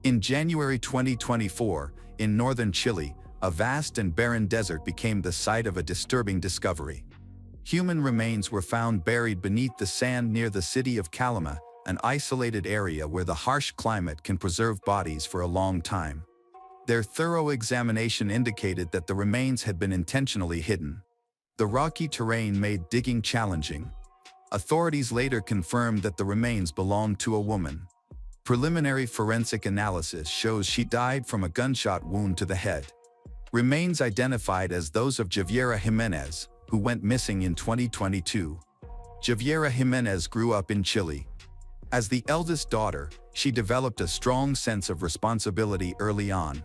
In January 2024, in northern Chile, a vast and barren desert became the site of a disturbing discovery. Human remains were found buried beneath the sand near the city of Calama, an isolated area where the harsh climate can preserve bodies for a long time. Their thorough examination indicated that the remains had been intentionally hidden. The rocky terrain made digging challenging. Authorities later confirmed that the remains belonged to a woman. Preliminary forensic analysis shows she died from a gunshot wound to the head. Remains identified as those of Javiera Jimenez, who went missing in 2022. Javiera Jimenez grew up in Chile. As the eldest daughter, she developed a strong sense of responsibility early on.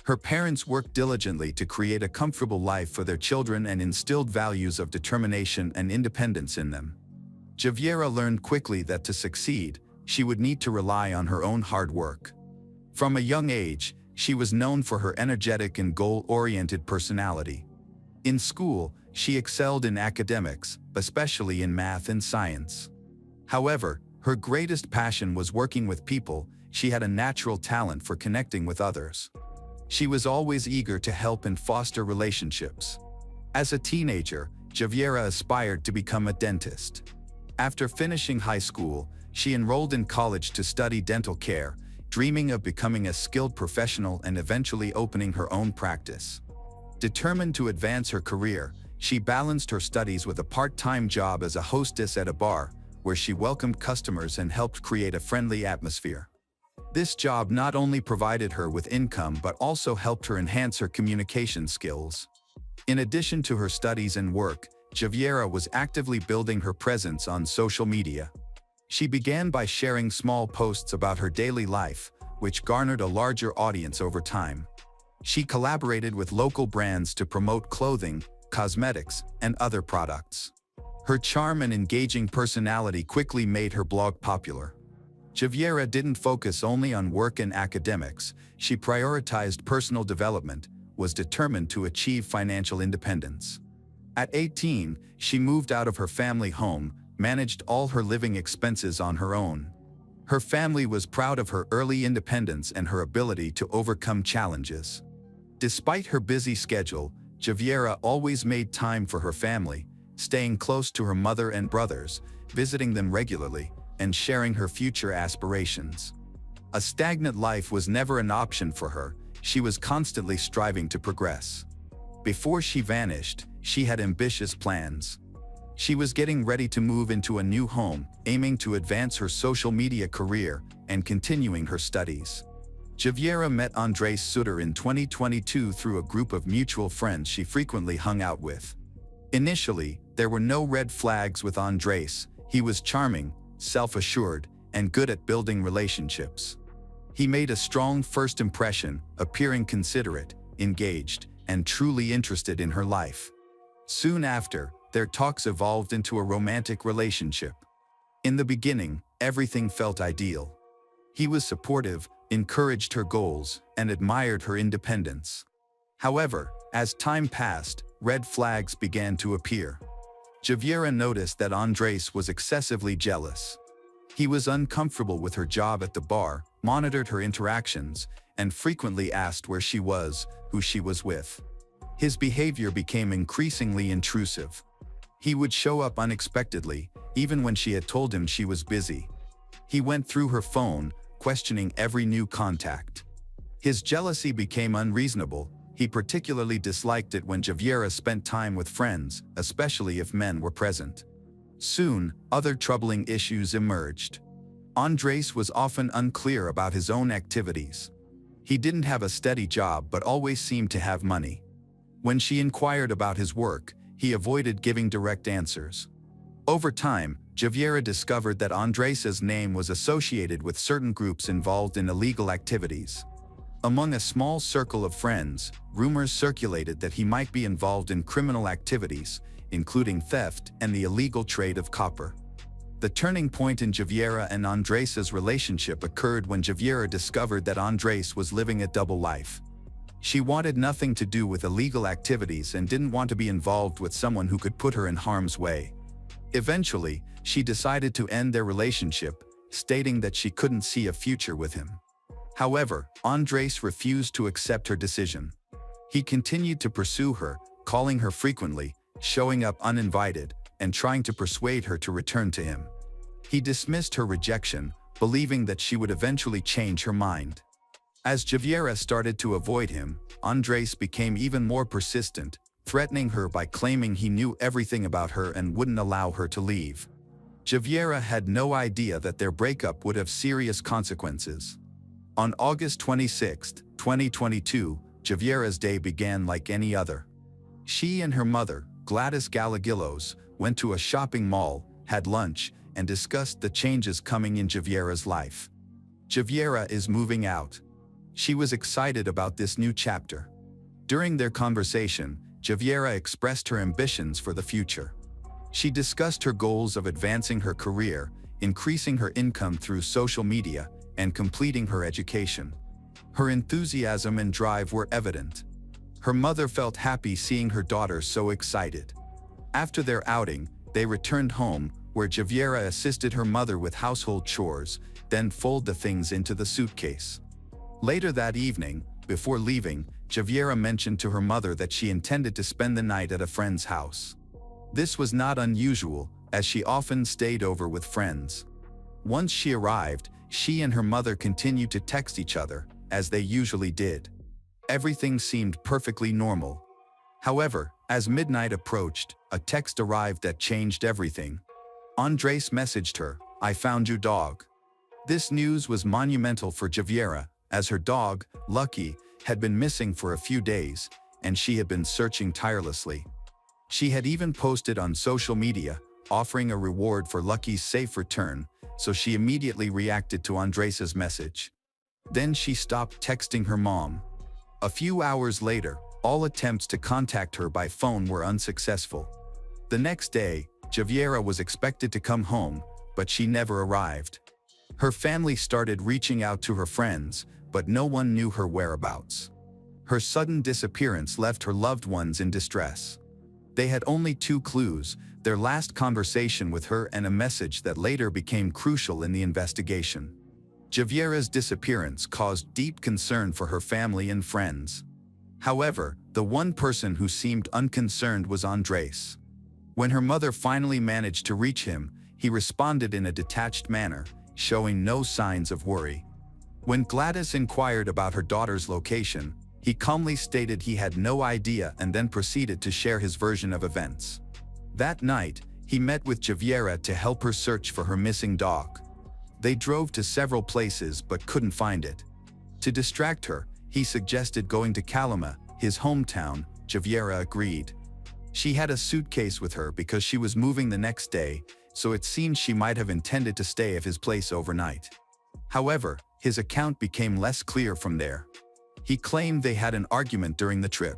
Her parents worked diligently to create a comfortable life for their children and instilled values of determination and independence in them. Javiera learned quickly that to succeed, she would need to rely on her own hard work. From a young age, she was known for her energetic and goal-oriented personality. In school, she excelled in academics, especially in math and science. However, her greatest passion was working with people. She had a natural talent for connecting with others. She was always eager to help and foster relationships. As a teenager, Javiera aspired to become a dentist. After finishing high school, she enrolled in college to study dental care, dreaming of becoming a skilled professional and eventually opening her own practice. Determined to advance her career, she balanced her studies with a part-time job as a hostess at a bar, where she welcomed customers and helped create a friendly atmosphere. This job not only provided her with income but also helped her enhance her communication skills. In addition to her studies and work, Javiera was actively building her presence on social media. She began by sharing small posts about her daily life, which garnered a larger audience over time. She collaborated with local brands to promote clothing, cosmetics, and other products. Her charm and engaging personality quickly made her blog popular. Javiera didn't focus only on work and academics. She prioritized personal development, was determined to achieve financial independence. At 18, she moved out of her family home, managed all her living expenses on her own. Her family was proud of her early independence and her ability to overcome challenges. Despite her busy schedule, Javiera always made time for her family, staying close to her mother and brothers, visiting them regularly, and sharing her future aspirations. A stagnant life was never an option for her. She was constantly striving to progress. Before she vanished, she had ambitious plans. She was getting ready to move into a new home, aiming to advance her social media career and continuing her studies. Javiera met Andres Sutter in 2022 through a group of mutual friends she frequently hung out with. Initially, there were no red flags with Andres. He was charming, self-assured, and good at building relationships. He made a strong first impression, appearing considerate, engaged, and truly interested in her life. Soon after, their talks evolved into a romantic relationship. In the beginning, everything felt ideal. He was supportive, encouraged her goals, and admired her independence. However, as time passed, red flags began to appear. Javiera noticed that Andres was excessively jealous. He was uncomfortable with her job at the bar, monitored her interactions, and frequently asked where she was, who she was with. His behavior became increasingly intrusive. He would show up unexpectedly, even when she had told him she was busy. He went through her phone, questioning every new contact. His jealousy became unreasonable. He particularly disliked it when Javiera spent time with friends, especially if men were present. Soon, other troubling issues emerged. Andres was often unclear about his own activities. He didn't have a steady job but always seemed to have money. When she inquired about his work, he avoided giving direct answers. Over time, Javiera discovered that Andres's name was associated with certain groups involved in illegal activities. Among a small circle of friends, rumors circulated that he might be involved in criminal activities, including theft and the illegal trade of copper. The turning point in Javiera and Andres's relationship occurred when Javiera discovered that Andres was living a double life. She wanted nothing to do with illegal activities and didn't want to be involved with someone who could put her in harm's way. Eventually, she decided to end their relationship, stating that she couldn't see a future with him. However, Andres refused to accept her decision. He continued to pursue her, calling her frequently, showing up uninvited, and trying to persuade her to return to him. He dismissed her rejection, believing that she would eventually change her mind. As Javiera started to avoid him, Andres became even more persistent, threatening her by claiming he knew everything about her and wouldn't allow her to leave. Javiera had no idea that their breakup would have serious consequences. On August 26, 2022, Javiera's day began like any other. She and her mother, Gladys Galagillos, went to a shopping mall, had lunch, and discussed the changes coming in Javiera's life. Javiera is moving out. She was excited about this new chapter. During their conversation, Javiera expressed her ambitions for the future. She discussed her goals of advancing her career, increasing her income through social media, and completing her education. Her enthusiasm and drive were evident. Her mother felt happy seeing her daughter so excited. After their outing, they returned home, where Javiera assisted her mother with household chores, then folded the things into the suitcase. Later that evening, before leaving, Javiera mentioned to her mother that she intended to spend the night at a friend's house. This was not unusual, as she often stayed over with friends. Once she arrived, she and her mother continued to text each other, as they usually did. Everything seemed perfectly normal. However, as midnight approached, a text arrived that changed everything. Andres messaged her, "I found your dog." This news was monumental for Javiera, as her dog, Lucky, had been missing for a few days, and she had been searching tirelessly. She had even posted on social media, offering a reward for Lucky's safe return, so she immediately reacted to Andres's message. Then she stopped texting her mom. A few hours later, all attempts to contact her by phone were unsuccessful. The next day, Javiera was expected to come home, but she never arrived. Her family started reaching out to her friends, but no one knew her whereabouts. Her sudden disappearance left her loved ones in distress. They had only two clues: their last conversation with her and a message that later became crucial in the investigation. Javiera's disappearance caused deep concern for her family and friends. However, the one person who seemed unconcerned was Andres. When her mother finally managed to reach him, he responded in a detached manner, showing no signs of worry. When Gladys inquired about her daughter's location, he calmly stated he had no idea and then proceeded to share his version of events. That night, he met with Javiera to help her search for her missing dog. They drove to several places but couldn't find it. To distract her, he suggested going to Calama, his hometown. Javiera agreed. She had a suitcase with her because she was moving the next day, so it seemed she might have intended to stay at his place overnight. However, his account became less clear from there. He claimed they had an argument during the trip.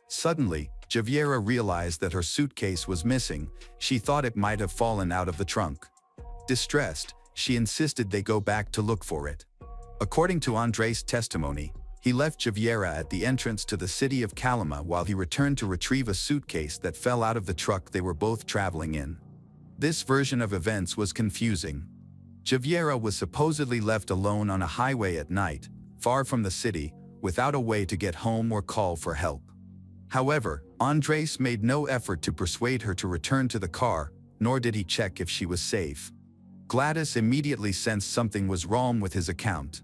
Suddenly, Javiera realized that her suitcase was missing. She thought it might have fallen out of the trunk. Distressed, she insisted they go back to look for it. According to Andres' testimony, he left Javiera at the entrance to the city of Calama while he returned to retrieve a suitcase that fell out of the truck they were both traveling in. This version of events was confusing. Javiera was supposedly left alone on a highway at night, far from the city, without a way to get home or call for help. However, Andres made no effort to persuade her to return to the car, nor did he check if she was safe. Gladys immediately sensed something was wrong with his account.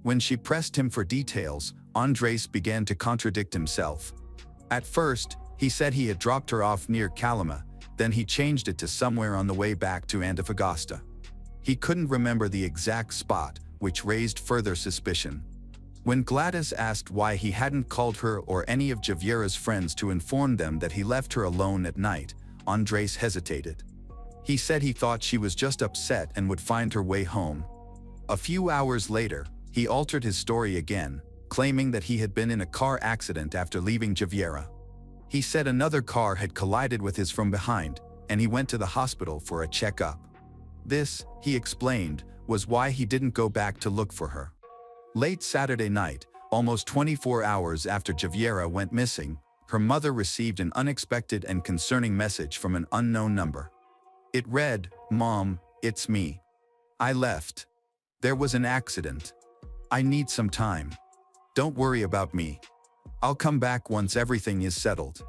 When she pressed him for details, Andres began to contradict himself. At first, he said he had dropped her off near Calama, then he changed it to somewhere on the way back to Antofagasta. He couldn't remember the exact spot, which raised further suspicion. When Gladys asked why he hadn't called her or any of Javiera's friends to inform them that he left her alone at night, Andres hesitated. He said he thought she was just upset and would find her way home. A few hours later, he altered his story again, claiming that he had been in a car accident after leaving Javiera. He said another car had collided with his from behind, and he went to the hospital for a checkup. This, he explained, was why he didn't go back to look for her. Late Saturday night, almost 24 hours after Javiera went missing, her mother received an unexpected and concerning message from an unknown number. It read, "Mom, it's me. I left. There was an accident." I need some time. Don't worry about me. I'll come back once everything is settled.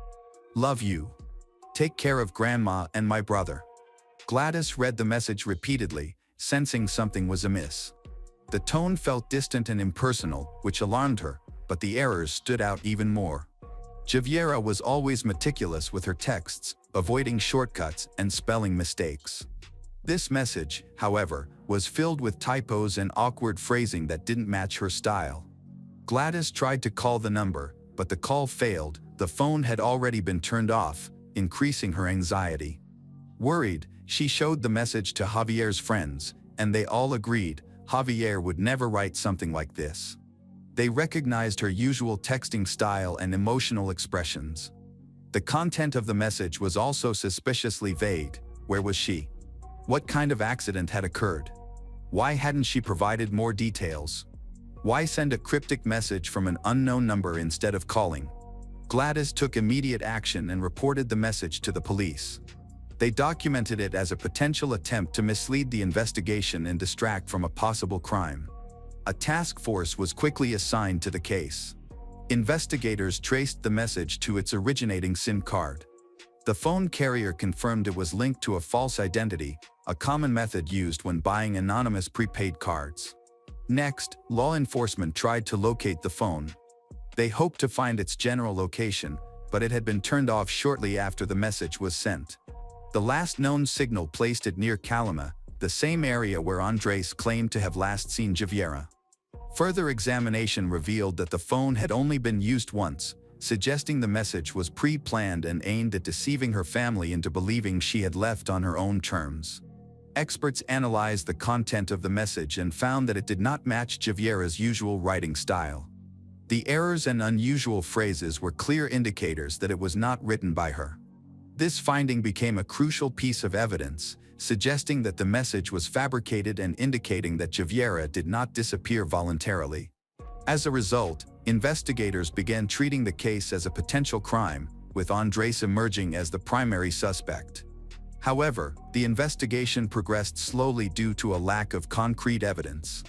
Love you. Take care of Grandma and my brother. Gladys read the message repeatedly, sensing something was amiss. The tone felt distant and impersonal, which alarmed her, but the errors stood out even more. Javiera was always meticulous with her texts, avoiding shortcuts and spelling mistakes. This message, however, was filled with typos and awkward phrasing that didn't match her style. Gladys tried to call the number, but the call failed. The phone had already been turned off, increasing her anxiety. Worried, she showed the message to Javier's friends, and they all agreed Javier would never write something like this. They recognized her usual texting style and emotional expressions. The content of the message was also suspiciously vague. Where was she? What kind of accident had occurred? Why hadn't she provided more details? Why send a cryptic message from an unknown number instead of calling? Gladys took immediate action and reported the message to the police. They documented it as a potential attempt to mislead the investigation and distract from a possible crime. A task force was quickly assigned to the case. Investigators traced the message to its originating SIM card. The phone carrier confirmed it was linked to a false identity, a common method used when buying anonymous prepaid cards. Next, law enforcement tried to locate the phone. They hoped to find its general location, but it had been turned off shortly after the message was sent. The last known signal placed it near Calama, the same area where Andres claimed to have last seen Javiera. Further examination revealed that the phone had only been used once, suggesting the message was pre-planned and aimed at deceiving her family into believing she had left on her own terms. Experts analyzed the content of the message and found that it did not match Javiera's usual writing style. The errors and unusual phrases were clear indicators that it was not written by her. This finding became a crucial piece of evidence, suggesting that the message was fabricated and indicating that Javiera did not disappear voluntarily. As a result, investigators began treating the case as a potential crime, with Andres emerging as the primary suspect. However, the investigation progressed slowly due to a lack of concrete evidence.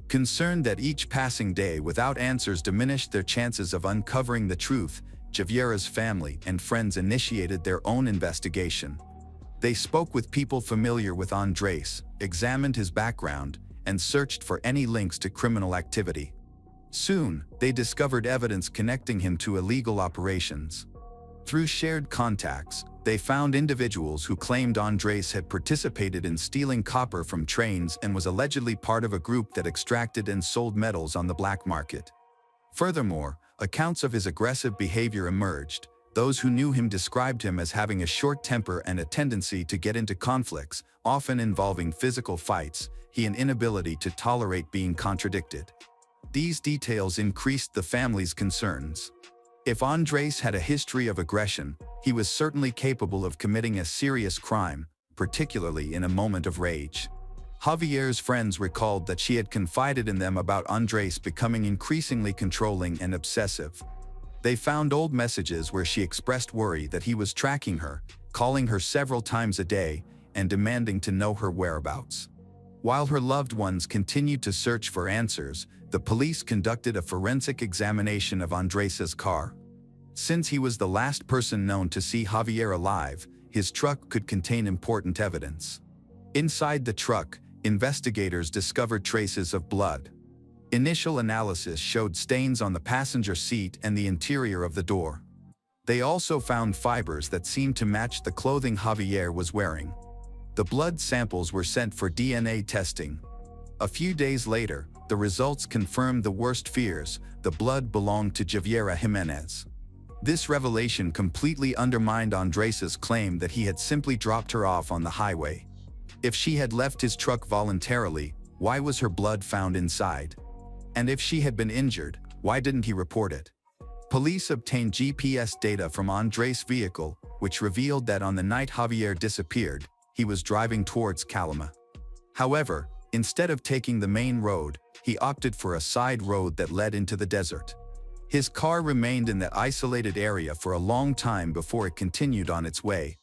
Concerned that each passing day without answers diminished their chances of uncovering the truth, Javiera's family and friends initiated their own investigation. They spoke with people familiar with Andres, examined his background, and searched for any links to criminal activity. Soon, they discovered evidence connecting him to illegal operations. Through shared contacts, they found individuals who claimed Andres had participated in stealing copper from trains and was allegedly part of a group that extracted and sold metals on the black market. Furthermore, accounts of his aggressive behavior emerged. Those who knew him described him as having a short temper and a tendency to get into conflicts, often involving physical fights, and an inability to tolerate being contradicted. These details increased the family's concerns. If Andres had a history of aggression, he was certainly capable of committing a serious crime, particularly in a moment of rage. Javier's friends recalled that she had confided in them about Andres becoming increasingly controlling and obsessive. They found old messages where she expressed worry that he was tracking her, calling her several times a day, and demanding to know her whereabouts. While her loved ones continued to search for answers, the police conducted a forensic examination of Andres's car. Since he was the last person known to see Javier alive, his truck could contain important evidence. Inside the truck, investigators discovered traces of blood. Initial analysis showed stains on the passenger seat and the interior of the door. They also found fibers that seemed to match the clothing Javier was wearing. The blood samples were sent for DNA testing. A few days later, the results confirmed the worst fears: the blood belonged to Javiera Jimenez. This revelation completely undermined Andres's claim that he had simply dropped her off on the highway. If she had left his truck voluntarily, why was her blood found inside? And if she had been injured, why didn't he report it? Police obtained GPS data from Andres' vehicle, which revealed that on the night Javier disappeared, he was driving towards Calama. However, instead of taking the main road, he opted for a side road that led into the desert. His car remained in that isolated area for a long time before it continued on its way.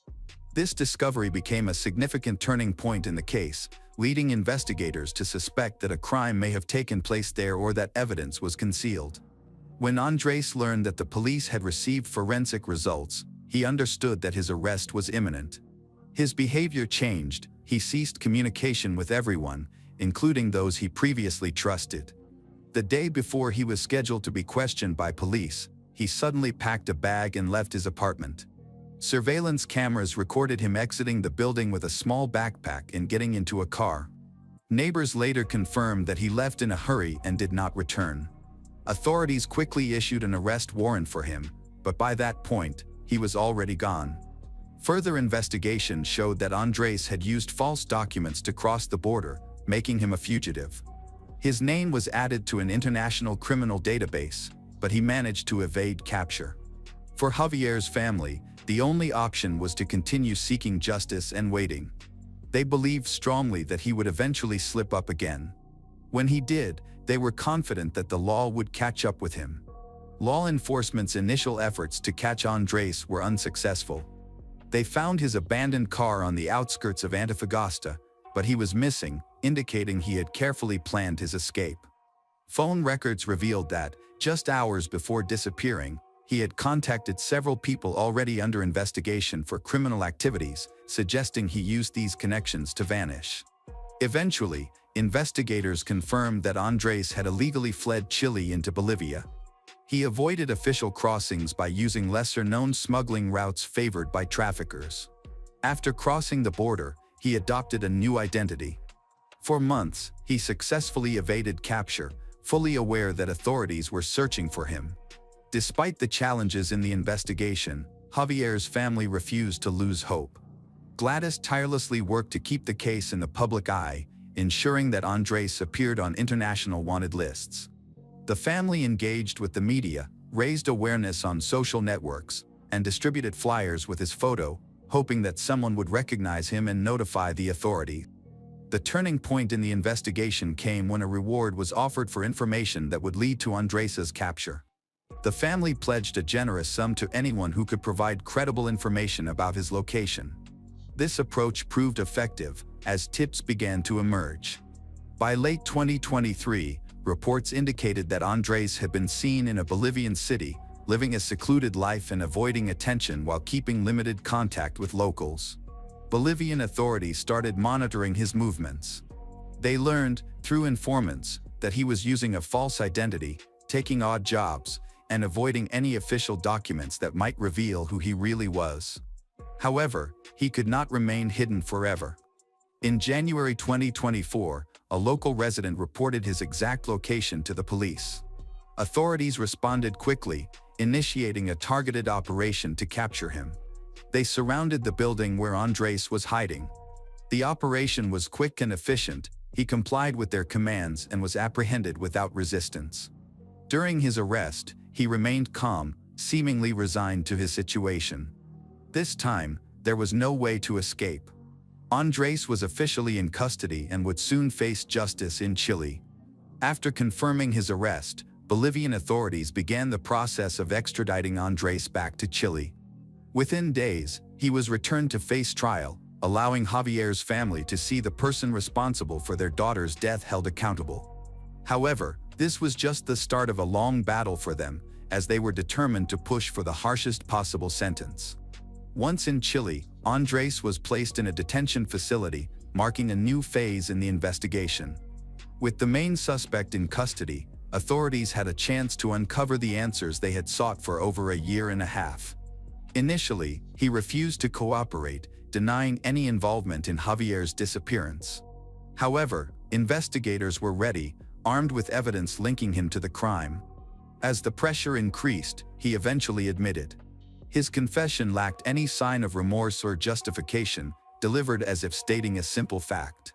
This discovery became a significant turning point in the case, leading investigators to suspect that a crime may have taken place there or that evidence was concealed. When Andres learned that the police had received forensic results, he understood that his arrest was imminent. His behavior changed. He ceased communication with everyone, including those he previously trusted. The day before he was scheduled to be questioned by police, he suddenly packed a bag and left his apartment. Surveillance cameras recorded him exiting the building with a small backpack and getting into a car. Neighbors later confirmed that he left in a hurry and did not return. Authorities quickly issued an arrest warrant for him, but by that point, he was already gone. Further investigation showed that Andres had used false documents to cross the border, making him a fugitive. His name was added to an international criminal database, but he managed to evade capture. For Javier's family, the only option was to continue seeking justice and waiting. They believed strongly that he would eventually slip up again. When he did, they were confident that the law would catch up with him. Law enforcement's initial efforts to catch Andres were unsuccessful. They found his abandoned car on the outskirts of Antofagasta, but he was missing, indicating he had carefully planned his escape. Phone records revealed that, just hours before disappearing, he had contacted several people already under investigation for criminal activities, suggesting he used these connections to vanish. Eventually, investigators confirmed that Andres had illegally fled Chile into Bolivia. He avoided official crossings by using lesser-known smuggling routes favored by traffickers. After crossing the border, he adopted a new identity. For months, he successfully evaded capture, fully aware that authorities were searching for him. Despite the challenges in the investigation, Javier's family refused to lose hope. Gladys tirelessly worked to keep the case in the public eye, ensuring that Andres appeared on international wanted lists. The family engaged with the media, raised awareness on social networks, and distributed flyers with his photo, hoping that someone would recognize him and notify the authority. The turning point in the investigation came when a reward was offered for information that would lead to Andres's capture. The family pledged a generous sum to anyone who could provide credible information about his location. This approach proved effective, as tips began to emerge. By late 2023, reports indicated that Andres had been seen in a Bolivian city, living a secluded life and avoiding attention while keeping limited contact with locals. Bolivian authorities started monitoring his movements. They learned, through informants, that he was using a false identity, taking odd jobs, and avoiding any official documents that might reveal who he really was. However, he could not remain hidden forever. In January 2024, a local resident reported his exact location to the police. Authorities responded quickly, initiating a targeted operation to capture him. They surrounded the building where Andres was hiding. The operation was quick and efficient. He complied with their commands and was apprehended without resistance. During his arrest, he remained calm, seemingly resigned to his situation. This time, there was no way to escape. Andres was officially in custody and would soon face justice in Chile. After confirming his arrest, Bolivian authorities began the process of extraditing Andres back to Chile. Within days, he was returned to face trial, allowing Javier's family to see the person responsible for their daughter's death held accountable. However, this was just the start of a long battle for them, as they were determined to push for the harshest possible sentence. Once in Chile, Andres was placed in a detention facility, marking a new phase in the investigation. With the main suspect in custody, authorities had a chance to uncover the answers they had sought for over a year and a half. Initially, he refused to cooperate, denying any involvement in Javier's disappearance. However, investigators were ready, armed with evidence linking him to the crime. As the pressure increased, he eventually admitted. His confession lacked any sign of remorse or justification, delivered as if stating a simple fact.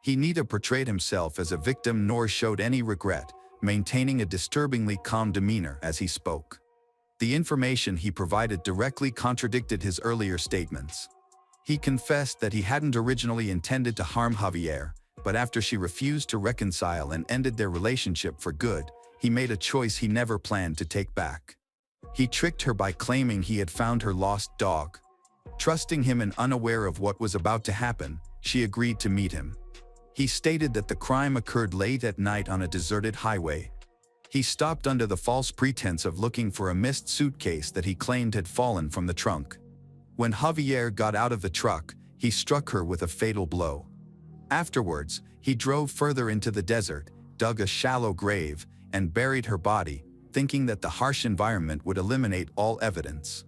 He neither portrayed himself as a victim nor showed any regret, maintaining a disturbingly calm demeanor as he spoke. The information he provided directly contradicted his earlier statements. He confessed that he hadn't originally intended to harm Javier, but after she refused to reconcile and ended their relationship for good, he made a choice he never planned to take back. He tricked her by claiming he had found her lost dog. Trusting him and unaware of what was about to happen, she agreed to meet him. He stated that the crime occurred late at night on a deserted highway. He stopped under the false pretense of looking for a missed suitcase that he claimed had fallen from the trunk. When Javier got out of the truck, he struck her with a fatal blow. Afterwards, he drove further into the desert, dug a shallow grave, and buried her body, thinking that the harsh environment would eliminate all evidence.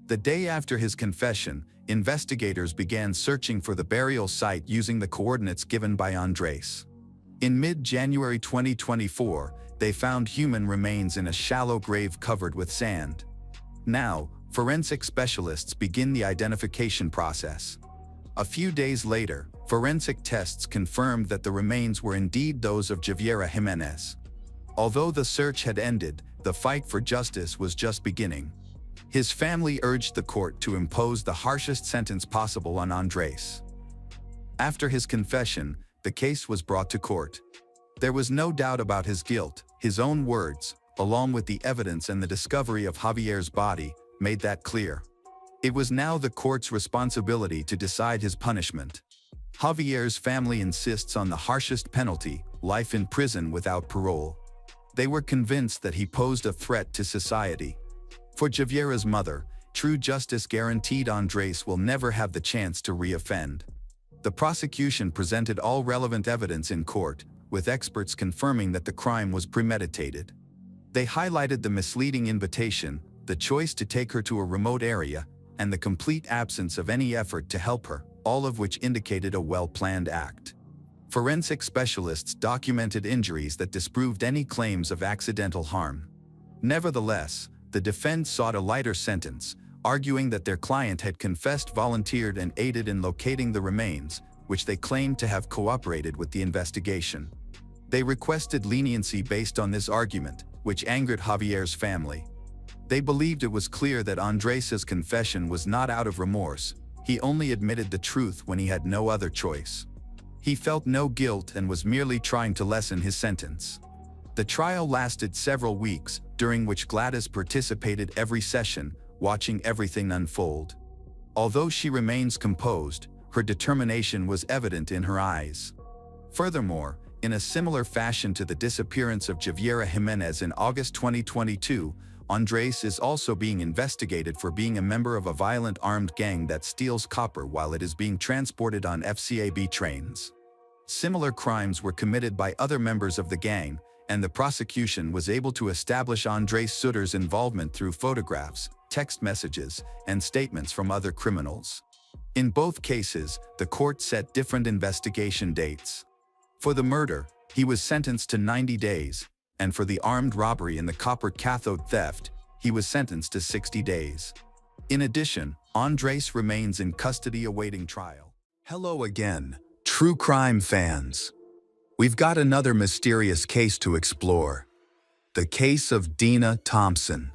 The day after his confession, investigators began searching for the burial site using the coordinates given by Andres. In mid-January 2024, they found human remains in a shallow grave covered with sand. Now, forensic specialists begin the identification process. A few days later, forensic tests confirmed that the remains were indeed those of Javiera Jimenez. Although the search had ended, the fight for justice was just beginning. His family urged the court to impose the harshest sentence possible on Andres. After his confession, the case was brought to court. There was no doubt about his guilt. His own words, along with the evidence and the discovery of Javier's body, made that clear. It was now the court's responsibility to decide his punishment. Javier's family insists on the harshest penalty, life in prison without parole. They were convinced that he posed a threat to society. For Javiera's mother, true justice guaranteed Andres will never have the chance to re-offend. The prosecution presented all relevant evidence in court, with experts confirming that the crime was premeditated. They highlighted the misleading invitation, the choice to take her to a remote area, and the complete absence of any effort to help her, all of which indicated a well-planned act. Forensic specialists documented injuries that disproved any claims of accidental harm. Nevertheless, the defense sought a lighter sentence, arguing that their client had confessed, volunteered, and aided in locating the remains, which they claimed to have cooperated with the investigation. They requested leniency based on this argument, which angered Javier's family. They believed it was clear that Andres's confession was not out of remorse. He only admitted the truth when he had no other choice. He felt no guilt and was merely trying to lessen his sentence. The trial lasted several weeks, during which Gladys participated every session, watching everything unfold. Although she remains composed, her determination was evident in her eyes. Furthermore, in a similar fashion to the disappearance of Javiera Jimenez in August 2022, Andres is also being investigated for being a member of a violent armed gang that steals copper while it is being transported on FCAB trains. Similar crimes were committed by other members of the gang, and the prosecution was able to establish Andres Sutter's involvement through photographs, text messages, and statements from other criminals. In both cases, the court set different investigation dates. For the murder, he was sentenced to 90 days, and for the armed robbery and the copper cathode theft, he was sentenced to 60 days. In addition, Andres remains in custody awaiting trial. Hello again, true crime fans. We've got another mysterious case to explore. The case of Dina Thompson.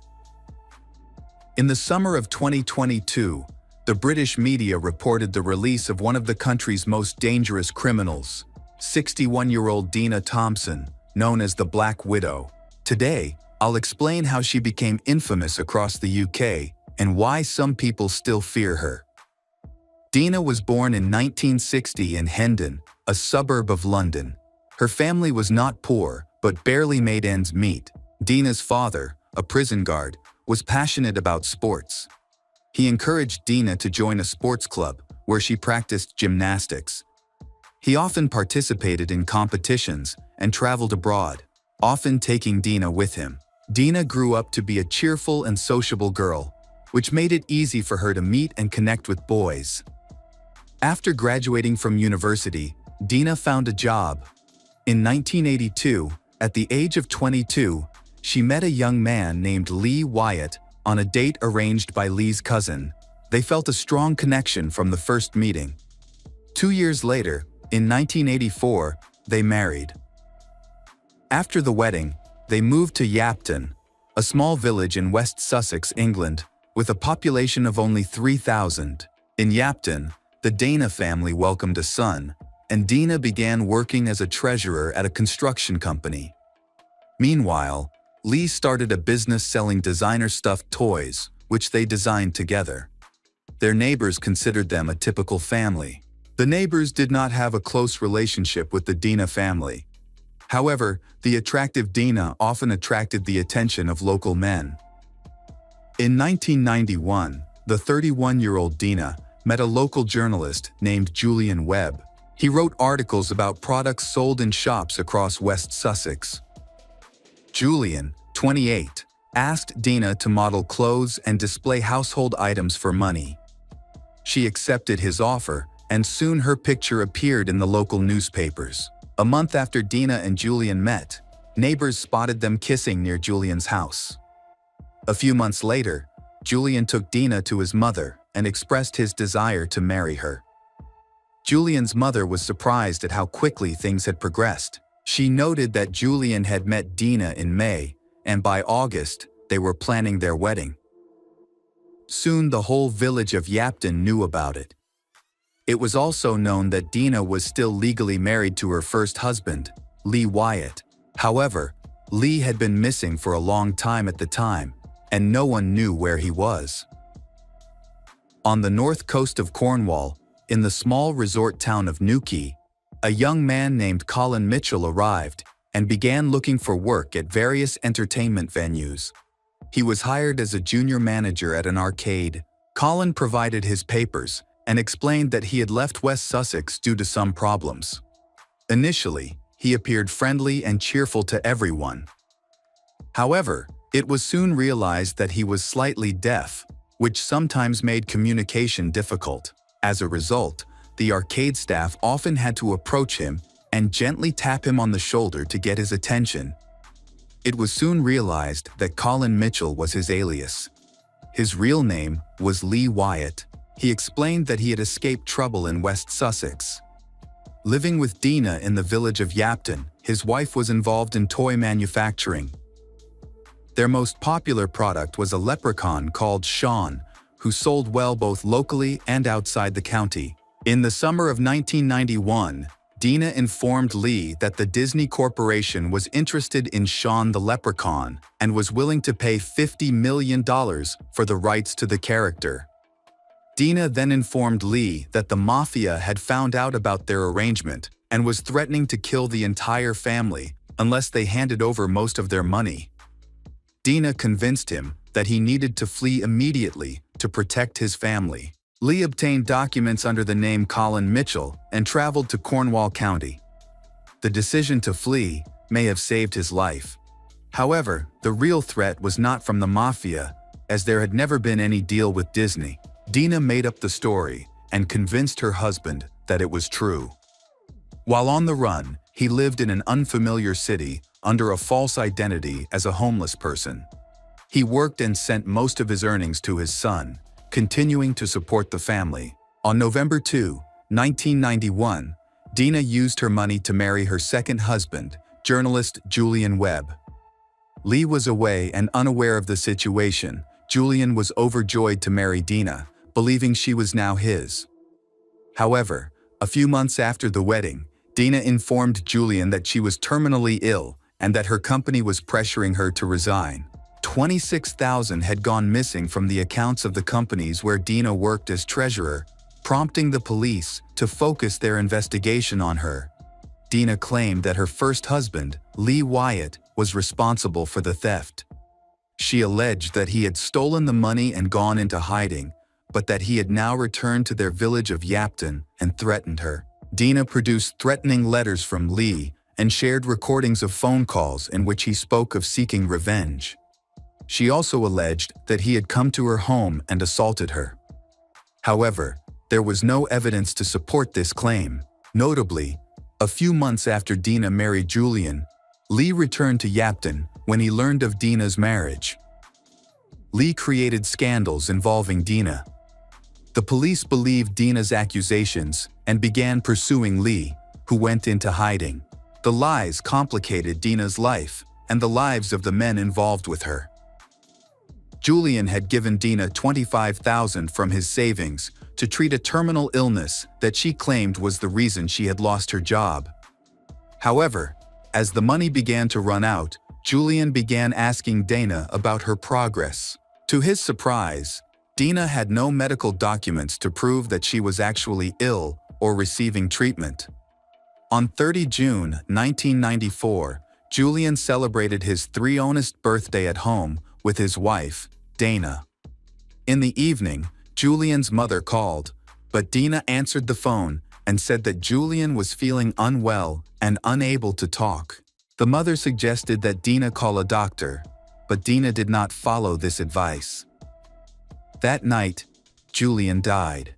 In the summer of 2022, the British media reported the release of one of the country's most dangerous criminals, 61-year-old Dina Thompson, known as the Black Widow. Today, I'll explain how she became infamous across the UK and why some people still fear her. Dina was born in 1960 in Hendon, a suburb of London. Her family was not poor, but barely made ends meet. Dina's father, a prison guard, was passionate about sports. He encouraged Dina to join a sports club, where she practiced gymnastics. He often participated in competitions and traveled abroad, often taking Dina with him. Dina grew up to be a cheerful and sociable girl, which made it easy for her to meet and connect with boys. After graduating from university, Dina found a job. In 1982, at the age of 22, she met a young man named Lee Wyatt on a date arranged by Lee's cousin. They felt a strong connection from the first meeting. 2 years later, in 1984, they married. After the wedding, they moved to Yapton, a small village in West Sussex, England, with a population of only 3,000. In Yapton, the Dana family welcomed a son, and Dina began working as a treasurer at a construction company. Meanwhile, Lee started a business selling designer stuffed toys, which they designed together. Their neighbors considered them a typical family. The neighbors did not have a close relationship with the Dina family. However, the attractive Dina often attracted the attention of local men. In 1991, the 31-year-old Dina met a local journalist named Julian Webb. He wrote articles about products sold in shops across West Sussex. Julian, 28, asked Dina to model clothes and display household items for money. She accepted his offer, and soon her picture appeared in the local newspapers. A month after Dina and Julian met, neighbors spotted them kissing near Julian's house. A few months later, Julian took Dina to his mother and expressed his desire to marry her. Julian's mother was surprised at how quickly things had progressed. She noted that Julian had met Dina in May, and by August, they were planning their wedding. Soon the whole village of Yapton knew about it. It was also known that Dina was still legally married to her first husband, Lee Wyatt. However, Lee had been missing for a long time at the time, and no one knew where he was. On the north coast of Cornwall, in the small resort town of Newquay, a young man named Colin Mitchell arrived and began looking for work at various entertainment venues. He was hired as a junior manager at an arcade. Colin provided his papers and explained that he had left West Sussex due to some problems. Initially, he appeared friendly and cheerful to everyone. However, it was soon realized that he was slightly deaf, which sometimes made communication difficult. As a result, the arcade staff often had to approach him and gently tap him on the shoulder to get his attention. It was soon realized that Colin Mitchell was his alias. His real name was Lee Wyatt. He explained that he had escaped trouble in West Sussex. Living with Dina in the village of Yapton, his wife was involved in toy manufacturing. Their most popular product was a leprechaun called Sean, who sold well both locally and outside the county. In the summer of 1991, Dina informed Lee that the Disney Corporation was interested in Sean the leprechaun and was willing to pay $50 million for the rights to the character. Dina then informed Lee that the mafia had found out about their arrangement and was threatening to kill the entire family unless they handed over most of their money. Dina convinced him that he needed to flee immediately to protect his family. Lee obtained documents under the name Colin Mitchell and traveled to Cornwall County. The decision to flee may have saved his life. However, the real threat was not from the mafia, as there had never been any deal with Disney. Dina made up the story and convinced her husband that it was true. While on the run, he lived in an unfamiliar city under a false identity as a homeless person. He worked and sent most of his earnings to his son, continuing to support the family. On November 2, 1991, Dina used her money to marry her second husband, journalist Julian Webb. Lee was away and unaware of the situation. Julian was overjoyed to marry Dina, believing she was now his. However, a few months after the wedding, Dina informed Julian that she was terminally ill and that her company was pressuring her to resign. $26,000 had gone missing from the accounts of the companies where Dina worked as treasurer, prompting the police to focus their investigation on her. Dina claimed that her first husband, Lee Wyatt, was responsible for the theft. She alleged that he had stolen the money and gone into hiding, but that he had now returned to their village of Yapton and threatened her. Dina produced threatening letters from Lee and shared recordings of phone calls in which he spoke of seeking revenge. She also alleged that he had come to her home and assaulted her. However, there was no evidence to support this claim. Notably, a few months after Dina married Julian, Lee returned to Yapton when he learned of Dina's marriage. Lee created scandals involving Dina. The police believed Dina's accusations and began pursuing Lee, who went into hiding. The lies complicated Dina's life and the lives of the men involved with her. Julian had given Dina $25,000 from his savings to treat a terminal illness that she claimed was the reason she had lost her job. However, as the money began to run out, Julian began asking Dina about her progress. To his surprise, Dina had no medical documents to prove that she was actually ill or receiving treatment. On 30 June 1994, Julian celebrated his 300th birthday at home with his wife, Dana. In the evening, Julian's mother called, but Dina answered the phone and said that Julian was feeling unwell and unable to talk. The mother suggested that Dina call a doctor, but Dina did not follow this advice. That night, Julian died.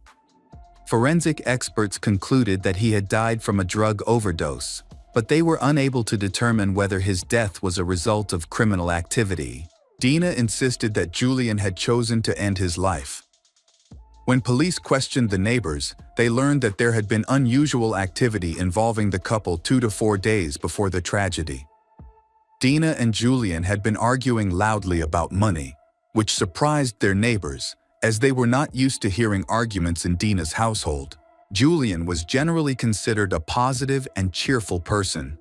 Forensic experts concluded that he had died from a drug overdose, but they were unable to determine whether his death was a result of criminal activity. Dina insisted that Julian had chosen to end his life. When police questioned the neighbors, they learned that there had been unusual activity involving the couple 2 to 4 days before the tragedy. Dina and Julian had been arguing loudly about money, which surprised their neighbors, as they were not used to hearing arguments in Dina's household. Julian was generally considered a positive and cheerful person.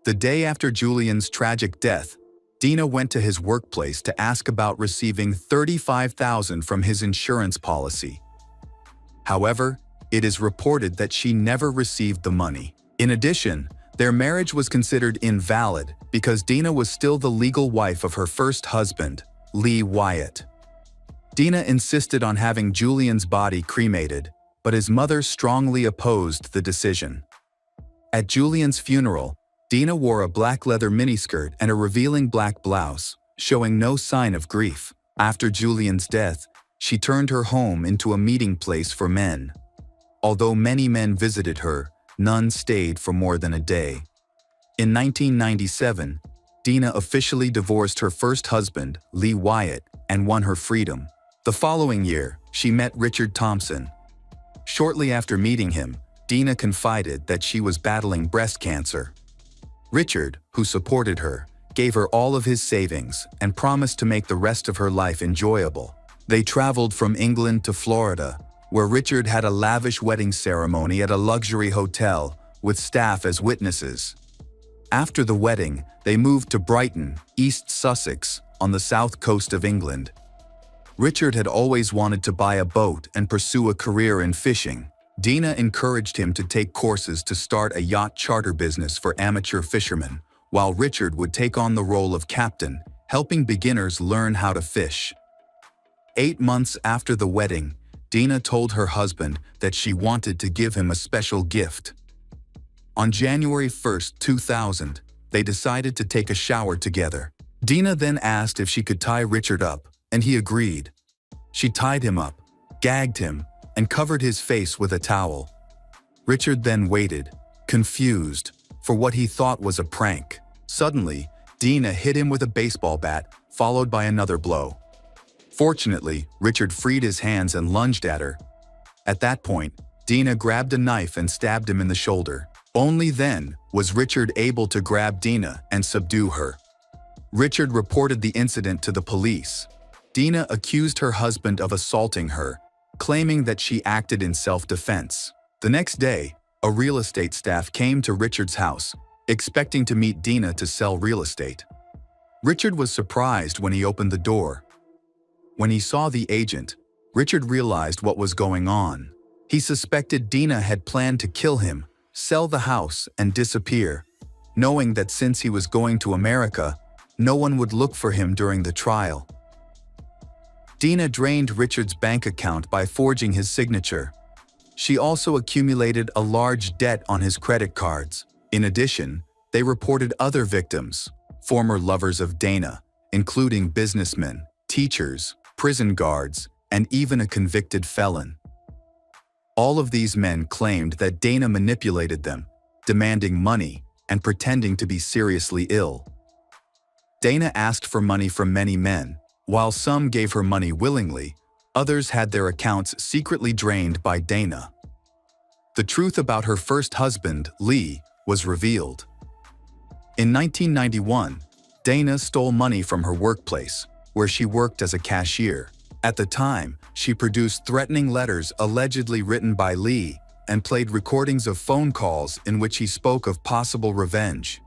The day after Julian's tragic death, Dina went to his workplace to ask about receiving $35,000 from his insurance policy. However, it is reported that she never received the money. In addition, their marriage was considered invalid because Dina was still the legal wife of her first husband, Lee Wyatt. Dina insisted on having Julian's body cremated, but his mother strongly opposed the decision. At Julian's funeral, Dina wore a black leather miniskirt and a revealing black blouse, showing no sign of grief. After Julian's death, she turned her home into a meeting place for men. Although many men visited her, none stayed for more than a day. In 1997, Dina officially divorced her first husband, Lee Wyatt, and won her freedom. The following year, she met Richard Thompson. Shortly after meeting him, Dina confided that she was battling breast cancer. Richard, who supported her, gave her all of his savings and promised to make the rest of her life enjoyable. They traveled from England to Florida, where Richard had a lavish wedding ceremony at a luxury hotel with staff as witnesses. After the wedding, they moved to Brighton, East Sussex, on the south coast of England. Richard had always wanted to buy a boat and pursue a career in fishing. Dina encouraged him to take courses to start a yacht charter business for amateur fishermen, while Richard would take on the role of captain, helping beginners learn how to fish. 8 months after the wedding, Dina told her husband that she wanted to give him a special gift. On January 1, 2000, they decided to take a shower together. Dina then asked if she could tie Richard up, and he agreed. She tied him up, gagged him, and covered his face with a towel. Richard then waited, confused, for what he thought was a prank. Suddenly, Dina hit him with a baseball bat, followed by another blow. Fortunately, Richard freed his hands and lunged at her. At that point, Dina grabbed a knife and stabbed him in the shoulder. Only then was Richard able to grab Dina and subdue her. Richard reported the incident to the police. Dina accused her husband of assaulting her, claiming that she acted in self-defense. The next day, a real estate staff came to Richard's house, expecting to meet Dina to sell real estate. Richard was surprised when he opened the door. When he saw the agent, Richard realized what was going on. He suspected Dina had planned to kill him, sell the house, and disappear, knowing that since he was going to America, no one would look for him during the trial. Dina drained Richard's bank account by forging his signature. She also accumulated a large debt on his credit cards. In addition, they reported other victims, former lovers of Dana, including businessmen, teachers, prison guards, and even a convicted felon. All of these men claimed that Dana manipulated them, demanding money and pretending to be seriously ill. Dana asked for money from many men. While some gave her money willingly, others had their accounts secretly drained by Dana. The truth about her first husband, Lee, was revealed. In 1991, Dana stole money from her workplace, where she worked as a cashier. At the time, she produced threatening letters allegedly written by Lee and played recordings of phone calls in which he spoke of possible revenge.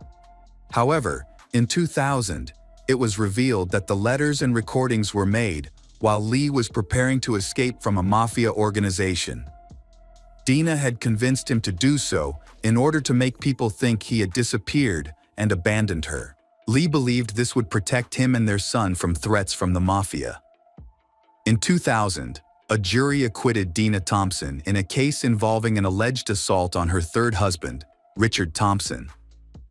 However, in 2000, it was revealed that the letters and recordings were made while Lee was preparing to escape from a mafia organization. Dina had convinced him to do so in order to make people think he had disappeared and abandoned her. Lee believed this would protect him and their son from threats from the mafia. In 2000, a jury acquitted Dina Thompson in a case involving an alleged assault on her third husband, Richard Thompson.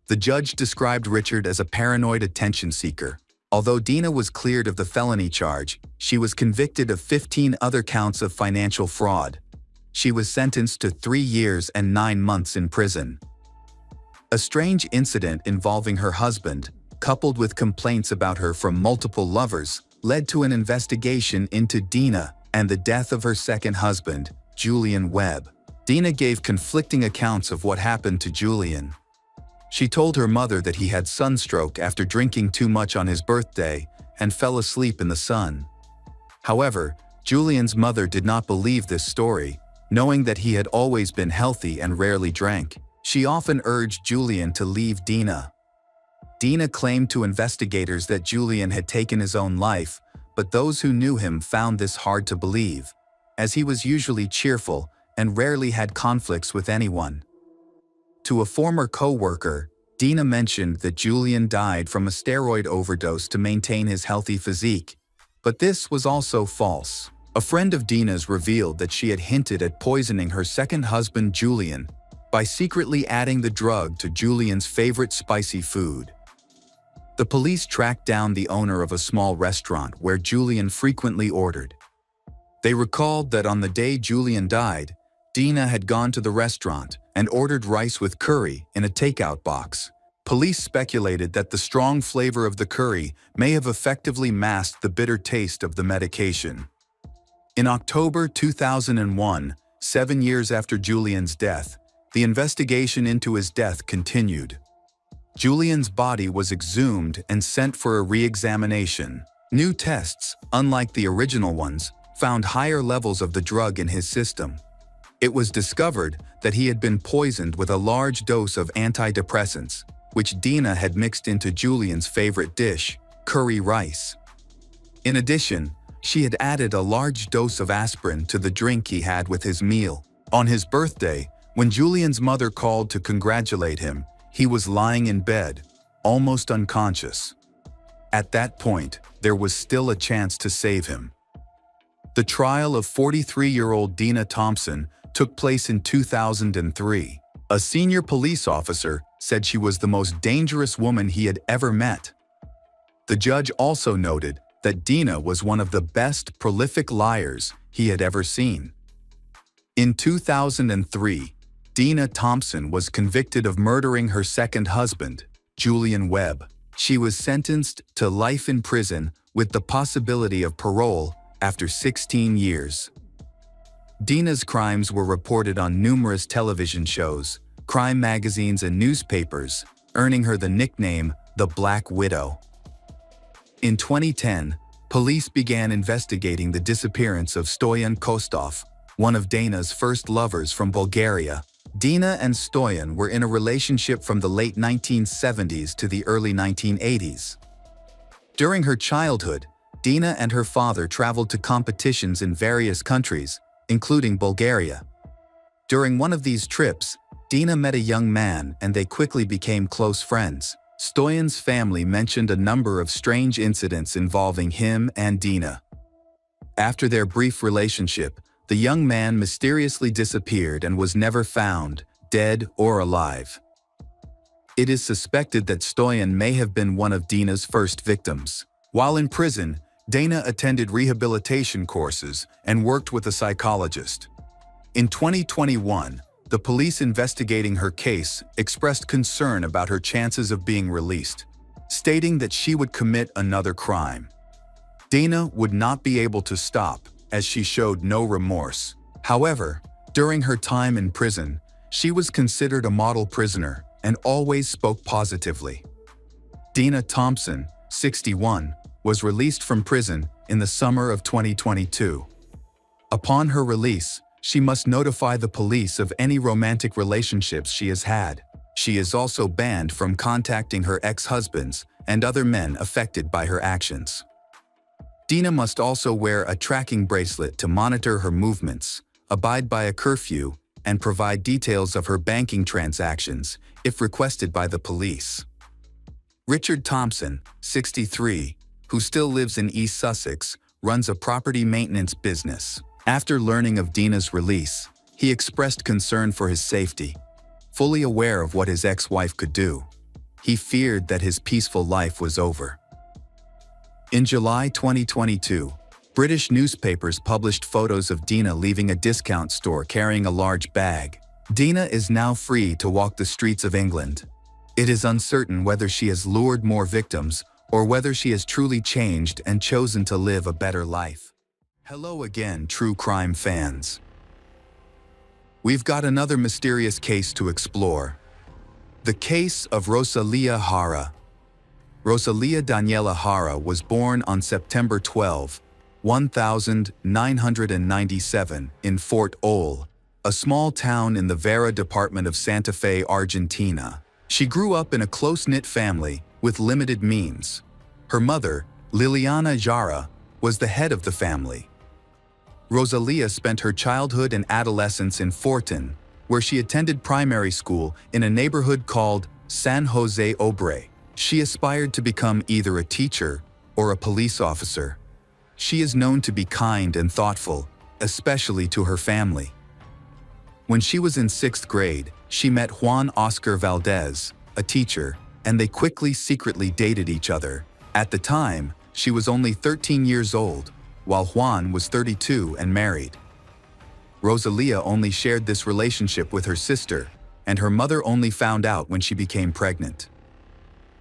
The judge described Richard as a paranoid attention seeker. Although Dina was cleared of the felony charge, she was convicted of 15 other counts of financial fraud. She was sentenced to 3 years and 9 months in prison. A strange incident involving her husband, coupled with complaints about her from multiple lovers, led to an investigation into Dina and the death of her second husband, Julian Webb. Dina gave conflicting accounts of what happened to Julian. She told her mother that he had sunstroke after drinking too much on his birthday and fell asleep in the sun. However, Julian's mother did not believe this story, knowing that he had always been healthy and rarely drank. She often urged Julian to leave Dina. Dina claimed to investigators that Julian had taken his own life, but those who knew him found this hard to believe, as he was usually cheerful and rarely had conflicts with anyone. To a former co-worker, Dina mentioned that Julian died from a steroid overdose to maintain his healthy physique, but this was also false. A friend of Dina's revealed that she had hinted at poisoning her second husband, Julian, by secretly adding the drug to Julian's favorite spicy food. The police tracked down the owner of a small restaurant where Julian frequently ordered. They recalled that on the day Julian died, Dina had gone to the restaurant and ordered rice with curry in a takeout box. Police speculated that the strong flavor of the curry may have effectively masked the bitter taste of the medication. In October 2001, 7 years after Julian's death, the investigation into his death continued. Julian's body was exhumed and sent for a re-examination. New tests, unlike the original ones, found higher levels of the drug in his system. It was discovered that he had been poisoned with a large dose of antidepressants, which Dina had mixed into Julian's favorite dish, curry rice. In addition, she had added a large dose of aspirin to the drink he had with his meal. On his birthday, when Julian's mother called to congratulate him, he was lying in bed, almost unconscious. At that point, there was still a chance to save him. The trial of 43-year-old Dina Thompson took place in 2003. A senior police officer said she was the most dangerous woman he had ever met. The judge also noted that Dina was one of the best prolific liars he had ever seen. In 2003, Dina Thompson was convicted of murdering her second husband, Julian Webb. She was sentenced to life in prison with the possibility of parole after 16 years. Dina's crimes were reported on numerous television shows, crime magazines, and newspapers, earning her the nickname the Black Widow. In 2010, police began investigating the disappearance of Stoyan Kostov, one of Dina's first lovers from Bulgaria. Dina and Stoyan were in a relationship from the late 1970s to the early 1980s. During her childhood, Dina and her father traveled to competitions in various countries, including Bulgaria. During one of these trips, Dina met a young man and they quickly became close friends. Stoyan's family mentioned a number of strange incidents involving him and Dina. After their brief relationship, the young man mysteriously disappeared and was never found, dead or alive. It is suspected that Stoyan may have been one of Dina's first victims. While in prison, Dina attended rehabilitation courses and worked with a psychologist. In 2021, the police investigating her case expressed concern about her chances of being released, stating that she would commit another crime. Dina would not be able to stop, as she showed no remorse. However, during her time in prison, she was considered a model prisoner and always spoke positively. Dina Thompson, 61, was released from prison in the summer of 2022. Upon her release, she must notify the police of any romantic relationships she has had. She is also banned from contacting her ex-husbands and other men affected by her actions. Dina must also wear a tracking bracelet to monitor her movements, abide by a curfew, and provide details of her banking transactions if requested by the police. Richard Thompson, 63, who still lives in East Sussex, runs a property maintenance business. After learning of Dina's release, he expressed concern for his safety. Fully aware of what his ex-wife could do, he feared that his peaceful life was over. In July 2022, British newspapers published photos of Dina leaving a discount store carrying a large bag. Dina is now free to walk the streets of England. It is uncertain whether she has lured more victims or whether she has truly changed and chosen to live a better life. Hello again, true crime fans. We've got another mysterious case to explore. The case of Rosalia Jara. Rosalia Daniela Jara was born on September 12, 1997 in Fort Ole, a small town in the Vera department of Santa Fe, Argentina. She grew up in a close-knit family with limited means. Her mother, Liliana Jara, was the head of the family. Rosalia spent her childhood and adolescence in Fortin, where she attended primary school in a neighborhood called San Jose Obre. She aspired to become either a teacher or a police officer. She is known to be kind and thoughtful, especially to her family. When she was in 6th grade, she met Juan Oscar Valdez, a teacher, and they quickly secretly dated each other. At the time, she was only 13 years old, while Juan was 32 and married. Rosalia only shared this relationship with her sister, and her mother only found out when she became pregnant.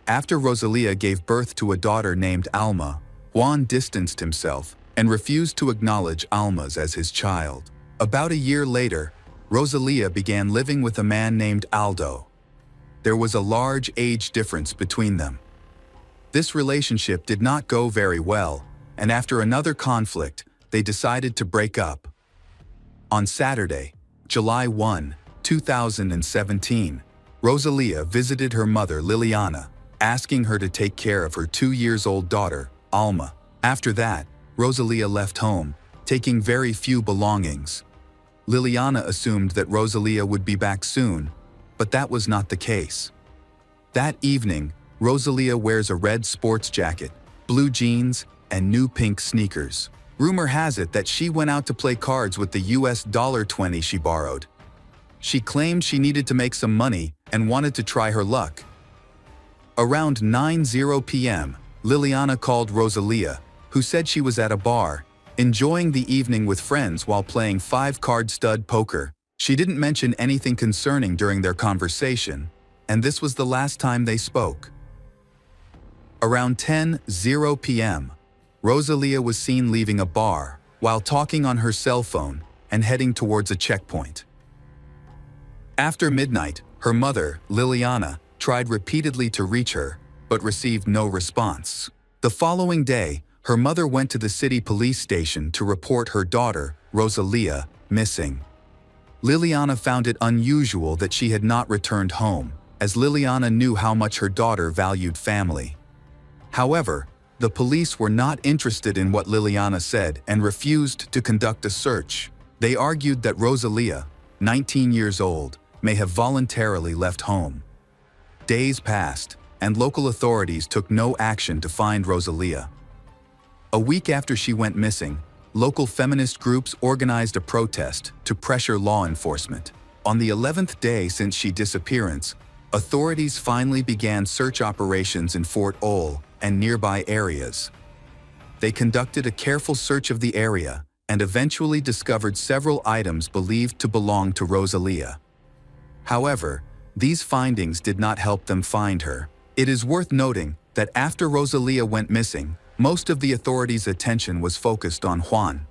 After Rosalia gave birth to a daughter named Alma, Juan distanced himself and refused to acknowledge Alma's as his child. About a year later, Rosalia began living with a man named Aldo. There was a large age difference between them. This relationship did not go very well, and after another conflict, they decided to break up. On Saturday, July 1, 2017, Rosalia visited her mother Liliana, asking her to take care of her 2-year-old daughter, Alma. After that, Rosalia left home, taking very few belongings. Liliana assumed that Rosalia would be back soon, but that was not the case. That evening, Rosalia wears a red sports jacket, blue jeans, and new pink sneakers. Rumor has it that she went out to play cards with the US $20 she borrowed. She claimed she needed to make some money and wanted to try her luck. Around 9:00 p.m., Liliana called Rosalia, who said she was at a bar, enjoying the evening with friends while playing 5-card stud poker. She didn't mention anything concerning during their conversation, and this was the last time they spoke. Around 10:00 p.m., Rosalia was seen leaving a bar while talking on her cell phone and heading towards a checkpoint. After midnight, her mother, Liliana, tried repeatedly to reach her, but received no response. The following day, her mother went to the city police station to report her daughter, Rosalia, missing. Liliana found it unusual that she had not returned home, as Liliana knew how much her daughter valued family. However, the police were not interested in what Liliana said and refused to conduct a search. They argued that Rosalia, 19 years old, may have voluntarily left home. Days passed, and local authorities took no action to find Rosalia. A week after she went missing, local feminist groups organized a protest to pressure law enforcement. On the 11th day since she disappearance, authorities finally began search operations in Fort Ole and nearby areas. They conducted a careful search of the area and eventually discovered several items believed to belong to Rosalia. However, these findings did not help them find her. It is worth noting that after Rosalia went missing, most of the authorities' attention was focused on Juan.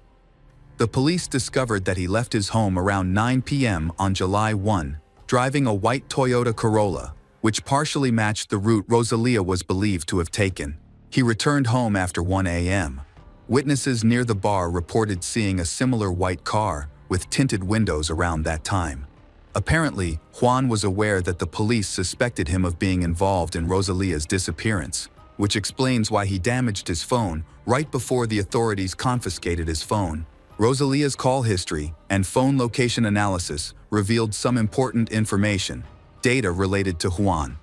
The police discovered that he left his home around 9 p.m. on July 1, driving a white Toyota Corolla, which partially matched the route Rosalia was believed to have taken. He returned home after 1 a.m. Witnesses near the bar reported seeing a similar white car with tinted windows around that time. Apparently, Juan was aware that the police suspected him of being involved in Rosalia's disappearance, which explains why he damaged his phone right before the authorities confiscated his phone. Rosalia's call history and phone location analysis revealed some important information, data related to Juan.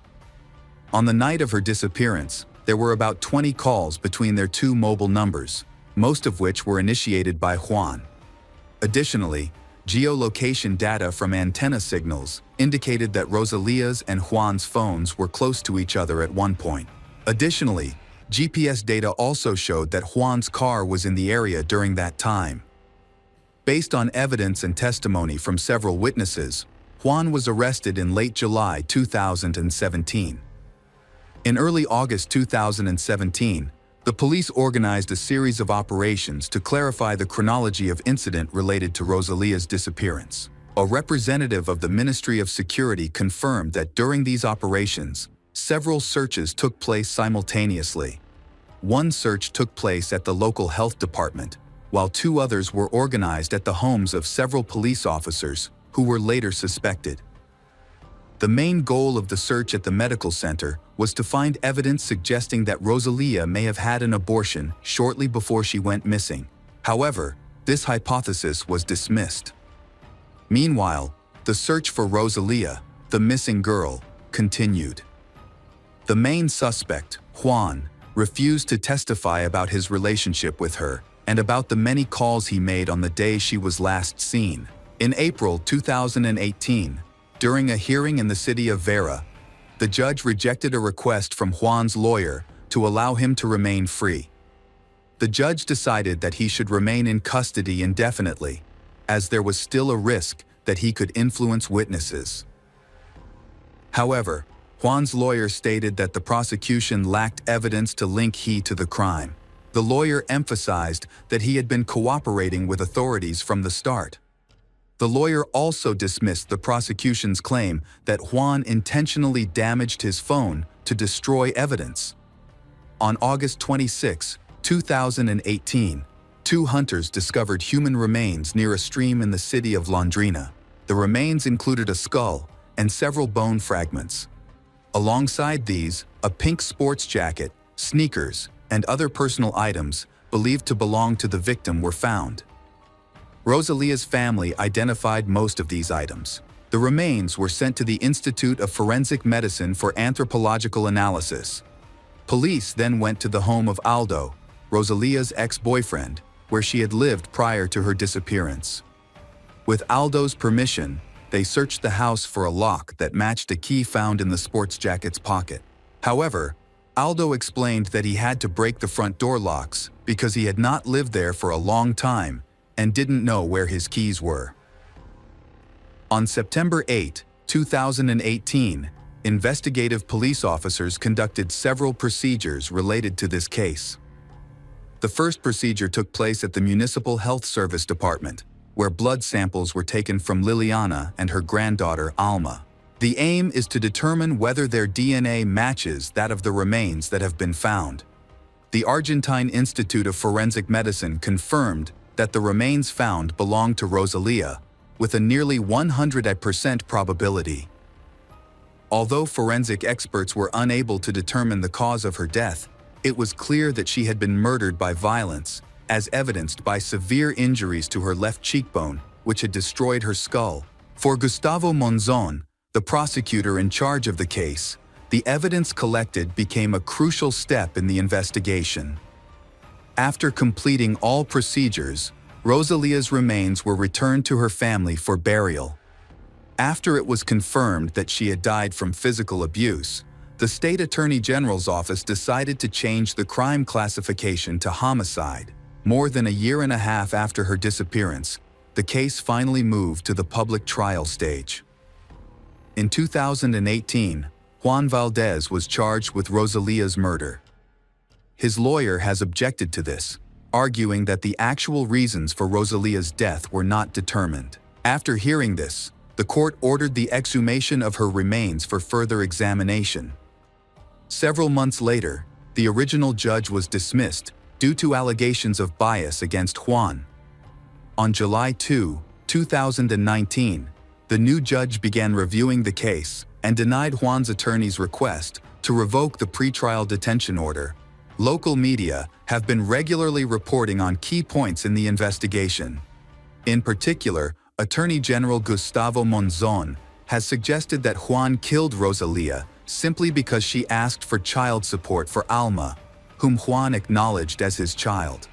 On the night of her disappearance, there were about 20 calls between their two mobile numbers, most of which were initiated by Juan. Additionally, geolocation data from antenna signals indicated that Rosalia's and Juan's phones were close to each other at one point. Additionally, GPS data also showed that Juan's car was in the area during that time. Based on evidence and testimony from several witnesses, Juan was arrested in late July 2017. In early August 2017, the police organized a series of operations to clarify the chronology of incident related to Rosalia's disappearance. A representative of the Ministry of Security confirmed that during these operations, several searches took place simultaneously. One search took place at the local health department, while two others were organized at the homes of several police officers who were later suspected. The main goal of the search at the medical center was to find evidence suggesting that Rosalia may have had an abortion shortly before she went missing. However, this hypothesis was dismissed. Meanwhile, the search for Rosalia, the missing girl, continued. The main suspect, Juan, refused to testify about his relationship with her and about the many calls he made on the day she was last seen. In April 2018, during a hearing in the city of Vera, the judge rejected a request from Juan's lawyer to allow him to remain free. The judge decided that he should remain in custody indefinitely, as there was still a risk that he could influence witnesses. However, Juan's lawyer stated that the prosecution lacked evidence to link he to the crime. The lawyer emphasized that he had been cooperating with authorities from the start. The lawyer also dismissed the prosecution's claim that Juan intentionally damaged his phone to destroy evidence. On August 26, 2018, two hunters discovered human remains near a stream in the city of Londrina. The remains included a skull and several bone fragments. Alongside these, a pink sports jacket, sneakers, and other personal items believed to belong to the victim were found. Rosalia's family identified most of these items. The remains were sent to the Institute of Forensic Medicine for anthropological analysis. Police then went to the home of Aldo, Rosalia's ex-boyfriend, where she had lived prior to her disappearance. With Aldo's permission, they searched the house for a lock that matched a key found in the sports jacket's pocket. However, Aldo explained that he had to break the front door locks because he had not lived there for a long time and didn't know where his keys were. On September 8, 2018, investigative police officers conducted several procedures related to this case. The first procedure took place at the Municipal Health Service Department, where blood samples were taken from Liliana and her granddaughter Alma. The aim is to determine whether their DNA matches that of the remains that have been found. The Argentine Institute of Forensic Medicine confirmed that the remains found belonged to Rosalia, with a nearly 100% probability. Although forensic experts were unable to determine the cause of her death, it was clear that she had been murdered by violence, as evidenced by severe injuries to her left cheekbone, which had destroyed her skull. For Gustavo Monzon, the prosecutor in charge of the case, the evidence collected became a crucial step in the investigation. After completing all procedures, Rosalia's remains were returned to her family for burial. After it was confirmed that she had died from physical abuse, the State Attorney General's office decided to change the crime classification to homicide. More than a year and a half after her disappearance, the case finally moved to the public trial stage. In 2018, Juan Valdez was charged with Rosalia's murder. His lawyer has objected to this, arguing that the actual reasons for Rosalia's death were not determined. After hearing this, the court ordered the exhumation of her remains for further examination. Several months later, the original judge was dismissed due to allegations of bias against Juan. On July 2, 2019, the new judge began reviewing the case and denied Juan's attorney's request to revoke the pretrial detention order, Local media have been regularly reporting on key points in the investigation. In particular, Attorney General Gustavo Monzon has suggested that Juan killed Rosalía simply because she asked for child support for Alma, whom Juan acknowledged as his child.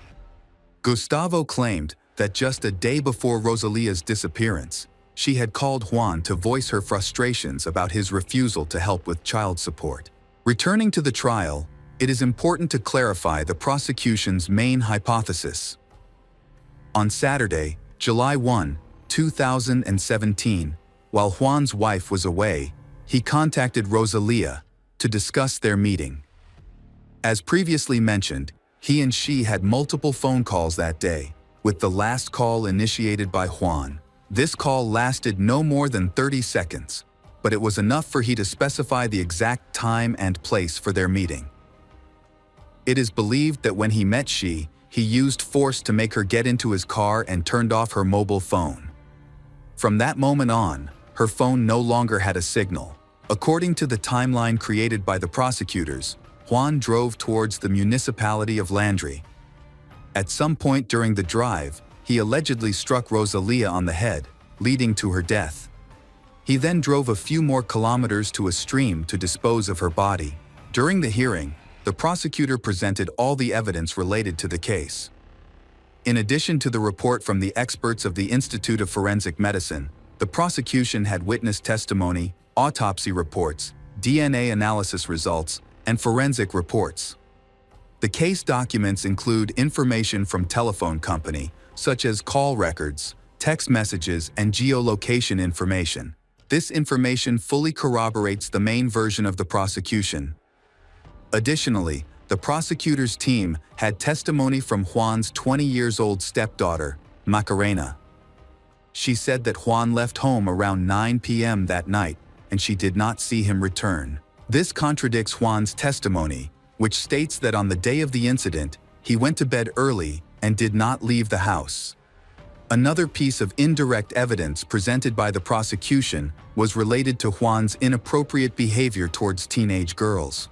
Gustavo claimed that just a day before Rosalía's disappearance, she had called Juan to voice her frustrations about his refusal to help with child support. Returning to the trial, it is important to clarify the prosecution's main hypothesis. On Saturday, July 1, 2017, while Juan's wife was away, he contacted Rosalía to discuss their meeting. As previously mentioned, he and she had multiple phone calls that day, with the last call initiated by Juan. This call lasted no more than 30 seconds, but it was enough for he to specify the exact time and place for their meeting. It is believed that when he met she, he used force to make her get into his car and turned off her mobile phone. From that moment on, her phone no longer had a signal. According to the timeline created by the prosecutors, Juan drove towards the municipality of Landry. At some point during the drive, he allegedly struck Rosalía on the head, leading to her death. He then drove a few more kilometers to a stream to dispose of her body. During the hearing, the prosecutor presented all the evidence related to the case. In addition to the report from the experts of the Institute of Forensic Medicine, the prosecution had witness testimony, autopsy reports, DNA analysis results, and forensic reports. The case documents include information from telephone company, such as call records, text messages, and geolocation information. This information fully corroborates the main version of the prosecution. Additionally, the prosecutor's team had testimony from Juan's 20-year-old stepdaughter, Macarena. She said that Juan left home around 9 p.m. that night, and she did not see him return. This contradicts Juan's testimony, which states that on the day of the incident, he went to bed early and did not leave the house. Another piece of indirect evidence presented by the prosecution was related to Juan's inappropriate behavior towards teenage girls.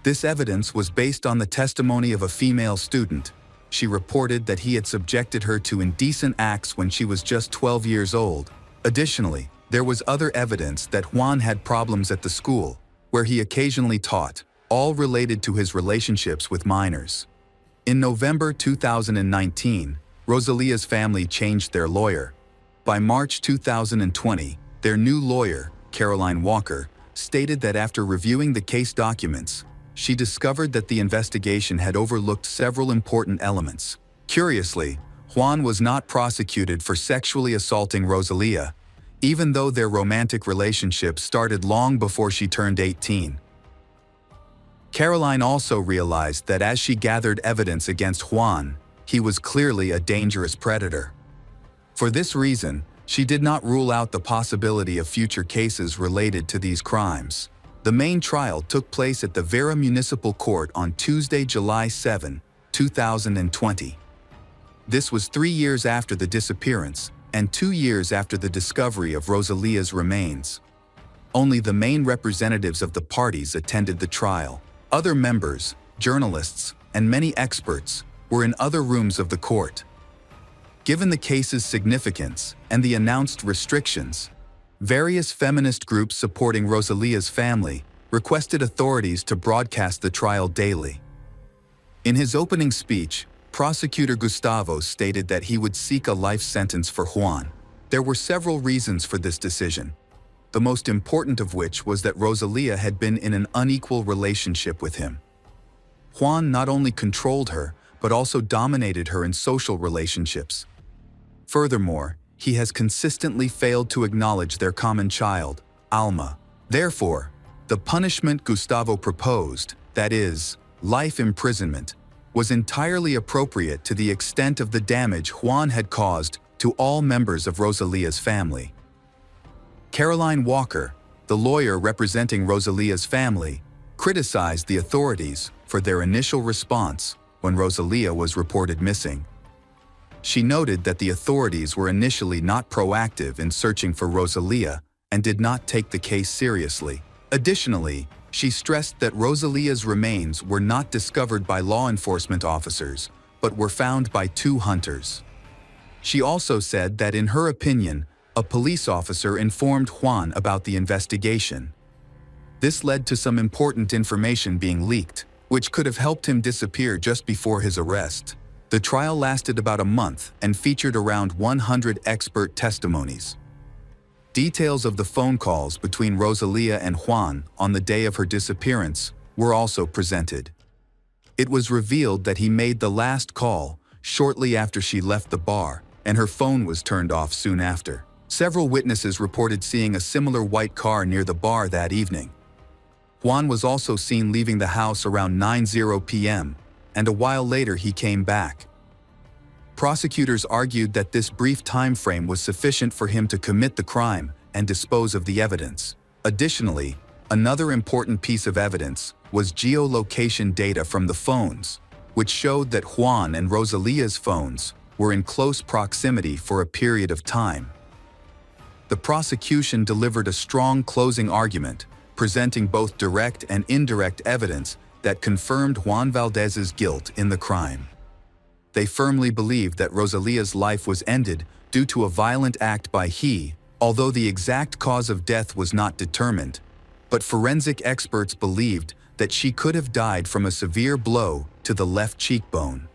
This evidence was based on the testimony of a female student. She reported that he had subjected her to indecent acts when she was just 12 years old. Additionally, there was other evidence that Juan had problems at the school, where he occasionally taught, all related to his relationships with minors. In November 2019, Rosalía's family changed their lawyer. By March 2020, their new lawyer, Caroline Walker, stated that after reviewing the case documents, she discovered that the investigation had overlooked several important elements. Curiously, Juan was not prosecuted for sexually assaulting Rosalía, even though their romantic relationship started long before she turned 18. Caroline also realized that as she gathered evidence against Juan, he was clearly a dangerous predator. For this reason, she did not rule out the possibility of future cases related to these crimes. The main trial took place at the Vera Municipal Court on Tuesday, July 7, 2020. This was 3 years after the disappearance and 2 years after the discovery of Rosalía's remains. Only the main representatives of the parties attended the trial. Other members, journalists, and many experts were in other rooms of the court. Given the case's significance and the announced restrictions, various feminist groups supporting Rosalía's family requested authorities to broadcast the trial daily. In his opening speech, Prosecutor Gustavo stated that he would seek a life sentence for Juan. There were several reasons for this decision, the most important of which was that Rosalía had been in an unequal relationship with him. Juan not only controlled her, but also dominated her in social relationships. Furthermore, he has consistently failed to acknowledge their common child, Alma. Therefore, the punishment Gustavo proposed, that is, life imprisonment, was entirely appropriate to the extent of the damage Juan had caused to all members of Rosalía's family. Caroline Walker, the lawyer representing Rosalía's family, criticized the authorities for their initial response when Rosalía was reported missing. She noted that the authorities were initially not proactive in searching for Rosalía and did not take the case seriously. Additionally, She stressed that Rosalia's remains were not discovered by law enforcement officers, but were found by two hunters. She also said that in her opinion, a police officer informed Juan about the investigation. This led to some important information being leaked, which could have helped him disappear just before his arrest. The trial lasted about a month and featured around 100 expert testimonies. Details of the phone calls between Rosalia and Juan on the day of her disappearance were also presented. It was revealed that he made the last call shortly after she left the bar, and her phone was turned off soon after. Several witnesses reported seeing a similar white car near the bar that evening. Juan was also seen leaving the house around 9:00 p.m., and a while later he came back. Prosecutors argued that this brief time frame was sufficient for him to commit the crime and dispose of the evidence. Additionally, another important piece of evidence was geolocation data from the phones, which showed that Juan and Rosalia's phones were in close proximity for a period of time. The prosecution delivered a strong closing argument, presenting both direct and indirect evidence that confirmed Juan Valdez's guilt in the crime. They firmly believed that Rosalia's life was ended due to a violent act by he, although the exact cause of death was not determined. But forensic experts believed that she could have died from a severe blow to the left cheekbone.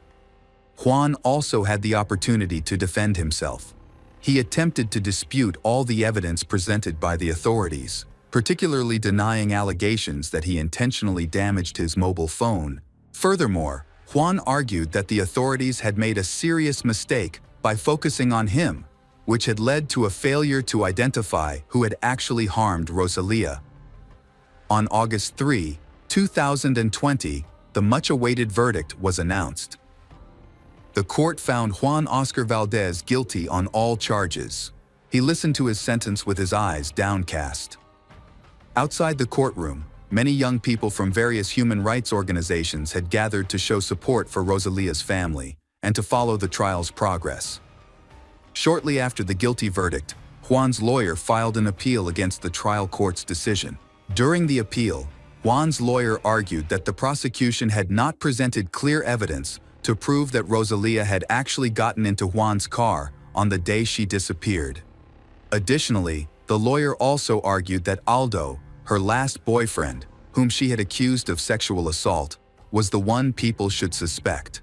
Juan also had the opportunity to defend himself. He attempted to dispute all the evidence presented by the authorities, particularly denying allegations that he intentionally damaged his mobile phone. Furthermore, Juan argued that the authorities had made a serious mistake by focusing on him, which had led to a failure to identify who had actually harmed Rosalia. On August 3, 2020, the much-awaited verdict was announced. The court found Juan Oscar Valdez guilty on all charges. He listened to his sentence with his eyes downcast. Outside the courtroom, many young people from various human rights organizations had gathered to show support for Rosalia's family and to follow the trial's progress. Shortly after the guilty verdict, Juan's lawyer filed an appeal against the trial court's decision. During the appeal, Juan's lawyer argued that the prosecution had not presented clear evidence to prove that Rosalia had actually gotten into Juan's car on the day she disappeared. Additionally, the lawyer also argued that Aldo, her last boyfriend, whom she had accused of sexual assault, was the one people should suspect.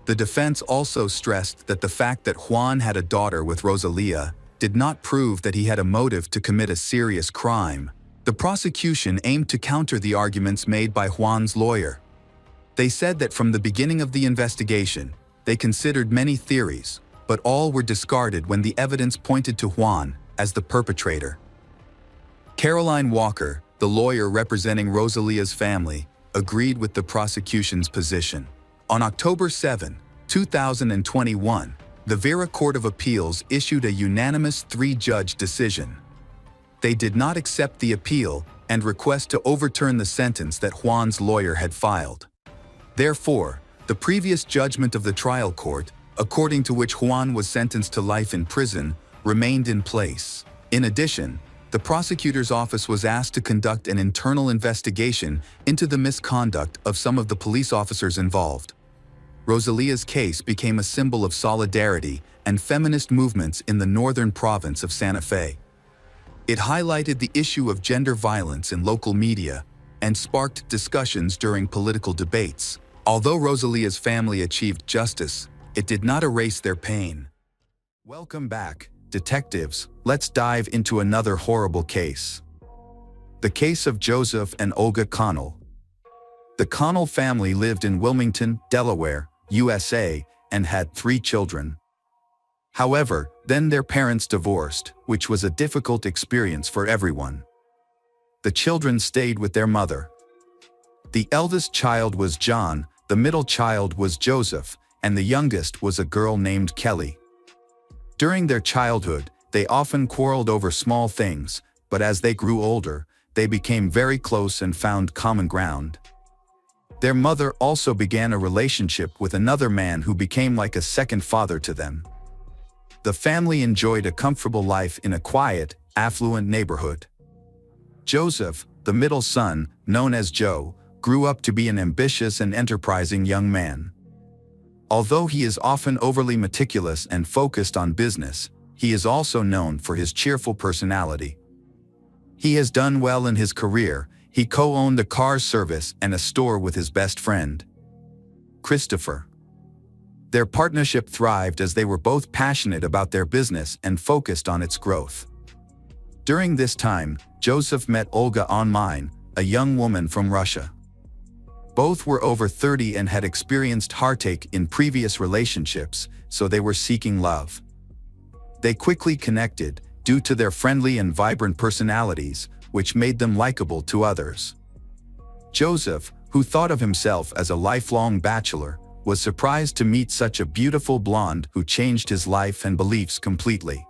The defense also stressed that the fact that Juan had a daughter with Rosalia did not prove that he had a motive to commit a serious crime. The prosecution aimed to counter the arguments made by Juan's lawyer. They said that from the beginning of the investigation, they considered many theories, but all were discarded when the evidence pointed to Juan as the perpetrator. Caroline Walker, the lawyer representing Rosalia's family, agreed with the prosecution's position. On October 7, 2021, the Vera Court of Appeals issued a unanimous three-judge decision. They did not accept the appeal and request to overturn the sentence that Juan's lawyer had filed. Therefore, the previous judgment of the trial court, according to which Juan was sentenced to life in prison, remained in place. In addition, the prosecutor's office was asked to conduct an internal investigation into the misconduct of some of the police officers involved. Rosalia's case became a symbol of solidarity and feminist movements in the northern province of Santa Fe. It highlighted the issue of gender violence in local media and sparked discussions during political debates. Although Rosalia's family achieved justice, it did not erase their pain. Welcome back, detectives. Let's dive into another horrible case. The case of Joseph and Olga Connell. The Connell family lived in Wilmington, Delaware, USA, and had 3 children. However, then their parents divorced, which was a difficult experience for everyone. The children stayed with their mother. The eldest child was John, the middle child was Joseph, and the youngest was a girl named Kelly. During their childhood, they often quarreled over small things, but as they grew older, they became very close and found common ground. Their mother also began a relationship with another man who became like a second father to them. The family enjoyed a comfortable life in a quiet, affluent neighborhood. Joseph, the middle son, known as Joe, grew up to be an ambitious and enterprising young man. Although he is often overly meticulous and focused on business, he is also known for his cheerful personality. He has done well in his career. He co-owned a car service and a store with his best friend, Christopher. Their partnership thrived as they were both passionate about their business and focused on its growth. During this time, Joseph met Olga online, a young woman from Russia. Both were over 30 and had experienced heartache in previous relationships, so they were seeking love. They quickly connected due to their friendly and vibrant personalities, which made them likable to others. Joseph, who thought of himself as a lifelong bachelor, was surprised to meet such a beautiful blonde who changed his life and beliefs completely.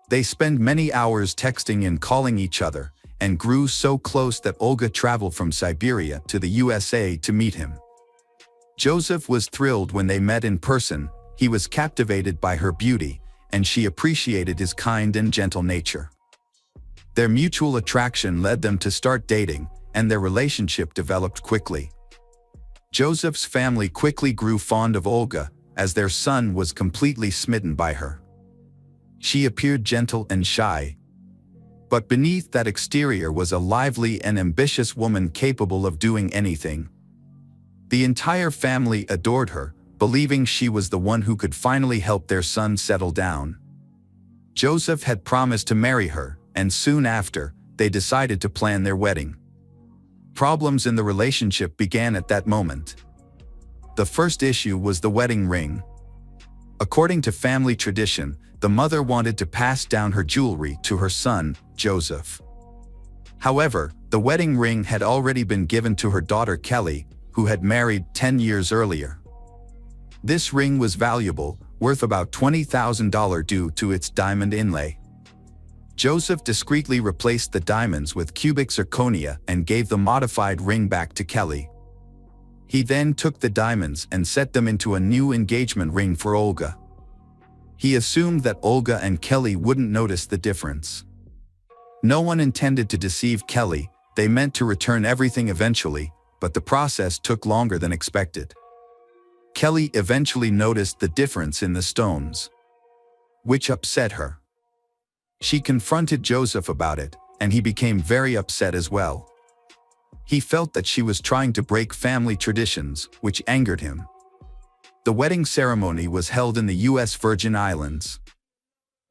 They spent many hours texting and calling each other, and grew so close that Olga traveled from Siberia to the USA to meet him. Joseph was thrilled when they met in person. He was captivated by her beauty, and she appreciated his kind and gentle nature. Their mutual attraction led them to start dating, and their relationship developed quickly. Joseph's family quickly grew fond of Olga, as their son was completely smitten by her. She appeared gentle and shy, but beneath that exterior was a lively and ambitious woman capable of doing anything. The entire family adored her, believing she was the one who could finally help their son settle down. Joseph had promised to marry her, and soon after, they decided to plan their wedding. Problems in the relationship began at that moment. The first issue was the wedding ring. According to family tradition, the mother wanted to pass down her jewelry to her son, Joseph. However, the wedding ring had already been given to her daughter Kelly, who had married 10 years earlier. This ring was valuable, worth about $20,000 due to its diamond inlay. Joseph discreetly replaced the diamonds with cubic zirconia and gave the modified ring back to Kelly. He then took the diamonds and set them into a new engagement ring for Olga. He assumed that Olga and Kelly wouldn't notice the difference. No one intended to deceive Kelly. They meant to return everything eventually, but the process took longer than expected. Kelly eventually noticed the difference in the stones, which upset her. She confronted Joseph about it, and he became very upset as well. He felt that she was trying to break family traditions, which angered him. The wedding ceremony was held in the U.S. Virgin Islands.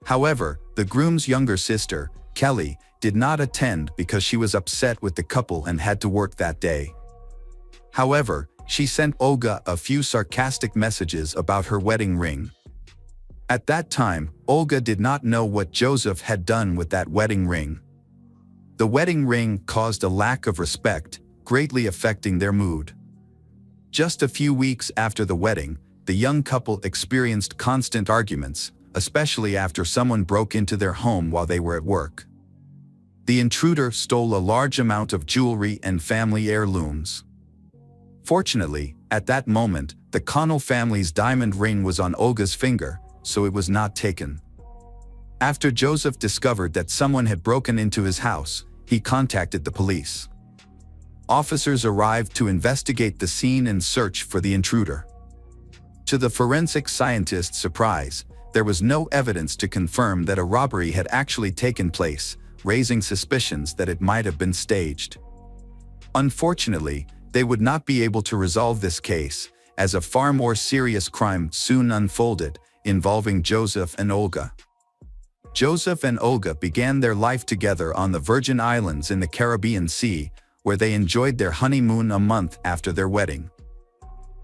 However, the groom's younger sister, Kelly, did not attend because she was upset with the couple and had to work that day. However, she sent Olga a few sarcastic messages about her wedding ring. At that time, Olga did not know what Joseph had done with that wedding ring. The wedding ring caused a lack of respect, greatly affecting their mood. Just a few weeks after the wedding, the young couple experienced constant arguments, especially after someone broke into their home while they were at work. The intruder stole a large amount of jewelry and family heirlooms. Fortunately, at that moment, the Connell family's diamond ring was on Olga's finger, so it was not taken. After Joseph discovered that someone had broken into his house, he contacted the police. Officers arrived to investigate the scene and search for the intruder. To the forensic scientists' surprise, there was no evidence to confirm that a robbery had actually taken place, raising suspicions that it might have been staged. Unfortunately, they would not be able to resolve this case, as a far more serious crime soon unfolded, involving Joseph and Olga. Joseph and Olga began their life together on the Virgin Islands in the Caribbean Sea, where they enjoyed their honeymoon a month after their wedding.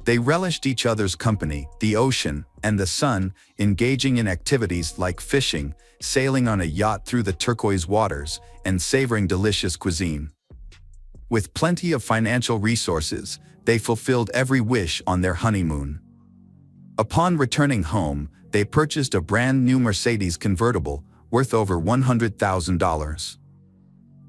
They relished each other's company, the ocean, and the sun, engaging in activities like fishing, sailing on a yacht through the turquoise waters, and savoring delicious cuisine. With plenty of financial resources, they fulfilled every wish on their honeymoon. Upon returning home, they purchased a brand new Mercedes convertible, worth over $100,000.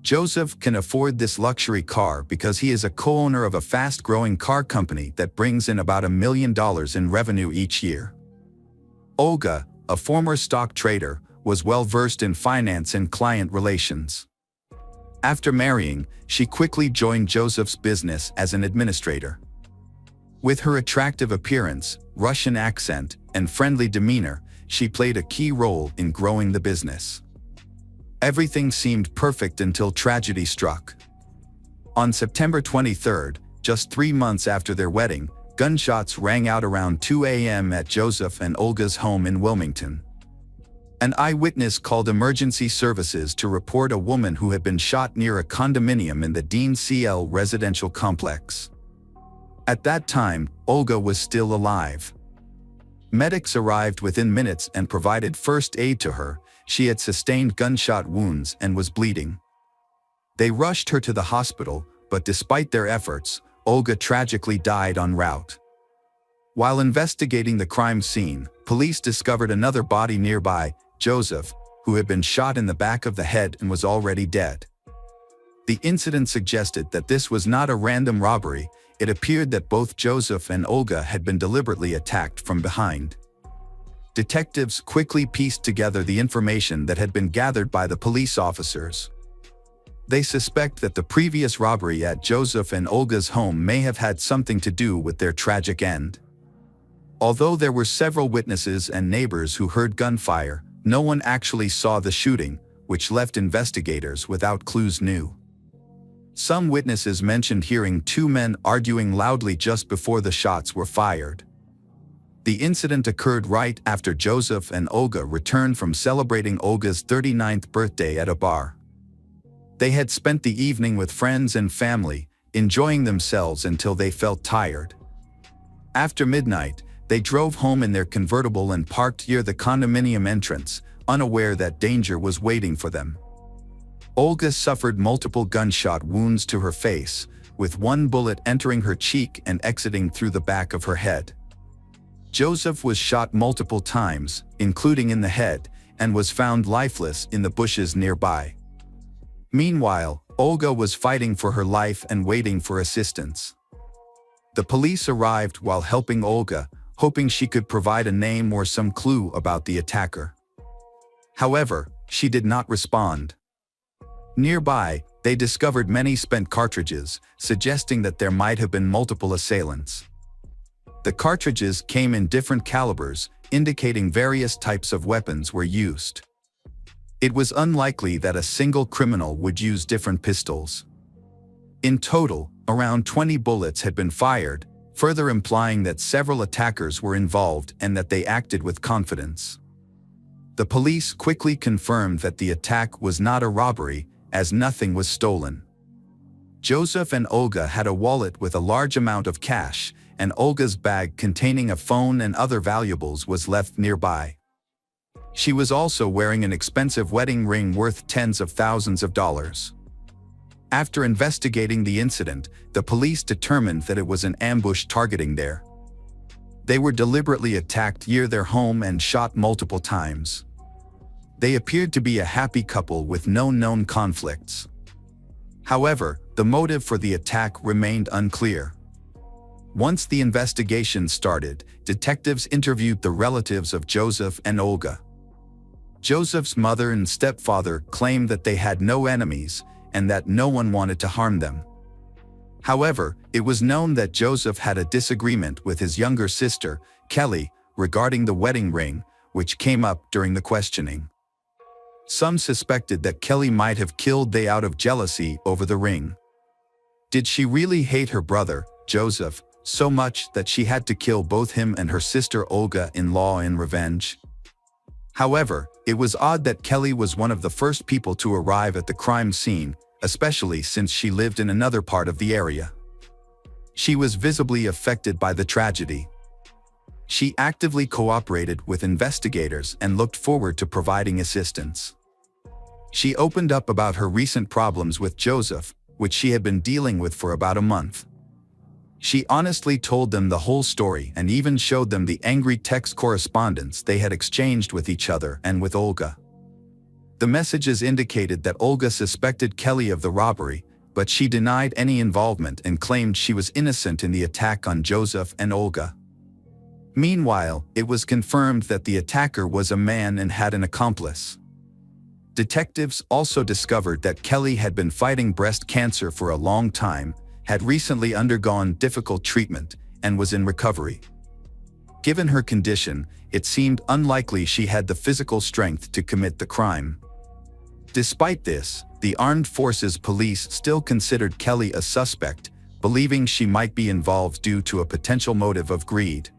Joseph can afford this luxury car because he is a co-owner of a fast-growing car company that brings in about $1 million in revenue each year. Olga, a former stock trader, was well-versed in finance and client relations. After marrying, she quickly joined Joseph's business as an administrator. With her attractive appearance, Russian accent, and friendly demeanor, she played a key role in growing the business. Everything seemed perfect until tragedy struck. On September 23, just 3 months after their wedding, gunshots rang out around 2 a.m. at Joseph and Olga's home in Wilmington. An eyewitness called emergency services to report a woman who had been shot near a condominium in the Dean CL residential complex. At that time, Olga was still alive. Medics arrived within minutes and provided first aid to her. She had sustained gunshot wounds and was bleeding. They rushed her to the hospital, but despite their efforts, Olga tragically died en route. While investigating the crime scene, police discovered another body nearby, Joseph, who had been shot in the back of the head and was already dead. The incident suggested that this was not a random robbery. It appeared that both Joseph and Olga had been deliberately attacked from behind. Detectives quickly pieced together the information that had been gathered by the police officers. They suspect that the previous robbery at Joseph and Olga's home may have had something to do with their tragic end. Although there were several witnesses and neighbors who heard gunfire, no one actually saw the shooting, which left investigators without clues new. Some witnesses mentioned hearing 2 men arguing loudly just before the shots were fired. The incident occurred right after Joseph and Olga returned from celebrating Olga's 39th birthday at a bar. They had spent the evening with friends and family, enjoying themselves until they felt tired. After midnight, they drove home in their convertible and parked near the condominium entrance, unaware that danger was waiting for them. Olga suffered multiple gunshot wounds to her face, with one bullet entering her cheek and exiting through the back of her head. Joseph was shot multiple times, including in the head, and was found lifeless in the bushes nearby. Meanwhile, Olga was fighting for her life and waiting for assistance. The police arrived while helping Olga, hoping she could provide a name or some clue about the attacker. However, she did not respond. Nearby, they discovered many spent cartridges, suggesting that there might have been multiple assailants. The cartridges came in different calibers, indicating various types of weapons were used. It was unlikely that a single criminal would use different pistols. In total, around 20 bullets had been fired, further implying that several attackers were involved and that they acted with confidence. The police quickly confirmed that the attack was not a robbery, as nothing was stolen. Joseph and Olga had a wallet with a large amount of cash, and Olga's bag containing a phone and other valuables was left nearby. She was also wearing an expensive wedding ring worth tens of thousands of dollars. After investigating the incident, the police determined that it was an ambush targeting there. They were deliberately attacked near their home and shot multiple times. They appeared to be a happy couple with no known conflicts. However, the motive for the attack remained unclear. Once the investigation started, detectives interviewed the relatives of Joseph and Olga. Joseph's mother and stepfather claimed that they had no enemies and that no one wanted to harm them. However, it was known that Joseph had a disagreement with his younger sister, Kelly, regarding the wedding ring, which came up during the questioning. Some suspected that Kelly might have killed they out of jealousy over the ring. Did she really hate her brother, Joseph, so much that she had to kill both him and her sister Olga-in-law in revenge? However, it was odd that Kelly was one of the first people to arrive at the crime scene, especially since she lived in another part of the area. She was visibly affected by the tragedy. She actively cooperated with investigators and looked forward to providing assistance. She opened up about her recent problems with Joseph, which she had been dealing with for about a month. She honestly told them the whole story and even showed them the angry text correspondence they had exchanged with each other and with Olga. The messages indicated that Olga suspected Kelly of the robbery, but she denied any involvement and claimed she was innocent in the attack on Joseph and Olga. Meanwhile, it was confirmed that the attacker was a man and had an accomplice. Detectives also discovered that Kelly had been fighting breast cancer for a long time, had recently undergone difficult treatment, and was in recovery. Given her condition, it seemed unlikely she had the physical strength to commit the crime. Despite this, the Armed Forces Police still considered Kelly a suspect, believing she might be involved due to a potential motive of greed.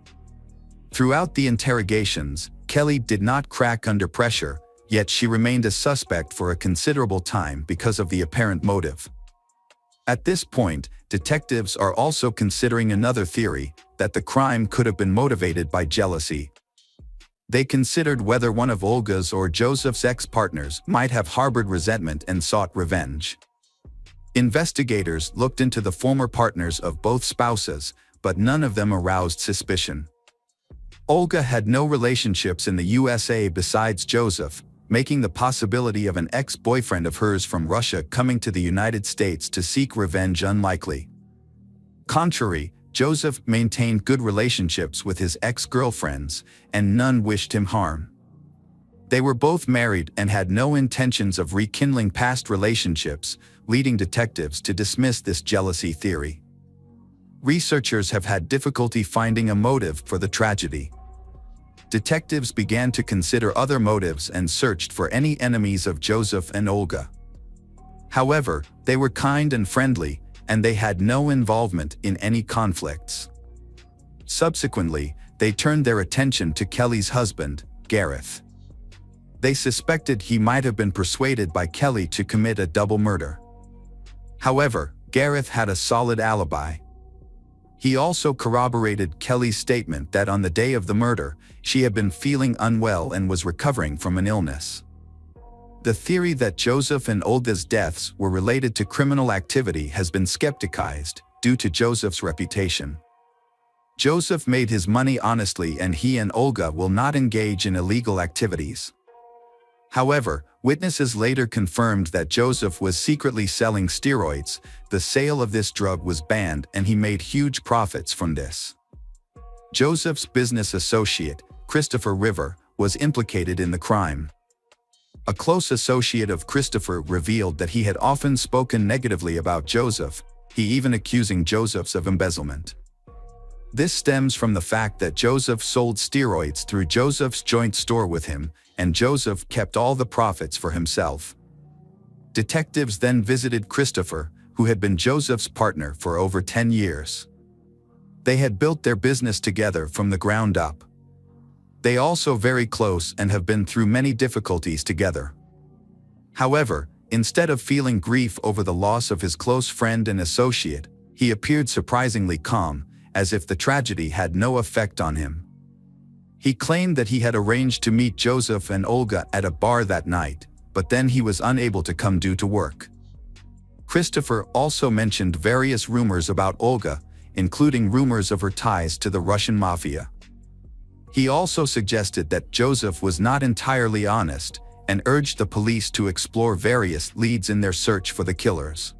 Throughout the interrogations, Kelly did not crack under pressure, yet she remained a suspect for a considerable time because of the apparent motive. At this point, detectives are also considering another theory, that the crime could have been motivated by jealousy. They considered whether one of Olga's or Joseph's ex-partners might have harbored resentment and sought revenge. Investigators looked into the former partners of both spouses, but none of them aroused suspicion. Olga had no relationships in the USA besides Joseph, making the possibility of an ex-boyfriend of hers from Russia coming to the United States to seek revenge unlikely. Contrary, Joseph maintained good relationships with his ex-girlfriends, and none wished him harm. They were both married and had no intentions of rekindling past relationships, leading detectives to dismiss this jealousy theory. Researchers have had difficulty finding a motive for the tragedy. Detectives began to consider other motives and searched for any enemies of Joseph and Olga. However, they were kind and friendly, and they had no involvement in any conflicts. Subsequently, they turned their attention to Kelly's husband, Gareth. They suspected he might have been persuaded by Kelly to commit a double murder. However, Gareth had a solid alibi. He also corroborated Kelly's statement that on the day of the murder, she had been feeling unwell and was recovering from an illness. The theory that Joseph and Olga's deaths were related to criminal activity has been skepticized, due to Joseph's reputation. Joseph made his money honestly and he and Olga will not engage in illegal activities. However, witnesses later confirmed that Joseph was secretly selling steroids. The sale of this drug was banned and he made huge profits from this. Joseph's business associate, Christopher River, was implicated in the crime. A close associate of Christopher revealed that he had often spoken negatively about Joseph, he even accusing Joseph of embezzlement. This stems from the fact that Joseph sold steroids through Joseph's joint store with him, and Joseph kept all the profits for himself. Detectives then visited Christopher, who had been Joseph's partner for over 10 years. They had built their business together from the ground up. They also very close and have been through many difficulties together. However, instead of feeling grief over the loss of his close friend and associate, he appeared surprisingly calm, as if the tragedy had no effect on him. He claimed that he had arranged to meet Joseph and Olga at a bar that night, but then he was unable to come due to work. Christopher also mentioned various rumors about Olga, including rumors of her ties to the Russian mafia. He also suggested that Joseph was not entirely honest, and urged the police to explore various leads in their search for the killers.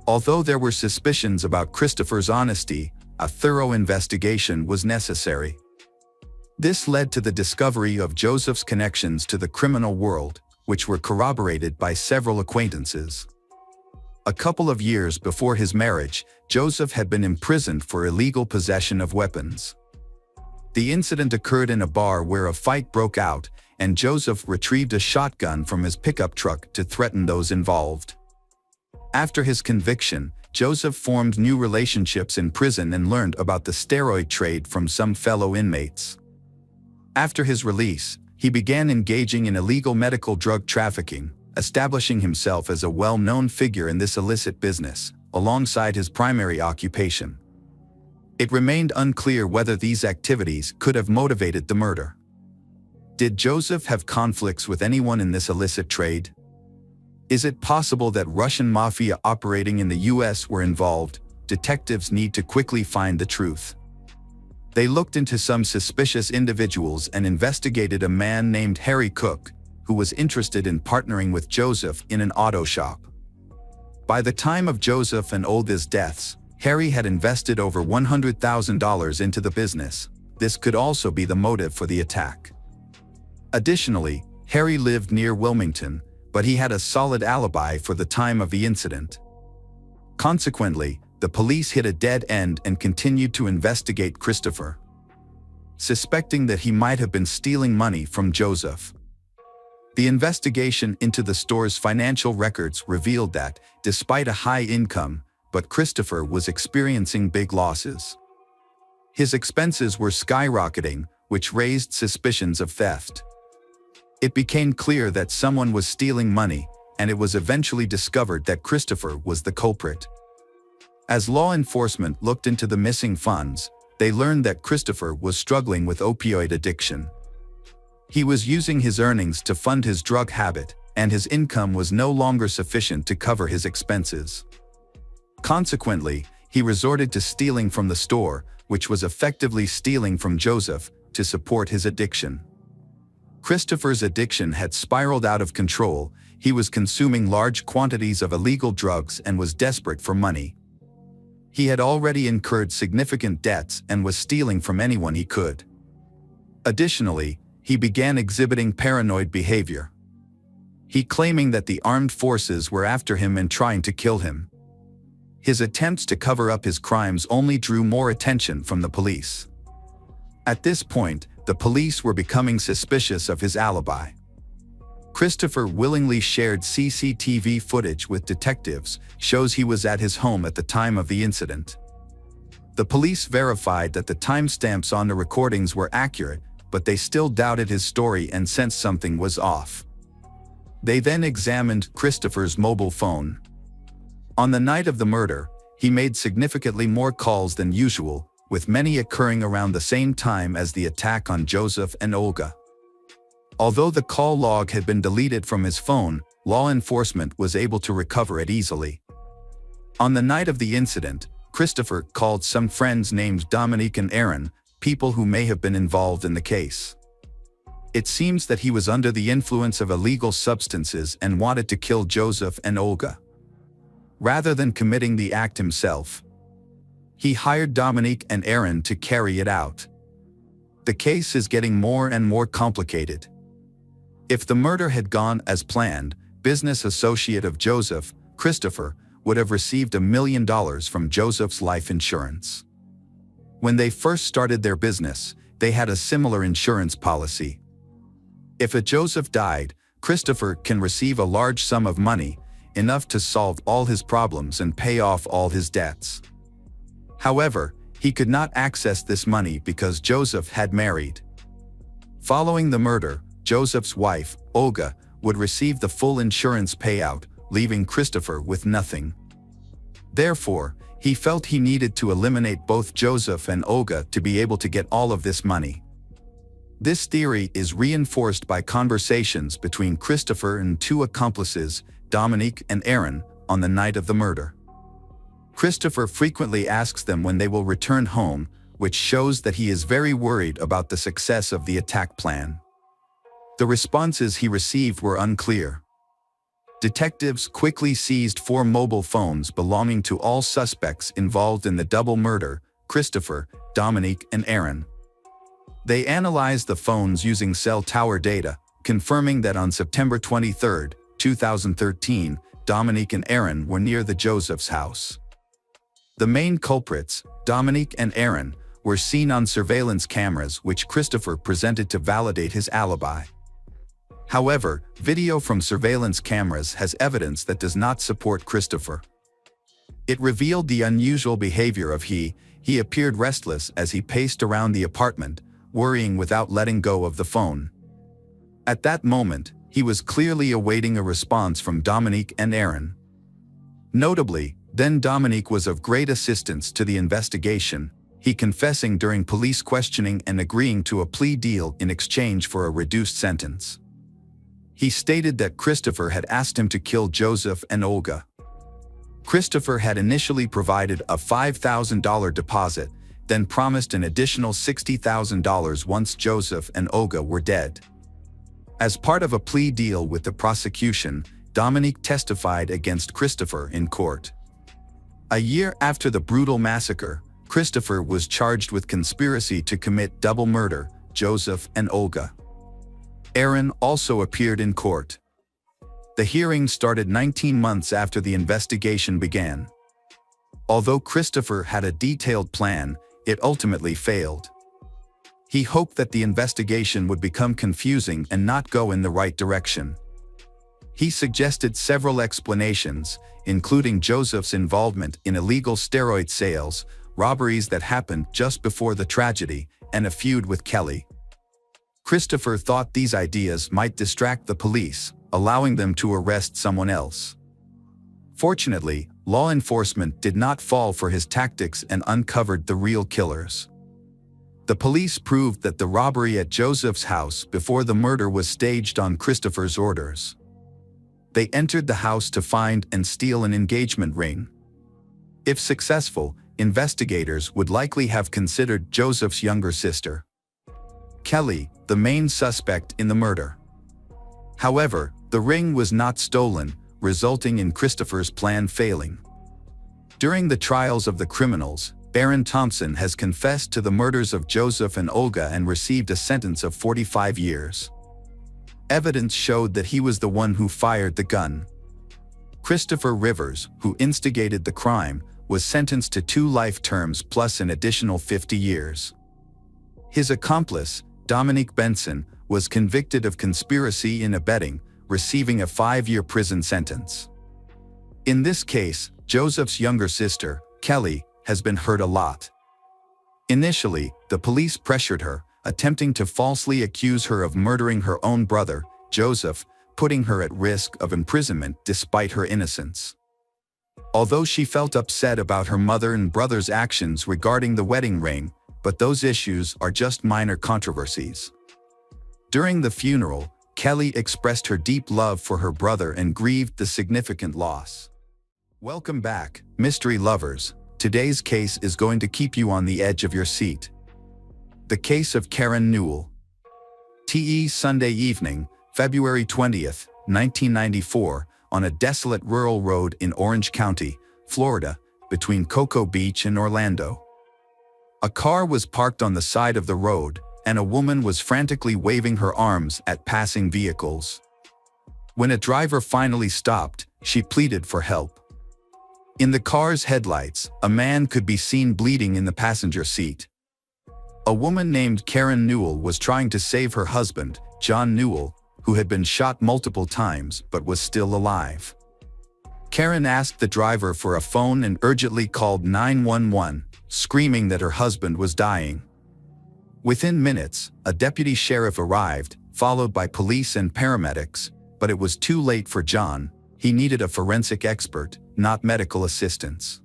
Although there were suspicions about Christopher's honesty, a thorough investigation was necessary. This led to the discovery of Joseph's connections to the criminal world, which were corroborated by several acquaintances. A couple of years before his marriage, Joseph had been imprisoned for illegal possession of weapons. The incident occurred in a bar where a fight broke out, and Joseph retrieved a shotgun from his pickup truck to threaten those involved. After his conviction, Joseph formed new relationships in prison and learned about the steroid trade from some fellow inmates. After his release, he began engaging in illegal medical drug trafficking, establishing himself as a well-known figure in this illicit business, alongside his primary occupation. It remained unclear whether these activities could have motivated the murder. Did Joseph have conflicts with anyone in this illicit trade? Is it possible that Russian mafia operating in the US were involved? Detectives need to quickly find the truth. They looked into some suspicious individuals and investigated a man named Harry Cook, who was interested in partnering with Joseph in an auto shop. By the time of Joseph and Olga's deaths, Harry had invested over $100,000 into the business. This could also be the motive for the attack. Additionally, Harry lived near Wilmington, but he had a solid alibi for the time of the incident. Consequently, the police hit a dead end and continued to investigate Christopher, suspecting that he might have been stealing money from Joseph. The investigation into the store's financial records revealed that, despite a high income, Christopher was experiencing big losses. His expenses were skyrocketing, which raised suspicions of theft. It became clear that someone was stealing money, and it was eventually discovered that Christopher was the culprit. As law enforcement looked into the missing funds, they learned that Christopher was struggling with opioid addiction. He was using his earnings to fund his drug habit, and his income was no longer sufficient to cover his expenses. Consequently, he resorted to stealing from the store, which was effectively stealing from Joseph, to support his addiction. Christopher's addiction had spiraled out of control. He was consuming large quantities of illegal drugs and was desperate for money. He had already incurred significant debts and was stealing from anyone he could. Additionally, he began exhibiting paranoid behavior. He claiming that the armed forces were after him and trying to kill him. His attempts to cover up his crimes only drew more attention from the police. At this point, the police were becoming suspicious of his alibi. Christopher willingly shared CCTV footage with detectives, shows he was at his home at the time of the incident. The police verified that the timestamps on the recordings were accurate, but they still doubted his story and sensed something was off. They then examined Christopher's mobile phone. On the night of the murder, he made significantly more calls than usual, with many occurring around the same time as the attack on Joseph and Olga. Although the call log had been deleted from his phone, law enforcement was able to recover it easily. On the night of the incident, Christopher called some friends named Dominique and Aaron, people who may have been involved in the case. It seems that he was under the influence of illegal substances and wanted to kill Joseph and Olga. Rather than committing the act himself, he hired Dominique and Aaron to carry it out. The case is getting more and more complicated. If the murder had gone as planned, business associate of Joseph, Christopher, would have received $1 million from Joseph's life insurance. When they first started their business, they had a similar insurance policy. If a Joseph died, Christopher can receive a large sum of money, enough to solve all his problems and pay off all his debts. However, he could not access this money because Joseph had married. Following the murder, Joseph's wife, Olga, would receive the full insurance payout, leaving Christopher with nothing. Therefore, he felt he needed to eliminate both Joseph and Olga to be able to get all of this money. This theory is reinforced by conversations between Christopher and two accomplices, Dominique and Aaron, on the night of the murder. Christopher frequently asks them when they will return home, which shows that he is very worried about the success of the attack plan. The responses he received were unclear. Detectives quickly seized 4 mobile phones belonging to all suspects involved in the double murder, Christopher, Dominique, and Aaron. They analyzed the phones using cell tower data, confirming that on September 23, 2013, Dominique and Aaron were near the Joseph's house. The main culprits, Dominique and Aaron, were seen on surveillance cameras which Christopher presented to validate his alibi. However, video from surveillance cameras has evidence that does not support Christopher. It revealed the unusual behavior of he appeared restless as he paced around the apartment, worrying without letting go of the phone. At that moment, he was clearly awaiting a response from Dominique and Aaron. Notably, then Dominique was of great assistance to the investigation, he confessing during police questioning and agreeing to a plea deal in exchange for a reduced sentence. He stated that Christopher had asked him to kill Joseph and Olga. Christopher had initially provided a $5,000 deposit, then promised an additional $60,000 once Joseph and Olga were dead. As part of a plea deal with the prosecution, Dominique testified against Christopher in court. A year after the brutal massacre, Christopher was charged with conspiracy to commit double murder, Joseph and Olga. Aaron also appeared in court. The hearing started 19 months after the investigation began. Although Christopher had a detailed plan, it ultimately failed. He hoped that the investigation would become confusing and not go in the right direction. He suggested several explanations, including Joseph's involvement in illegal steroid sales, robberies that happened just before the tragedy, and a feud with Kelly. Christopher thought these ideas might distract the police, allowing them to arrest someone else. Fortunately, law enforcement did not fall for his tactics and uncovered the real killers. The police proved that the robbery at Joseph's house before the murder was staged on Christopher's orders. They entered the house to find and steal an engagement ring. If successful, investigators would likely have considered Joseph's younger sister, Kelly, the main suspect in the murder. However, the ring was not stolen, resulting in Christopher's plan failing. During the trials of the criminals, Baron Thompson has confessed to the murders of Joseph and Olga and received a sentence of 45 years. Evidence showed that he was the one who fired the gun. Christopher Rivers, who instigated the crime, was sentenced to 2 life terms plus an additional 50 years. His accomplice, Dominique Benson, was convicted of conspiracy in abetting, receiving a 5-year prison sentence. In this case, Joseph's younger sister, Kelly, has been hurt a lot. Initially, the police pressured her, attempting to falsely accuse her of murdering her own brother, Joseph, putting her at risk of imprisonment despite her innocence. Although she felt upset about her mother and brother's actions regarding the wedding ring, but those issues are just minor controversies. During the funeral, Kelly expressed her deep love for her brother and grieved the significant loss. Welcome back, mystery lovers. Today's case is going to keep you on the edge of your seat. The case of Karen Newell. Sunday evening, February 20th, 1994, on a desolate rural road in Orange County, Florida, between Cocoa Beach and Orlando. A car was parked on the side of the road, and a woman was frantically waving her arms at passing vehicles. When a driver finally stopped, she pleaded for help. In the car's headlights, a man could be seen bleeding in the passenger seat. A woman named Karen Newell was trying to save her husband, John Newell, who had been shot multiple times but was still alive. Karen asked the driver for a phone and urgently called 911, screaming that her husband was dying. Within minutes, a deputy sheriff arrived, followed by police and paramedics, but it was too late for John. He needed a forensic expert, not medical assistance.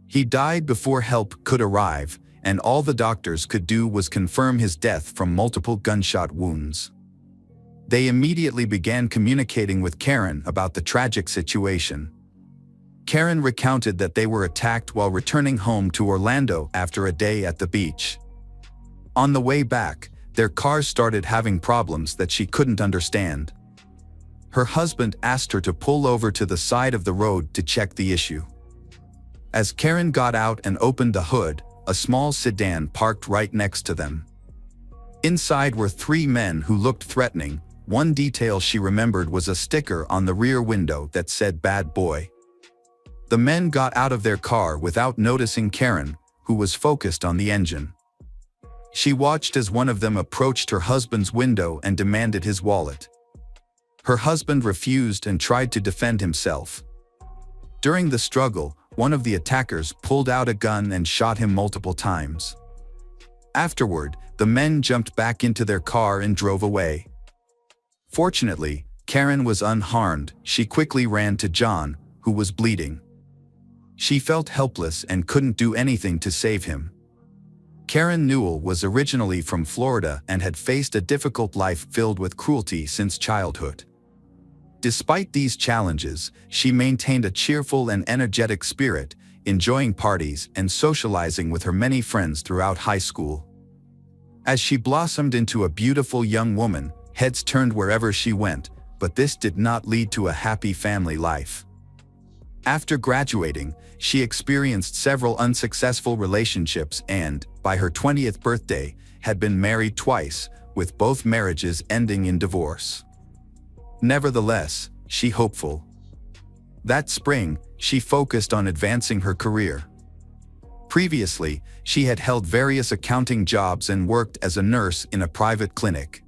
He died before help could arrive, and all the doctors could do was confirm his death from multiple gunshot wounds. They immediately began communicating with Karen about the tragic situation. Karen recounted that they were attacked while returning home to Orlando after a day at the beach. On the way back, their cars started having problems that she couldn't understand. Her husband asked her to pull over to the side of the road to check the issue. As Karen got out and opened the hood, a small sedan parked right next to them. Inside were 3 men who looked threatening. One detail she remembered was a sticker on the rear window that said "Bad Boy." The men got out of their car without noticing Karen, who was focused on the engine. She watched as one of them approached her husband's window and demanded his wallet. Her husband refused and tried to defend himself. During the struggle, one of the attackers pulled out a gun and shot him multiple times. Afterward, the men jumped back into their car and drove away. Fortunately, Karen was unharmed. She quickly ran to John, who was bleeding. She felt helpless and couldn't do anything to save him. Karen Newell was originally from Florida and had faced a difficult life filled with cruelty since childhood. Despite these challenges, she maintained a cheerful and energetic spirit, enjoying parties and socializing with her many friends throughout high school. As she blossomed into a beautiful young woman, heads turned wherever she went, but this did not lead to a happy family life. After graduating, she experienced several unsuccessful relationships and, by her 20th birthday, had been married twice, with both marriages ending in divorce. Nevertheless, she hopeful. That spring, she focused on advancing her career. Previously, she had held various accounting jobs and worked as a nurse in a private clinic.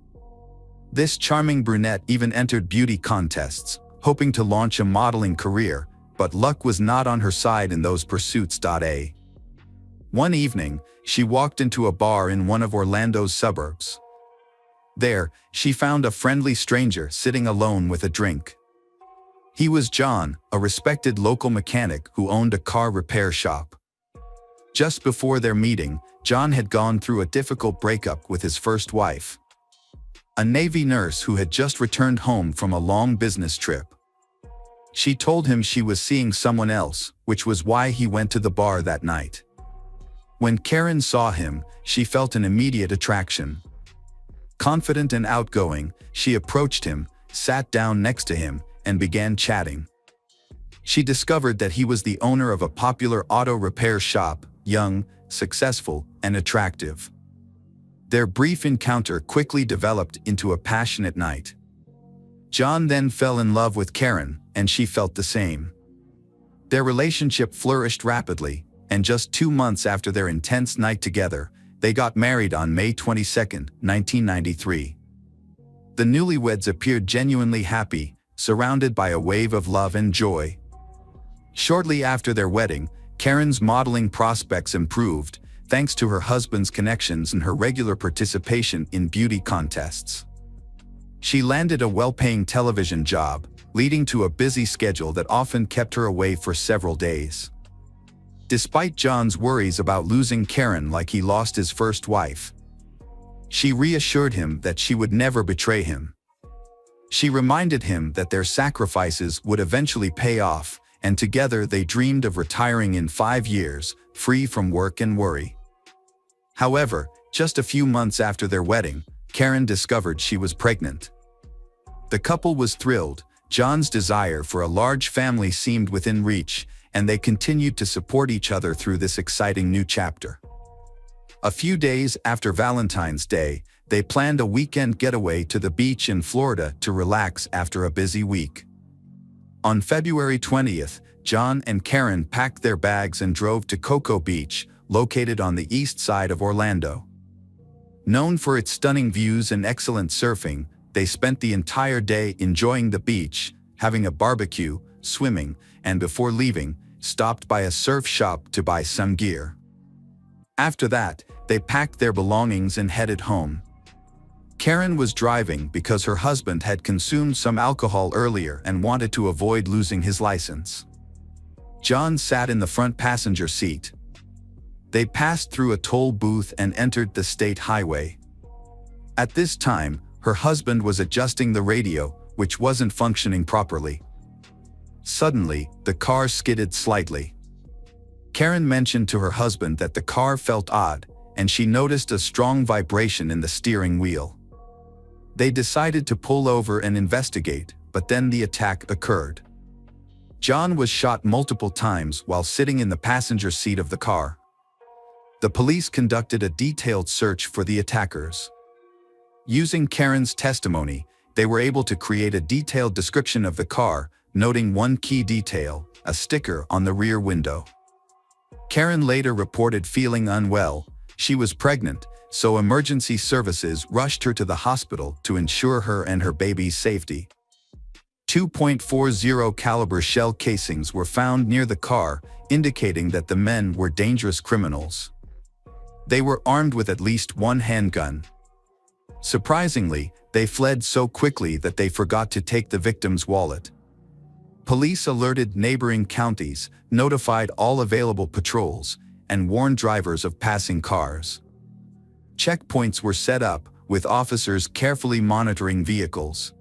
This charming brunette even entered beauty contests, hoping to launch a modeling career, but luck was not on her side in those pursuits. One evening, she walked into a bar in one of Orlando's suburbs. There, she found a friendly stranger sitting alone with a drink. He was John, a respected local mechanic who owned a car repair shop. Just before their meeting, John had gone through a difficult breakup with his first wife, a Navy nurse who had just returned home from a long business trip. She told him she was seeing someone else, which was why he went to the bar that night. When Karen saw him, she felt an immediate attraction. Confident and outgoing, she approached him, sat down next to him, and began chatting. She discovered that he was the owner of a popular auto repair shop, young, successful, and attractive. Their brief encounter quickly developed into a passionate night. John then fell in love with Karen, and she felt the same. Their relationship flourished rapidly, and just 2 months after their intense night together, they got married on May 22, 1993. The newlyweds appeared genuinely happy, surrounded by a wave of love and joy. Shortly after their wedding, Karen's modeling prospects improved, thanks to her husband's connections and her regular participation in beauty contests. She landed a well-paying television job, leading to a busy schedule that often kept her away for several days. Despite John's worries about losing Karen like he lost his first wife, she reassured him that she would never betray him. She reminded him that their sacrifices would eventually pay off, and together they dreamed of retiring in 5 years, free from work and worry. However, just a few months after their wedding, Karen discovered she was pregnant. The couple was thrilled. John's desire for a large family seemed within reach, and they continued to support each other through this exciting new chapter. A few days after Valentine's Day, they planned a weekend getaway to the beach in Florida to relax after a busy week. On February 20th, John and Karen packed their bags and drove to Cocoa Beach, located on the east side of Orlando. Known for its stunning views and excellent surfing, they spent the entire day enjoying the beach, having a barbecue, swimming, and before leaving, stopped by a surf shop to buy some gear. After that, they packed their belongings and headed home. Karen was driving because her husband had consumed some alcohol earlier and wanted to avoid losing his license. John sat in the front passenger seat. They passed through a toll booth and entered the state highway. At this time, her husband was adjusting the radio, which wasn't functioning properly. Suddenly, the car skidded slightly. Karen mentioned to her husband that the car felt odd, and she noticed a strong vibration in the steering wheel. They decided to pull over and investigate, but then the attack occurred. John was shot multiple times while sitting in the passenger seat of the car. The police conducted a detailed search for the attackers. Using Karen's testimony, they were able to create a detailed description of the car, noting one key detail, a sticker on the rear window. Karen later reported feeling unwell. She was pregnant, so emergency services rushed her to the hospital to ensure her and her baby's safety. 2.40 caliber shell casings were found near the car, indicating that the men were dangerous criminals. They were armed with at least one handgun. Surprisingly, they fled so quickly that they forgot to take the victim's wallet. Police alerted neighboring counties, notified all available patrols, and warned drivers of passing cars. Checkpoints were set up, with officers carefully monitoring vehicles.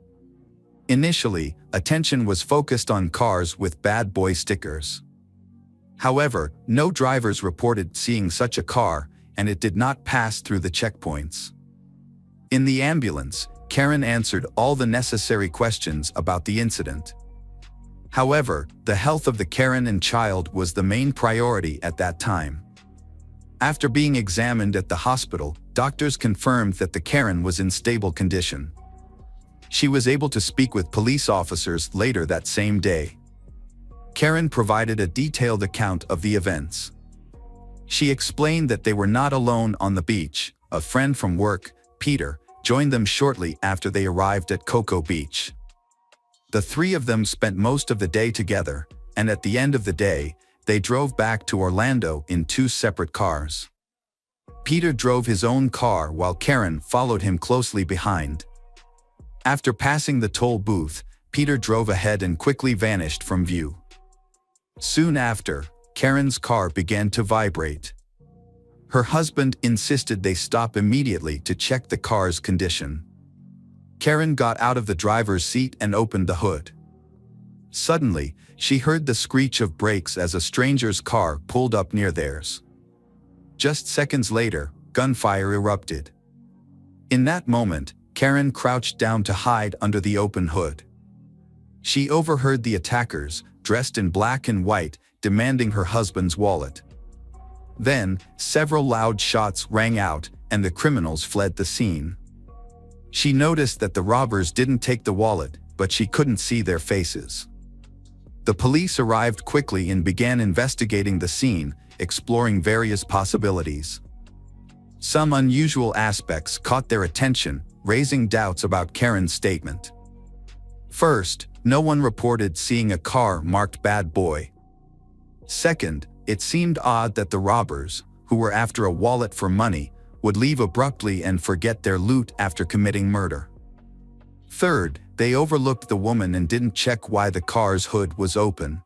Initially, attention was focused on cars with bad boy stickers. However, no drivers reported seeing such a car, and it did not pass through the checkpoints. In the ambulance, Karen answered all the necessary questions about the incident. However, the health of the Karen and child was the main priority at that time. After being examined at the hospital, doctors confirmed that the Karen was in stable condition. She was able to speak with police officers later that same day. Karen provided a detailed account of the events. She explained that they were not alone on the beach. A friend from work, Peter, joined them shortly after they arrived at Cocoa Beach. The three of them spent most of the day together, and at the end of the day, they drove back to Orlando in two separate cars. Peter drove his own car while Karen followed him closely behind. After passing the toll booth, Peter drove ahead and quickly vanished from view. Soon after, Karen's car began to vibrate. Her husband insisted they stop immediately to check the car's condition. Karen got out of the driver's seat and opened the hood. Suddenly, she heard the screech of brakes as a stranger's car pulled up near theirs. Just seconds later, gunfire erupted. In that moment, Karen crouched down to hide under the open hood. She overheard the attackers, dressed in black and white, demanding her husband's wallet. Then, several loud shots rang out, and the criminals fled the scene. She noticed that the robbers didn't take the wallet, but she couldn't see their faces. The police arrived quickly and began investigating the scene, exploring various possibilities. Some unusual aspects caught their attention, raising doubts about Karen's statement. First, no one reported seeing a car marked "Bad Boy." Second, it seemed odd that the robbers, who were after a wallet for money, would leave abruptly and forget their loot after committing murder. Third, they overlooked the woman and didn't check why the car's hood was open.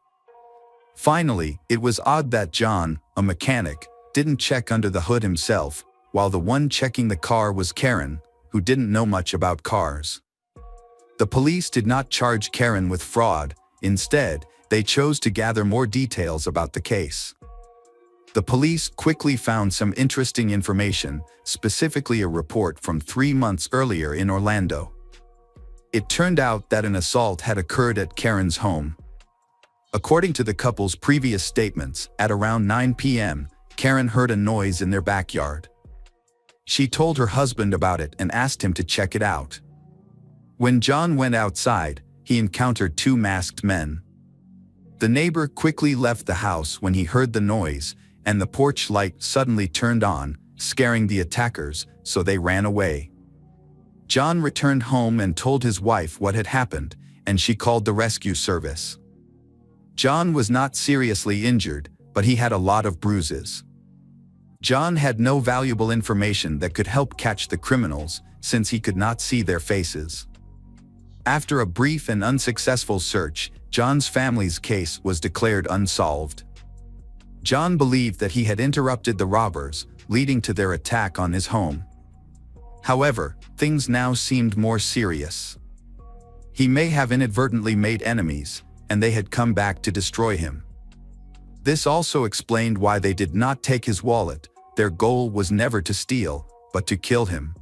Finally, it was odd that John, a mechanic, didn't check under the hood himself, while the one checking the car was Karen, who didn't know much about cars. The police did not charge Karen with fraud. Instead, they chose to gather more details about the case. The police quickly found some interesting information, specifically a report from 3 months earlier in Orlando. It turned out that an assault had occurred at Karen's home. According to the couple's previous statements, at around 9 p.m., Karen heard a noise in their backyard. She told her husband about it and asked him to check it out. When John went outside, he encountered two masked men. The neighbor quickly left the house when he heard the noise, and the porch light suddenly turned on, scaring the attackers, so they ran away. John returned home and told his wife what had happened, and she called the rescue service. John was not seriously injured, but he had a lot of bruises. John had no valuable information that could help catch the criminals, since he could not see their faces. After a brief and unsuccessful search, John's family's case was declared unsolved. John believed that he had interrupted the robbers, leading to their attack on his home. However, things now seemed more serious. He may have inadvertently made enemies, and they had come back to destroy him. This also explained why they did not take his wallet. Their goal was never to steal, but to kill him.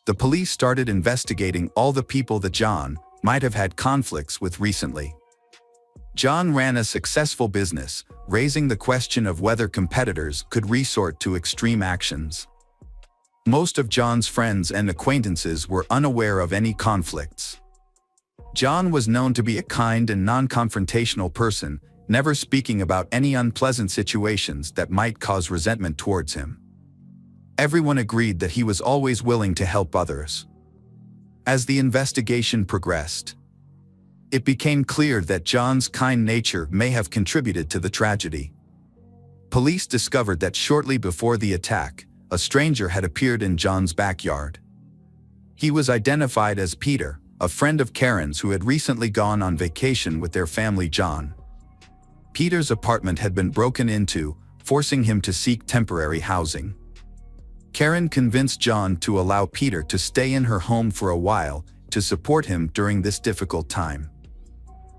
The police started investigating all the people that John might have had conflicts with recently. John ran a successful business, raising the question of whether competitors could resort to extreme actions. Most of John's friends and acquaintances were unaware of any conflicts. John was known to be a kind and non-confrontational person, never speaking about any unpleasant situations that might cause resentment towards him. Everyone agreed that he was always willing to help others. As the investigation progressed, it became clear that John's kind nature may have contributed to the tragedy. Police discovered that shortly before the attack, a stranger had appeared in John's backyard. He was identified as Peter, a friend of Karen's who had recently gone on vacation with their family John. Peter's apartment had been broken into, forcing him to seek temporary housing. Karen convinced John to allow Peter to stay in her home for a while to support him during this difficult time.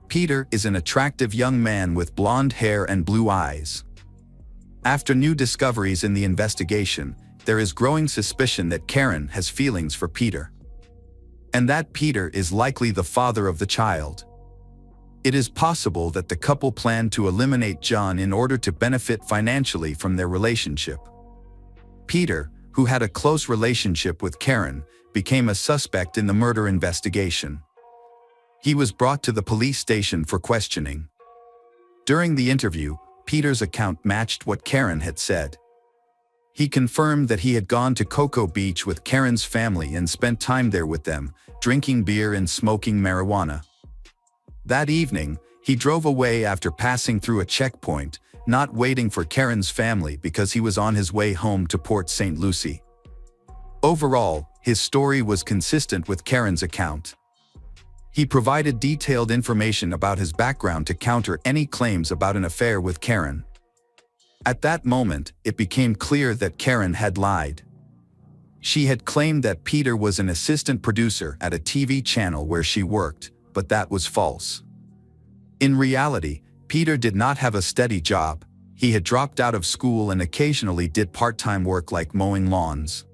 Peter is an attractive young man with blonde hair and blue eyes. After new discoveries in the investigation, there is growing suspicion that Karen has feelings for Peter, and that Peter is likely the father of the child. It is possible that the couple planned to eliminate John in order to benefit financially from their relationship. Peter, who had a close relationship with Karen, became a suspect in the murder investigation. He was brought to the police station for questioning. During the interview, Peter's account matched what Karen had said. He confirmed that he had gone to Cocoa Beach with Karen's family and spent time there with them, drinking beer and smoking marijuana. That evening, he drove away after passing through a checkpoint, not waiting for Karen's family because he was on his way home to Port St. Lucie. Overall, his story was consistent with Karen's account. He provided detailed information about his background to counter any claims about an affair with Karen. At that moment, it became clear that Karen had lied. She had claimed that Peter was an assistant producer at a TV channel where she worked, but that was false. In reality, Peter did not have a steady job. He had dropped out of school and occasionally did part-time work like mowing lawns.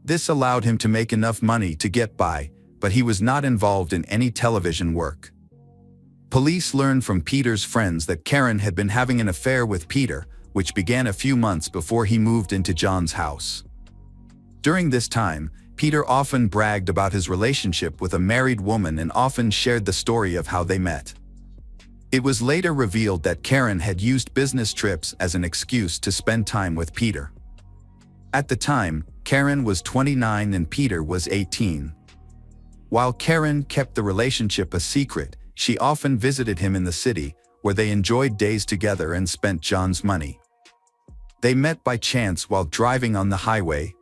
This allowed him to make enough money to get by, but he was not involved in any television work. Police learned from Peter's friends that Karen had been having an affair with Peter, which began a few months before he moved into John's house. During this time, Peter often bragged about his relationship with a married woman and often shared the story of how they met. It was later revealed that Karen had used business trips as an excuse to spend time with Peter. At the time, Karen was 29 and Peter was 18. While Karen kept the relationship a secret, she often visited him in the city, where they enjoyed days together and spent John's money. They met by chance while driving on the highway.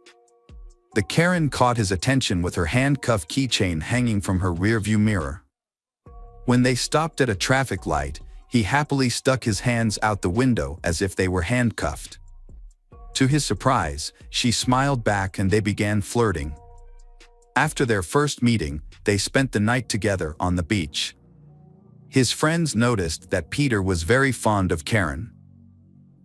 The Karen caught his attention with her handcuff keychain hanging from her rearview mirror. When they stopped at a traffic light, he happily stuck his hands out the window as if they were handcuffed. To his surprise, she smiled back and they began flirting. After their first meeting, they spent the night together on the beach. His friends noticed that Peter was very fond of Karen.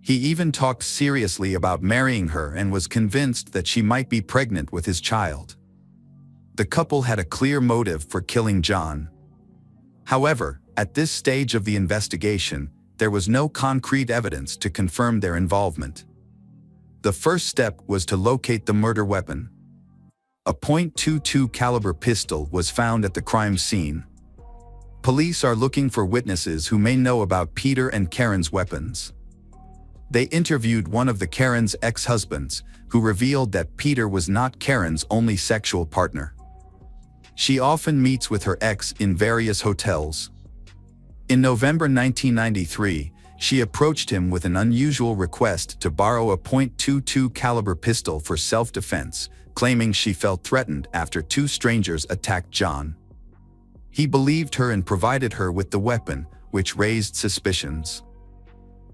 He even talked seriously about marrying her and was convinced that she might be pregnant with his child. The couple had a clear motive for killing John. However, at this stage of the investigation, there was no concrete evidence to confirm their involvement. The first step was to locate the murder weapon. A .22 caliber pistol was found at the crime scene. Police are looking for witnesses who may know about Peter and Karen's weapons. They interviewed one of the Karen's ex-husbands, who revealed that Peter was not Karen's only sexual partner. She often meets with her ex in various hotels. In November 1993, she approached him with an unusual request to borrow a .22 caliber pistol for self-defense, claiming she felt threatened after two strangers attacked John. He believed her and provided her with the weapon, which raised suspicions.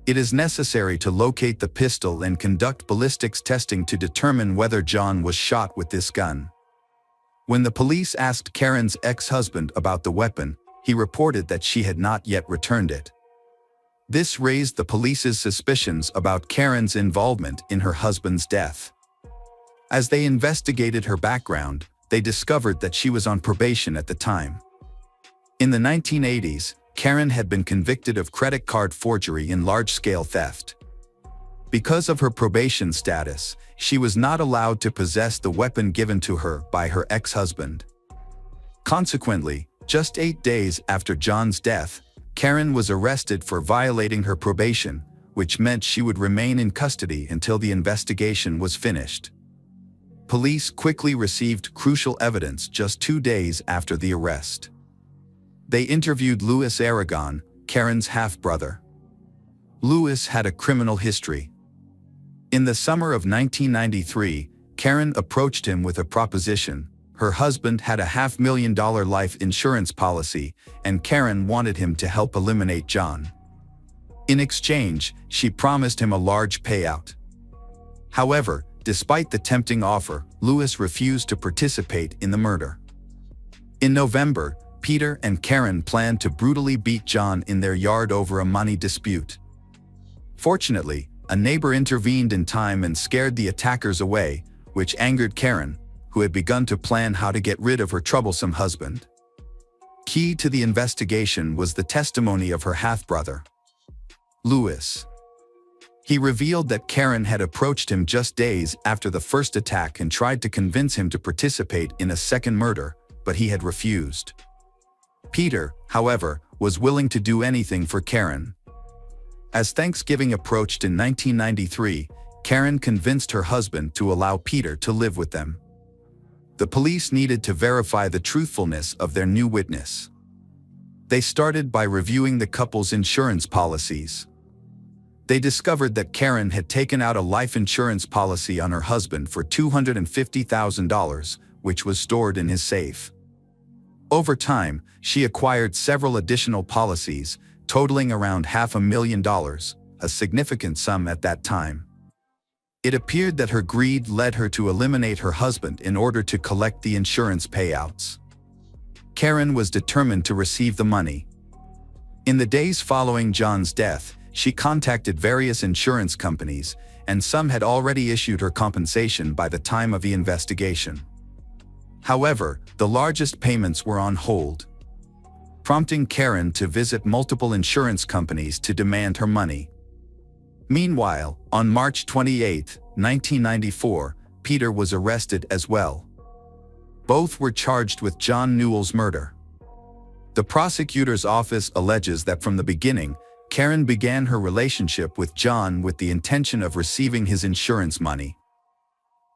It is necessary to locate the pistol and conduct ballistics testing to determine whether John was shot with this gun. When the police asked Karen's ex-husband about the weapon, he reported that she had not yet returned it. This raised the police's suspicions about Karen's involvement in her husband's death. As they investigated her background, they discovered that she was on probation at the time. In the 1980s, Karen had been convicted of credit card forgery and large-scale theft. Because of her probation status, she was not allowed to possess the weapon given to her by her ex-husband. Consequently, just 8 days after John's death, Karen was arrested for violating her probation, which meant she would remain in custody until the investigation was finished. Police quickly received crucial evidence just 2 days after the arrest. They interviewed Louis Aragon, Karen's half-brother. Louis had a criminal history. In the summer of 1993, Karen approached him with a proposition. Her husband had a $500,000 life insurance policy, and Karen wanted him to help eliminate John. In exchange, she promised him a large payout. However, despite the tempting offer, Louis refused to participate in the murder. In November, Peter and Karen planned to brutally beat John in their yard over a money dispute. Fortunately, a neighbor intervened in time and scared the attackers away, which angered Karen, who had begun to plan how to get rid of her troublesome husband. Key to the investigation was the testimony of her half-brother, Louis. He revealed that Karen had approached him just days after the first attack and tried to convince him to participate in a second murder, but he had refused. Peter, however, was willing to do anything for Karen. As Thanksgiving approached in 1993, Karen convinced her husband to allow Peter to live with them. The police needed to verify the truthfulness of their new witness. They started by reviewing the couple's insurance policies. They discovered that Karen had taken out a life insurance policy on her husband for $250,000, which was stored in his safe. Over time, she acquired several additional policies, totaling around $500,000, a significant sum at that time. It appeared that her greed led her to eliminate her husband in order to collect the insurance payouts. Karen was determined to receive the money. In the days following John's death, she contacted various insurance companies, and some had already issued her compensation by the time of the investigation. However, the largest payments were on hold, prompting Karen to visit multiple insurance companies to demand her money. Meanwhile, on March 28, 1994, Peter was arrested as well. Both were charged with John Newell's murder. The prosecutor's office alleges that from the beginning, Karen began her relationship with John with the intention of receiving his insurance money.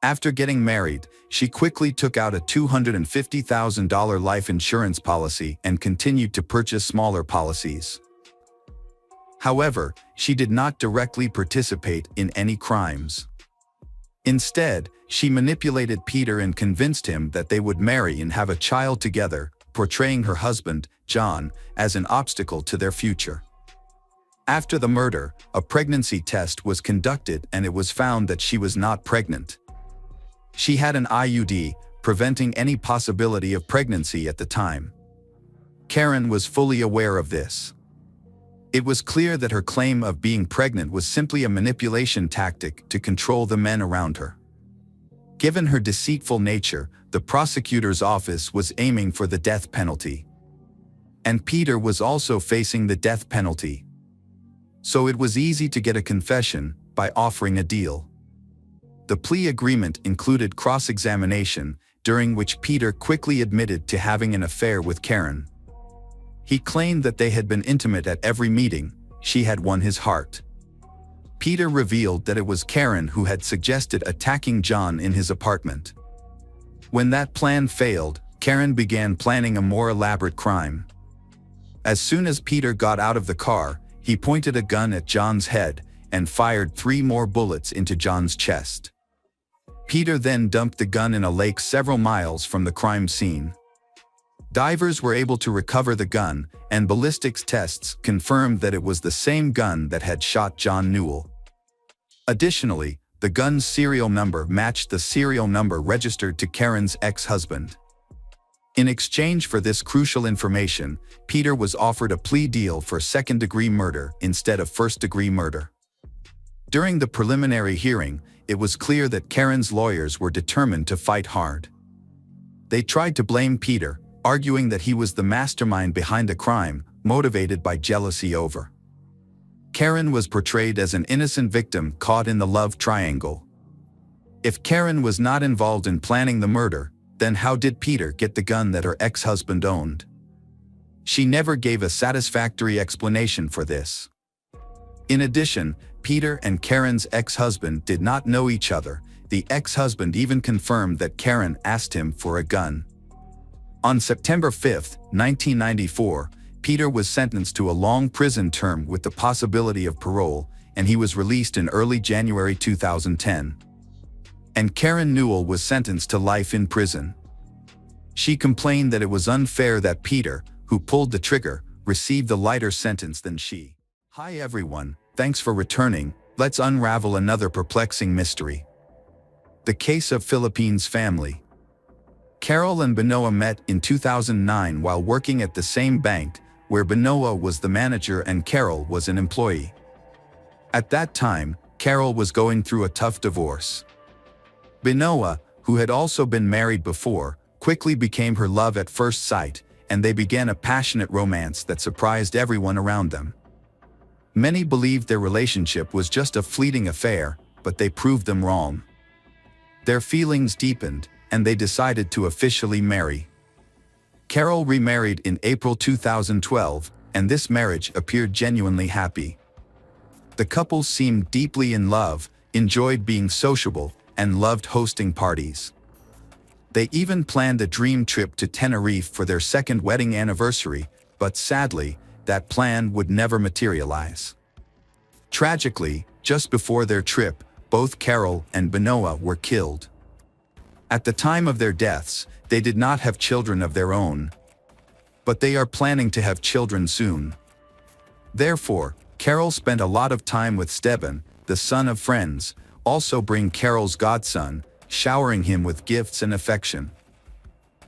After getting married, she quickly took out a $250,000 life insurance policy and continued to purchase smaller policies. However, she did not directly participate in any crimes. Instead, she manipulated Peter and convinced him that they would marry and have a child together, portraying her husband, John, as an obstacle to their future. After the murder, a pregnancy test was conducted and it was found that she was not pregnant. She had an IUD, preventing any possibility of pregnancy at the time. Karen was fully aware of this. It was clear that her claim of being pregnant was simply a manipulation tactic to control the men around her. Given her deceitful nature, the prosecutor's office was aiming for the death penalty. And Peter was also facing the death penalty. So it was easy to get a confession by offering a deal. The plea agreement included cross-examination, during which Peter quickly admitted to having an affair with Karen. He claimed that they had been intimate at every meeting. She had won his heart. Peter revealed that it was Karen who had suggested attacking John in his apartment. When that plan failed, Karen began planning a more elaborate crime. As soon as Peter got out of the car, he pointed a gun at John's head and fired 3 more bullets into John's chest. Peter then dumped the gun in a lake several miles from the crime scene. Divers were able to recover the gun, and ballistics tests confirmed that it was the same gun that had shot John Newell. Additionally, the gun's serial number matched the serial number registered to Karen's ex-husband. In exchange for this crucial information, Peter was offered a plea deal for second-degree murder instead of first-degree murder. During the preliminary hearing, it was clear that Karen's lawyers were determined to fight hard. They tried to blame Peter, arguing that he was the mastermind behind the crime, motivated by jealousy over. Karen was portrayed as an innocent victim caught in the love triangle. If Karen was not involved in planning the murder, then how did Peter get the gun that her ex-husband owned? She never gave a satisfactory explanation for this. In addition, Peter and Karen's ex-husband did not know each other. The ex-husband even confirmed that Karen asked him for a gun. On September 5, 1994, Peter was sentenced to a long prison term with the possibility of parole, and he was released in early January 2010. And Karen Newell was sentenced to life in prison. She complained that it was unfair that Peter, who pulled the trigger, received a lighter sentence than she. Hi everyone, thanks for returning. Let's unravel another perplexing mystery. The case of Philippines family. Carol and Benoa met in 2009 while working at the same bank, where Benoa was the manager and Carol was an employee. At that time, Carol was going through a tough divorce. Benoa, who had also been married before, quickly became her love at first sight, and they began a passionate romance that surprised everyone around them. Many believed their relationship was just a fleeting affair, but they proved them wrong. Their feelings deepened, and they decided to officially marry. Carol remarried in April 2012, and this marriage appeared genuinely happy. The couple seemed deeply in love, enjoyed being sociable, and loved hosting parties. They even planned a dream trip to Tenerife for their second wedding anniversary, but sadly, that plan would never materialize. Tragically, just before their trip, both Carol and Benoit were killed. At the time of their deaths, they did not have children of their own. But they are planning to have children soon. Therefore, Carol spent a lot of time with Steban, the son of friends, also bring Carol's godson, showering him with gifts and affection.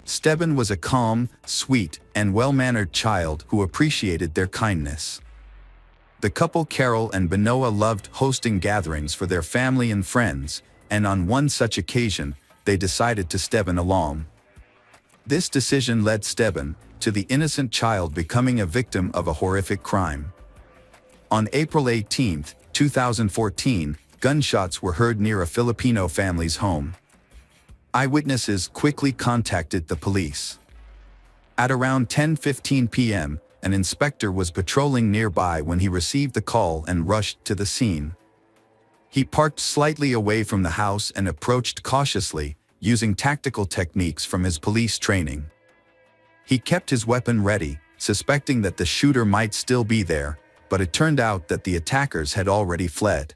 Steban was a calm, sweet, and well-mannered child who appreciated their kindness. The couple Carol and Benoit loved hosting gatherings for their family and friends, and on one such occasion, they decided to Steban along. This decision led Steban to the innocent child becoming a victim of a horrific crime. On April 18, 2014, gunshots were heard near a Filipino family's home. Eyewitnesses quickly contacted the police. At around 10:15 p.m., an inspector was patrolling nearby when he received the call and rushed to the scene. He parked slightly away from the house and approached cautiously, using tactical techniques from his police training. He kept his weapon ready, suspecting that the shooter might still be there, but it turned out that the attackers had already fled.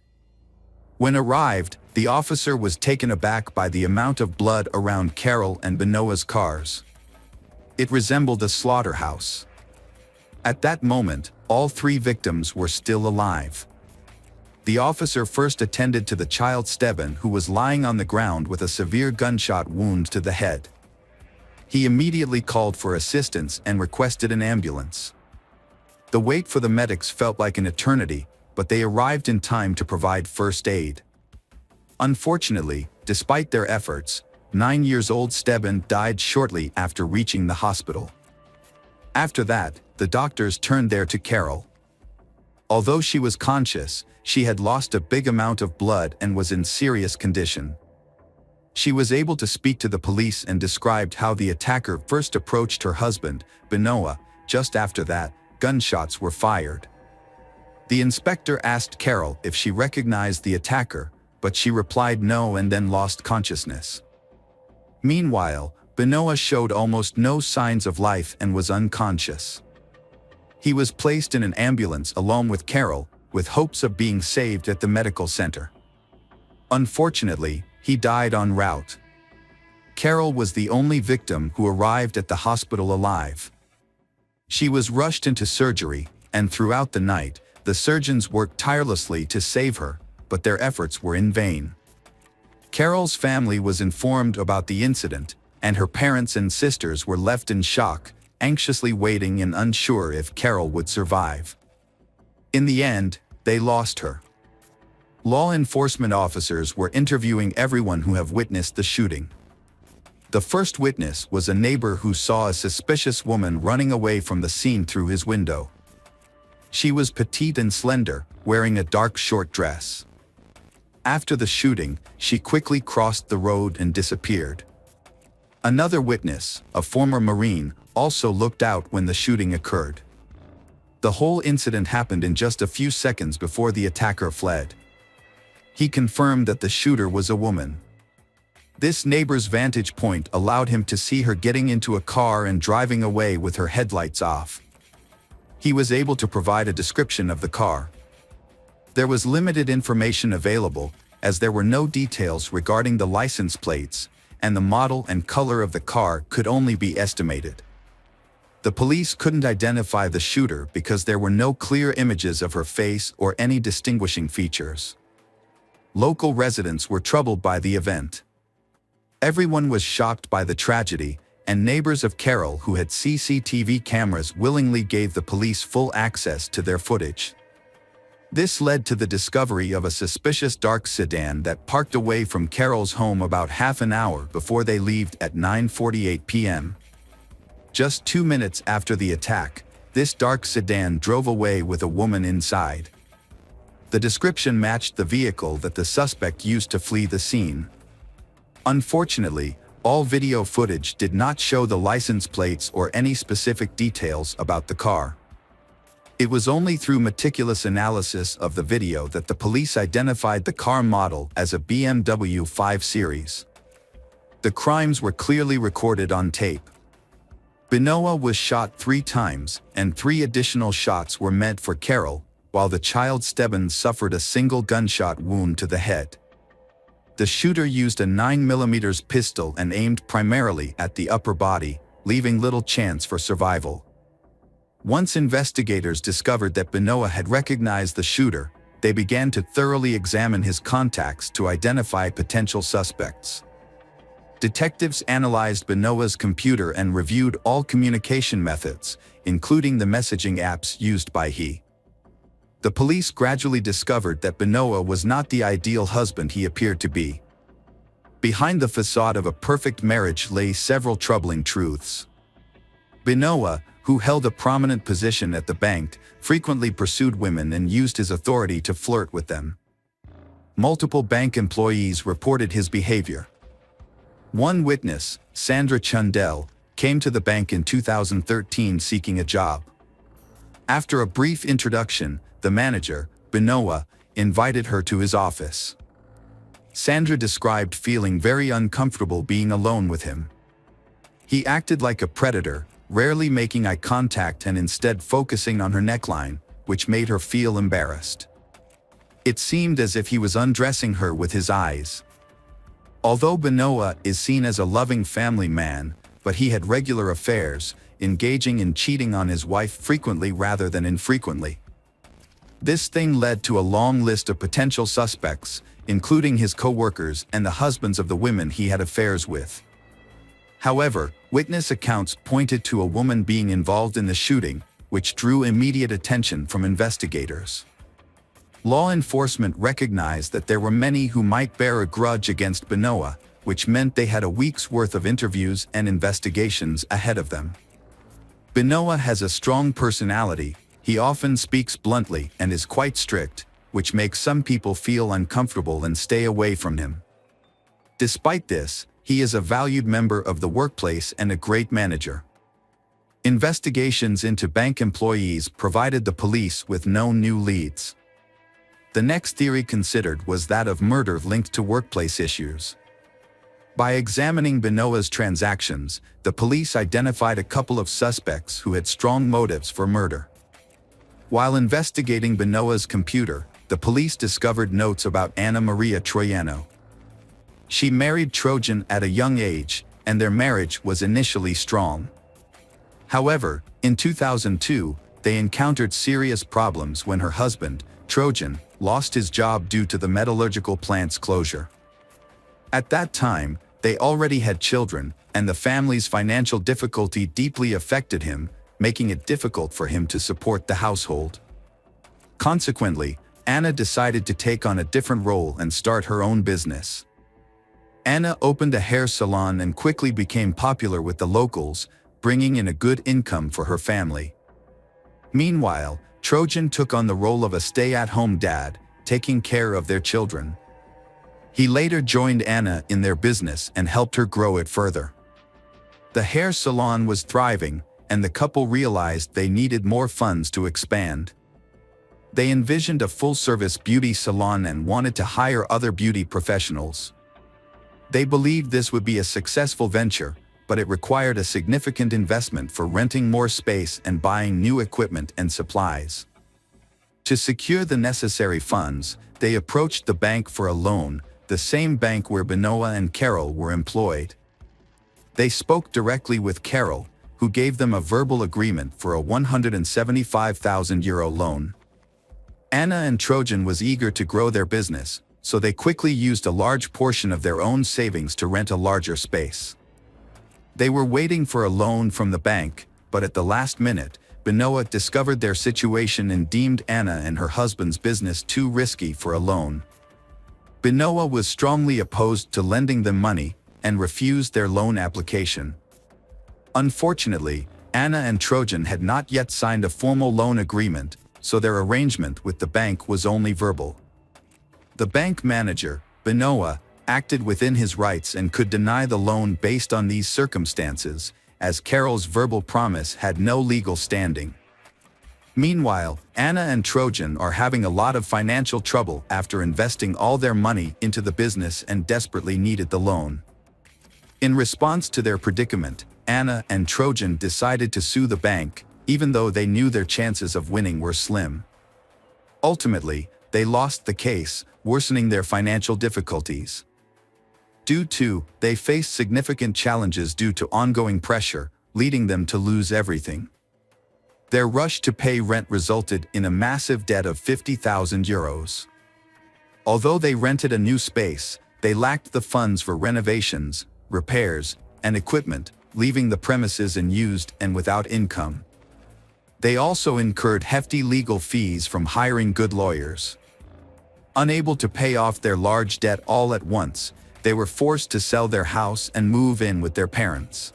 When arrived, the officer was taken aback by the amount of blood around Carol and Benoit's cars. It resembled a slaughterhouse. At that moment, all three victims were still alive. The officer first attended to the child Steban, who was lying on the ground with a severe gunshot wound to the head. He immediately called for assistance and requested an ambulance. The wait for the medics felt like an eternity, but they arrived in time to provide first aid. Unfortunately, despite their efforts, 9-year-old Steban died shortly after reaching the hospital. After that, the doctors turned there to Carol. Although she was conscious, she had lost a big amount of blood and was in serious condition. She was able to speak to the police and described how the attacker first approached her husband, Benoit. Just after that, gunshots were fired. The inspector asked Carol if she recognized the attacker, but she replied no and then lost consciousness. Meanwhile, Benoit showed almost no signs of life and was unconscious. He was placed in an ambulance along with Carol, with hopes of being saved at the medical center. Unfortunately, he died en route. Carol was the only victim who arrived at the hospital alive. She was rushed into surgery, and throughout the night, the surgeons worked tirelessly to save her, but their efforts were in vain. Carol's family was informed about the incident, and her parents and sisters were left in shock, anxiously waiting and unsure if Carol would survive. In the end, they lost her. Law enforcement officers were interviewing everyone who have witnessed the shooting. The first witness was a neighbor who saw a suspicious woman running away from the scene through his window. She was petite and slender, wearing a dark short dress. After the shooting, she quickly crossed the road and disappeared. Another witness, a former Marine, also looked out when the shooting occurred. The whole incident happened in just a few seconds before the attacker fled. He confirmed that the shooter was a woman. This neighbor's vantage point allowed him to see her getting into a car and driving away with her headlights off. He was able to provide a description of the car. There was limited information available, as there were no details regarding the license plates, and the model and color of the car could only be estimated. The police couldn't identify the shooter because there were no clear images of her face or any distinguishing features. Local residents were troubled by the event. Everyone was shocked by the tragedy, and neighbors of Carol who had CCTV cameras willingly gave the police full access to their footage. This led to the discovery of a suspicious dark sedan that parked away from Carol's home about half an hour before they left at 9:48 p.m. Just 2 minutes after the attack, this dark sedan drove away with a woman inside. The description matched the vehicle that the suspect used to flee the scene. Unfortunately, all video footage did not show the license plates or any specific details about the car. It was only through meticulous analysis of the video that the police identified the car model as a BMW 5 Series. The crimes were clearly recorded on tape. Benoit was shot 3 times, and 3 additional shots were meant for Carol, while the child Stebbins suffered a single gunshot wound to the head. The shooter used a 9mm pistol and aimed primarily at the upper body, leaving little chance for survival. Once investigators discovered that Benoit had recognized the shooter, they began to thoroughly examine his contacts to identify potential suspects. Detectives analyzed Benoit's computer and reviewed all communication methods, including the messaging apps used by he. The police gradually discovered that Benoit was not the ideal husband he appeared to be. Behind the facade of a perfect marriage lay several troubling truths. Benoit, who held a prominent position at the bank, frequently pursued women and used his authority to flirt with them. Multiple bank employees reported his behavior. One witness, Sandra Chundell, came to the bank in 2013 seeking a job. After a brief introduction, the manager, Benoit, invited her to his office. Sandra described feeling very uncomfortable being alone with him. He acted like a predator, rarely making eye contact and instead focusing on her neckline, which made her feel embarrassed. It seemed as if he was undressing her with his eyes. Although Benoit is seen as a loving family man, but he had regular affairs, engaging in cheating on his wife frequently rather than infrequently. This thing led to a long list of potential suspects, including his co-workers and the husbands of the women he had affairs with. However, witness accounts pointed to a woman being involved in the shooting, which drew immediate attention from investigators. Law enforcement recognized that there were many who might bear a grudge against Benoit, which meant they had a week's worth of interviews and investigations ahead of them. Benoit has a strong personality. He often speaks bluntly and is quite strict, which makes some people feel uncomfortable and stay away from him. Despite this, he is a valued member of the workplace and a great manager. Investigations into bank employees provided the police with no new leads. The next theory considered was that of murder linked to workplace issues. By examining Benoit's transactions, the police identified a couple of suspects who had strong motives for murder. While investigating Benoit's computer, the police discovered notes about Anna Maria Troiano. She married Trojan at a young age, and their marriage was initially strong. However, in 2002, they encountered serious problems when her husband, Trojan, lost his job due to the metallurgical plant's closure. At that time, they already had children, and the family's financial difficulty deeply affected him, making it difficult for him to support the household. Consequently, Anna decided to take on a different role and start her own business. Anna opened a hair salon and quickly became popular with the locals, bringing in a good income for her family. Meanwhile, Trojan took on the role of a stay-at-home dad, taking care of their children. He later joined Anna in their business and helped her grow it further. The hair salon was thriving, and the couple realized they needed more funds to expand. They envisioned a full-service beauty salon and wanted to hire other beauty professionals. They believed this would be a successful venture, but it required a significant investment for renting more space and buying new equipment and supplies. To secure the necessary funds, they approached the bank for a loan, the same bank where Benoit and Carol were employed. They spoke directly with Carol, who gave them a verbal agreement for a €175,000 loan. Anna and Trojan was eager to grow their business, so they quickly used a large portion of their own savings to rent a larger space. They were waiting for a loan from the bank, but at the last minute, Benoit discovered their situation and deemed Anna and her husband's business too risky for a loan. Benoit was strongly opposed to lending them money and refused their loan application. Unfortunately, Anna and Trojan had not yet signed a formal loan agreement, so their arrangement with the bank was only verbal. The bank manager, Benoit, acted within his rights and could deny the loan based on these circumstances, as Carol's verbal promise had no legal standing. Meanwhile, Anna and Trojan are having a lot of financial trouble after investing all their money into the business and desperately needed the loan. In response to their predicament, Anna and Trojan decided to sue the bank, even though they knew their chances of winning were slim. Ultimately, they lost the case, worsening their financial difficulties. They faced significant challenges due to ongoing pressure, leading them to lose everything. Their rush to pay rent resulted in a massive debt of €50,000. Although they rented a new space, they lacked the funds for renovations, repairs, and equipment, leaving the premises unused and without income. They also incurred hefty legal fees from hiring good lawyers. Unable to pay off their large debt all at once, they were forced to sell their house and move in with their parents.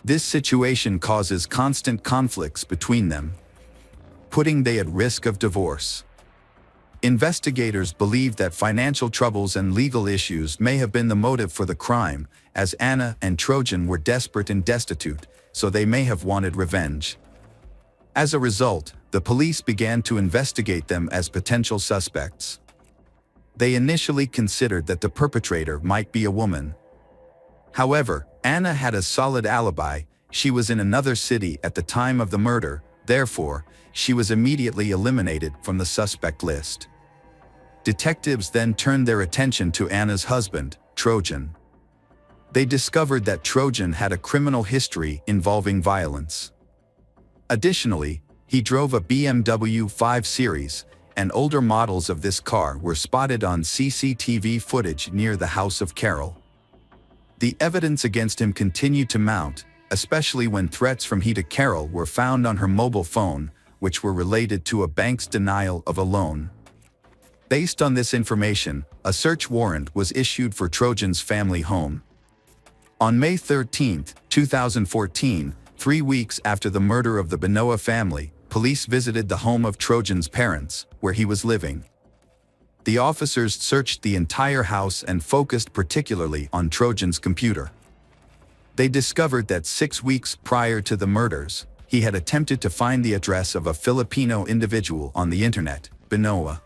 This situation causes constant conflicts between them, putting them at risk of divorce. Investigators believe that financial troubles and legal issues may have been the motive for the crime, as Anna and Trojan were desperate and destitute, so they may have wanted revenge. As a result, the police began to investigate them as potential suspects. They initially considered that the perpetrator might be a woman. However, Anna had a solid alibi. She was in another city at the time of the murder, therefore, she was immediately eliminated from the suspect list. Detectives then turned their attention to Anna's husband, Trojan. They discovered that Trojan had a criminal history involving violence. Additionally, he drove a BMW 5 Series, and older models of this car were spotted on CCTV footage near the house of Carol. The evidence against him continued to mount, especially when threats from he to Carol were found on her mobile phone, which were related to a bank's denial of a loan. Based on this information, a search warrant was issued for Trojan's family home. On May 13, 2014, 3 weeks after the murder of the Benoit family, police visited the home of Trojan's parents, where he was living. The officers searched the entire house and focused particularly on Trojan's computer. They discovered that 6 weeks prior to the murders, he had attempted to find the address of a Filipino individual on the internet, Benoit.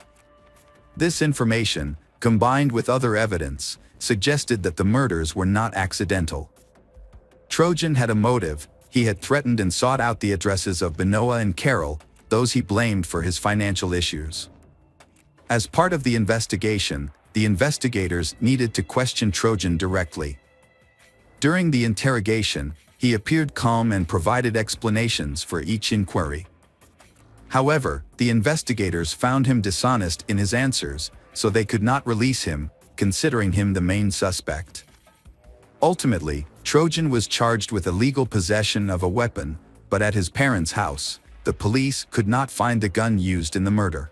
This information, combined with other evidence, suggested that the murders were not accidental. Trojan had a motive. He had threatened and sought out the addresses of Benoit and Carol, those he blamed for his financial issues. As part of the investigation, the investigators needed to question Trojan directly. During the interrogation, he appeared calm and provided explanations for each inquiry. However, the investigators found him dishonest in his answers, so they could not release him, considering him the main suspect. Ultimately, Trojan was charged with illegal possession of a weapon, but at his parents' house, the police could not find the gun used in the murder.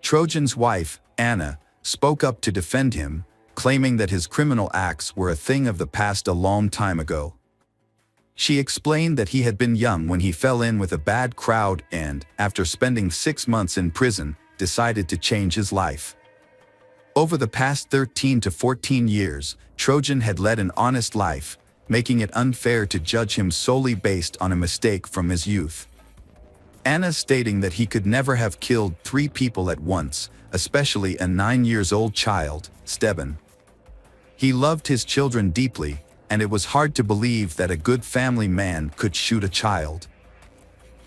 Trojan's wife, Anna, spoke up to defend him, claiming that his criminal acts were a thing of the past a long time ago. She explained that he had been young when he fell in with a bad crowd and, after spending 6 months in prison, decided to change his life. Over the past 13 to 14 years, Trojan had led an honest life, making it unfair to judge him solely based on a mistake from his youth. Anna stating that he could never have killed 3 people at once, especially a 9-year-old child, Steban. He loved his children deeply, and it was hard to believe that a good family man could shoot a child.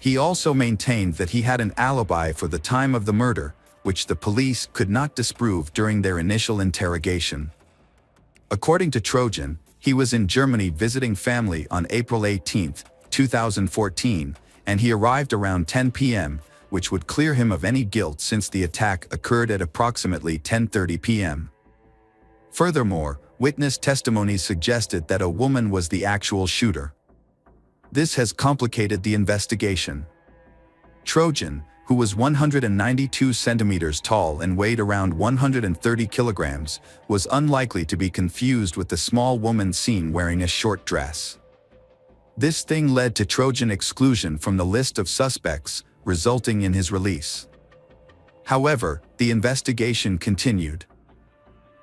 He also maintained that he had an alibi for the time of the murder, which the police could not disprove during their initial interrogation. According to Trojan, he was in Germany visiting family on April 18, 2014, and he arrived around 10 p.m., which would clear him of any guilt since the attack occurred at approximately 10:30 p.m. Furthermore, witness testimonies suggested that a woman was the actual shooter. This has complicated the investigation. Trojan, who was 192 centimeters tall and weighed around 130 kilograms, was unlikely to be confused with the small woman seen wearing a short dress. This thing led to Trojan exclusion from the list of suspects, resulting in his release. However, the investigation continued.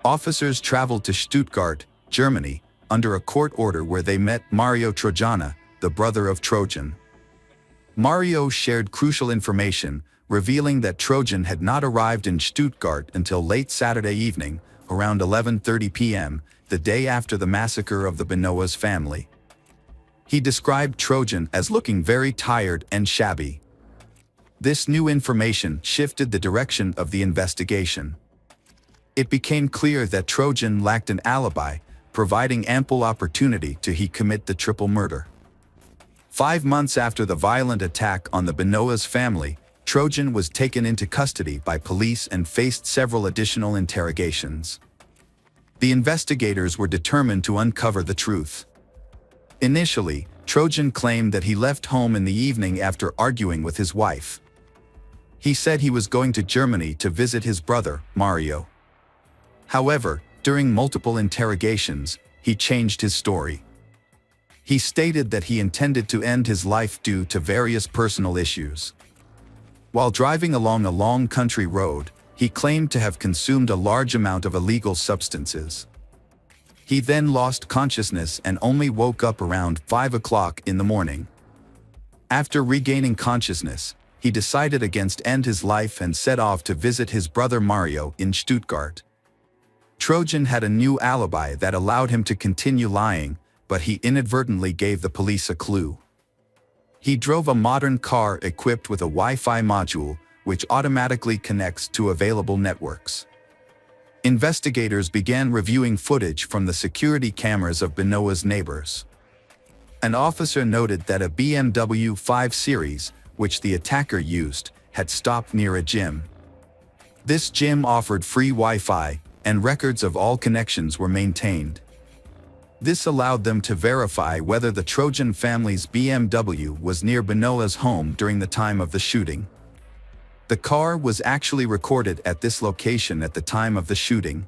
Officers traveled to Stuttgart, Germany, under a court order where they met Mario Trojana, the brother of Trojan. Mario shared crucial information, revealing that Trojan had not arrived in Stuttgart until late Saturday evening, around 11:30 p.m., the day after the massacre of the Benoist family. He described Trojan as looking very tired and shabby. This new information shifted the direction of the investigation. It became clear that Trojan lacked an alibi, providing ample opportunity to commit the triple murder. 5 months after the violent attack on the Benoist family, Trojan was taken into custody by police and faced several additional interrogations. The investigators were determined to uncover the truth. Initially, Trojan claimed that he left home in the evening after arguing with his wife. He said he was going to Germany to visit his brother, Mario. However, during multiple interrogations, he changed his story. He stated that he intended to end his life due to various personal issues. While driving along a long country road, he claimed to have consumed a large amount of illegal substances. He then lost consciousness and only woke up around 5 o'clock in the morning. After regaining consciousness, he decided against end his life and set off to visit his brother Mario in Stuttgart. Trojan had a new alibi that allowed him to continue lying, but he inadvertently gave the police a clue. He drove a modern car equipped with a Wi-Fi module, which automatically connects to available networks. Investigators began reviewing footage from the security cameras of Benoist's neighbors. An officer noted that a BMW 5 Series, which the attacker used, had stopped near a gym. This gym offered free Wi-Fi, and records of all connections were maintained. This allowed them to verify whether the Trojan family's BMW was near Benoist's home during the time of the shooting. The car was actually recorded at this location at the time of the shooting.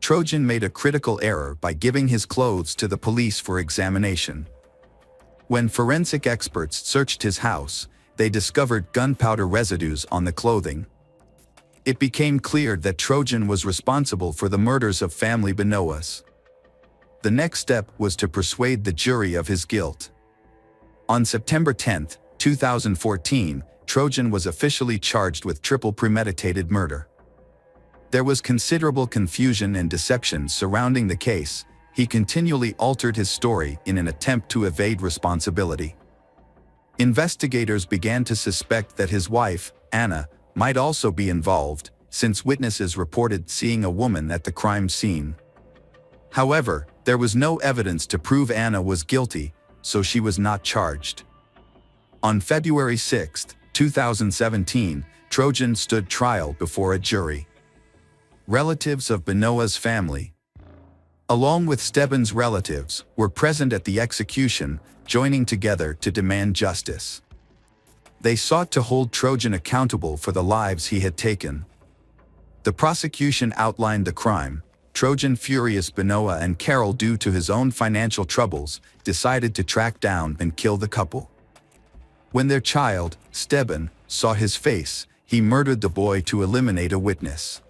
Trojan made a critical error by giving his clothes to the police for examination. When forensic experts searched his house, they discovered gunpowder residues on the clothing. It became clear that Trojan was responsible for the murders of family Benoist. The next step was to persuade the jury of his guilt. On September 10, 2014, Trojan was officially charged with triple premeditated murder. There was considerable confusion and deception surrounding the case. He continually altered his story in an attempt to evade responsibility. Investigators began to suspect that his wife, Anna, might also be involved, since witnesses reported seeing a woman at the crime scene. However, there was no evidence to prove Anna was guilty, so she was not charged. On February 6, 2017, Trojan stood trial before a jury. Relatives of Benoist's family, along with Steban's relatives, were present at the execution, joining together to demand justice. They sought to hold Trojan accountable for the lives he had taken. The prosecution outlined the crime. Trojan, furious Benoist and Carol due to his own financial troubles, decided to track down and kill the couple. When their child, Steban, saw his face, he murdered the boy to eliminate a witness.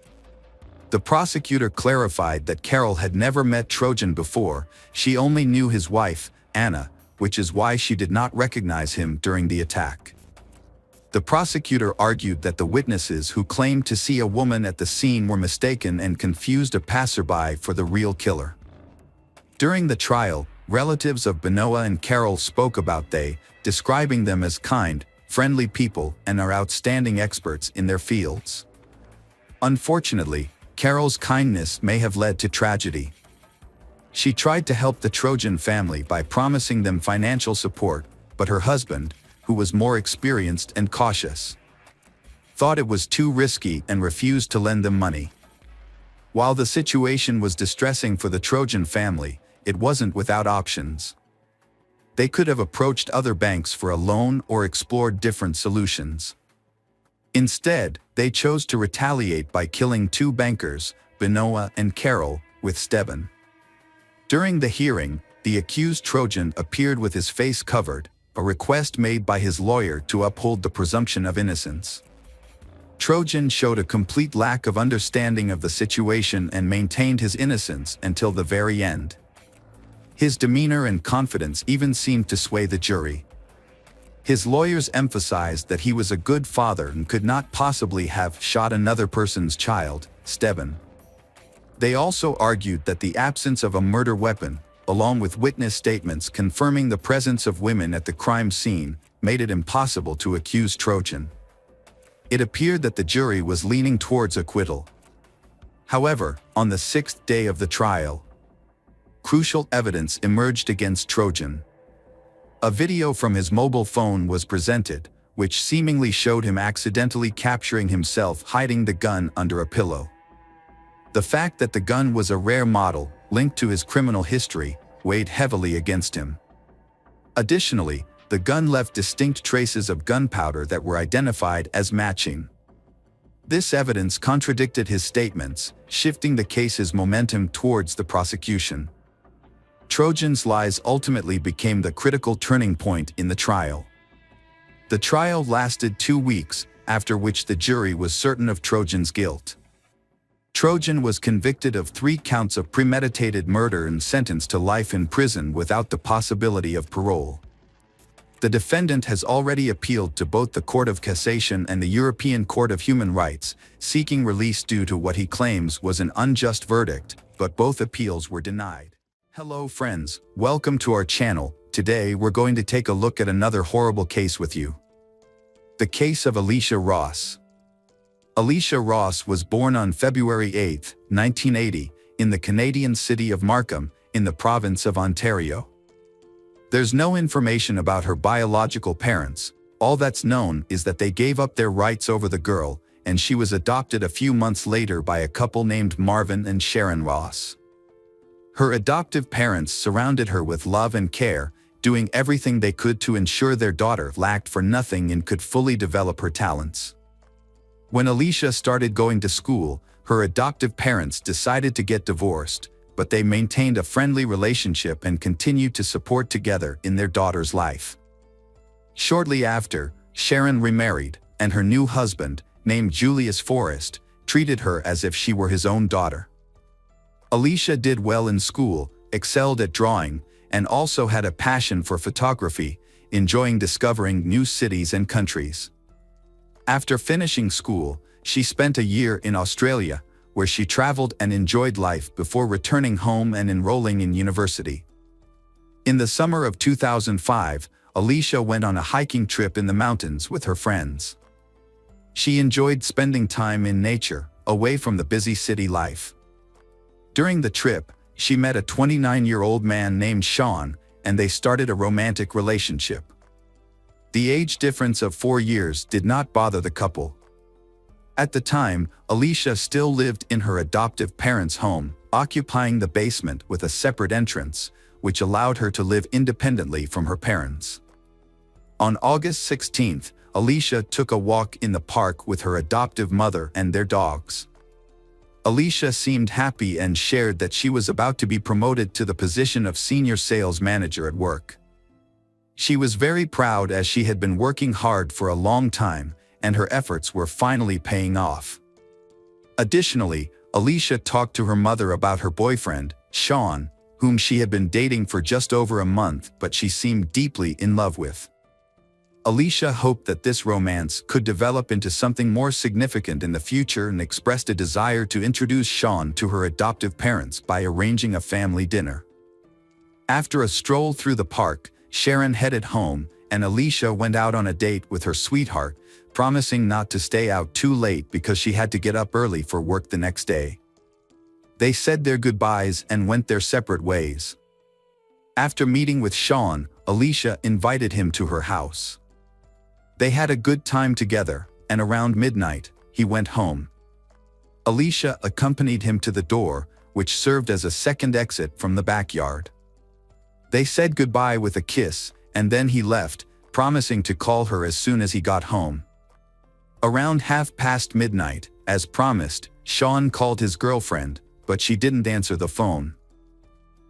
The prosecutor clarified that Carol had never met Trojan before, she only knew his wife, Anna, which is why she did not recognize him during the attack. The prosecutor argued that the witnesses who claimed to see a woman at the scene were mistaken and confused a passerby for the real killer. During the trial, relatives of Benoist and Carol spoke about they, describing them as kind, friendly people and are outstanding experts in their fields. Unfortunately, Carol's kindness may have led to tragedy. She tried to help the Trojan family by promising them financial support, but her husband, who was more experienced and cautious, thought it was too risky and refused to lend them money. While the situation was distressing for the Trojan family, it wasn't without options. They could have approached other banks for a loan or explored different solutions. Instead, they chose to retaliate by killing two bankers, Benoist and Carol, with Steban. During the hearing, the accused Trojan appeared with his face covered, a request made by his lawyer to uphold the presumption of innocence. Trojan showed a complete lack of understanding of the situation and maintained his innocence until the very end. His demeanor and confidence even seemed to sway the jury. His lawyers emphasized that he was a good father and could not possibly have shot another person's child, Steban. They also argued that the absence of a murder weapon, along with witness statements confirming the presence of women at the crime scene, made it impossible to accuse Trojan. It appeared that the jury was leaning towards acquittal. However, on the sixth day of the trial, crucial evidence emerged against Trojan. A video from his mobile phone was presented, which seemingly showed him accidentally capturing himself hiding the gun under a pillow. The fact that the gun was a rare model, linked to his criminal history, weighed heavily against him. Additionally, the gun left distinct traces of gunpowder that were identified as matching. This evidence contradicted his statements, shifting the case's momentum towards the prosecution. Trojan's lies ultimately became the critical turning point in the trial. The trial lasted 2 weeks, after which the jury was certain of Trojan's guilt. Trojan was convicted of 3 counts of premeditated murder and sentenced to life in prison without the possibility of parole. The defendant has already appealed to both the Court of Cassation and the European Court of Human Rights, seeking release due to what he claims was an unjust verdict, but both appeals were denied. Hello friends, welcome to our channel. Today we're going to take a look at another horrible case with you. The case of Alicia Ross. Alicia Ross was born on February 8, 1980, in the Canadian city of Markham, in the province of Ontario. There's no information about her biological parents. All that's known is that they gave up their rights over the girl, and she was adopted a few months later by a couple named Marvin and Sharon Ross. Her adoptive parents surrounded her with love and care, doing everything they could to ensure their daughter lacked for nothing and could fully develop her talents. When Alicia started going to school, her adoptive parents decided to get divorced, but they maintained a friendly relationship and continued to support together in their daughter's life. Shortly after, Sharon remarried, and her new husband, named Julius Forrest, treated her as if she were his own daughter. Alicia did well in school, excelled at drawing, and also had a passion for photography, enjoying discovering new cities and countries. After finishing school, she spent a year in Australia, where she traveled and enjoyed life before returning home and enrolling in university. In the summer of 2005, Alicia went on a hiking trip in the mountains with her friends. She enjoyed spending time in nature, away from the busy city life. During the trip, she met a 29-year-old man named Sean, and they started a romantic relationship. The age difference of 4 years did not bother the couple. At the time, Alicia still lived in her adoptive parents' home, occupying the basement with a separate entrance, which allowed her to live independently from her parents. On August 16th, Alicia took a walk in the park with her adoptive mother and their dogs. Alicia seemed happy and shared that she was about to be promoted to the position of senior sales manager at work. She was very proud as she had been working hard for a long time, and her efforts were finally paying off. Additionally, Alicia talked to her mother about her boyfriend, Sean, whom she had been dating for just over a month but she seemed deeply in love with. Alicia hoped that this romance could develop into something more significant in the future and expressed a desire to introduce Sean to her adoptive parents by arranging a family dinner. After a stroll through the park, Sharon headed home, and Alicia went out on a date with her sweetheart, promising not to stay out too late because she had to get up early for work the next day. They said their goodbyes and went their separate ways. After meeting with Sean, Alicia invited him to her house. They had a good time together, and around midnight, he went home. Alicia accompanied him to the door, which served as a second exit from the backyard. They said goodbye with a kiss, and then he left, promising to call her as soon as he got home. Around midnight, as promised, Sean called his girlfriend, but she didn't answer the phone.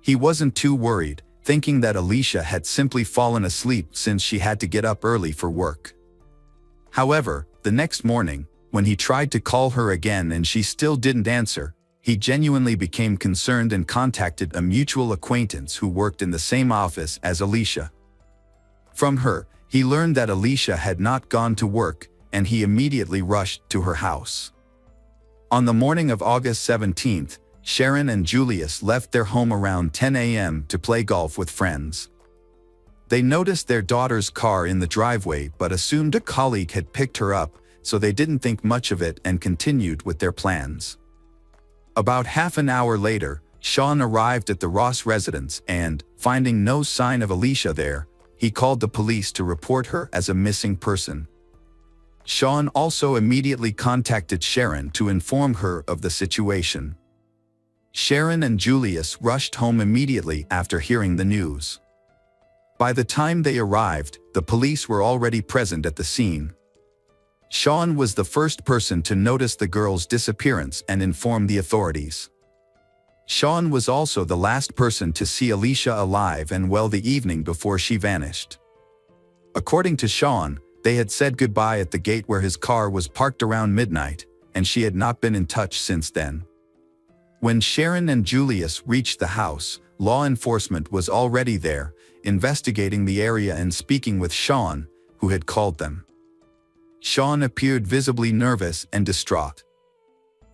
He wasn't too worried, thinking that Alicia had simply fallen asleep since she had to get up early for work. However, the next morning, when he tried to call her again and she still didn't answer, he genuinely became concerned and contacted a mutual acquaintance who worked in the same office as Alicia. From her, he learned that Alicia had not gone to work, and he immediately rushed to her house. On the morning of August 17th, Sharon and Julius left their home around 10 a.m. to play golf with friends. They noticed their daughter's car in the driveway but assumed a colleague had picked her up, so they didn't think much of it and continued with their plans. About half an hour later, Sean arrived at the Ross residence and, finding no sign of Alicia there, he called the police to report her as a missing person. Sean also immediately contacted Sharon to inform her of the situation. Sharon and Julius rushed home immediately after hearing the news. By the time they arrived, the police were already present at the scene. Sean was the first person to notice the girl's disappearance and inform the authorities. Sean was also the last person to see Alicia alive and well the evening before she vanished. According to Sean, they had said goodbye at the gate where his car was parked around midnight, and she had not been in touch since then. When Sharon and Julius reached the house, law enforcement was already there, investigating the area and speaking with Sean, who had called them. Sean appeared visibly nervous and distraught.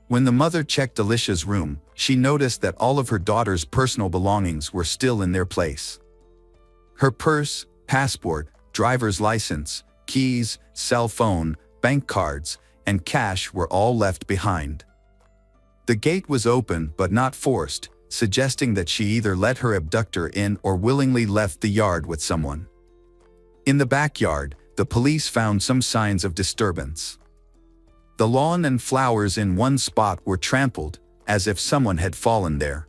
When the mother checked Alicia's room, she noticed that all of her daughter's personal belongings were still in their place. Her purse, passport, driver's license, keys, cell phone, bank cards, and cash were all left behind. The gate was open but not forced, suggesting that she either let her abductor in or willingly left the yard with someone. In the backyard, the police found some signs of disturbance. The lawn and flowers in one spot were trampled, as if someone had fallen there.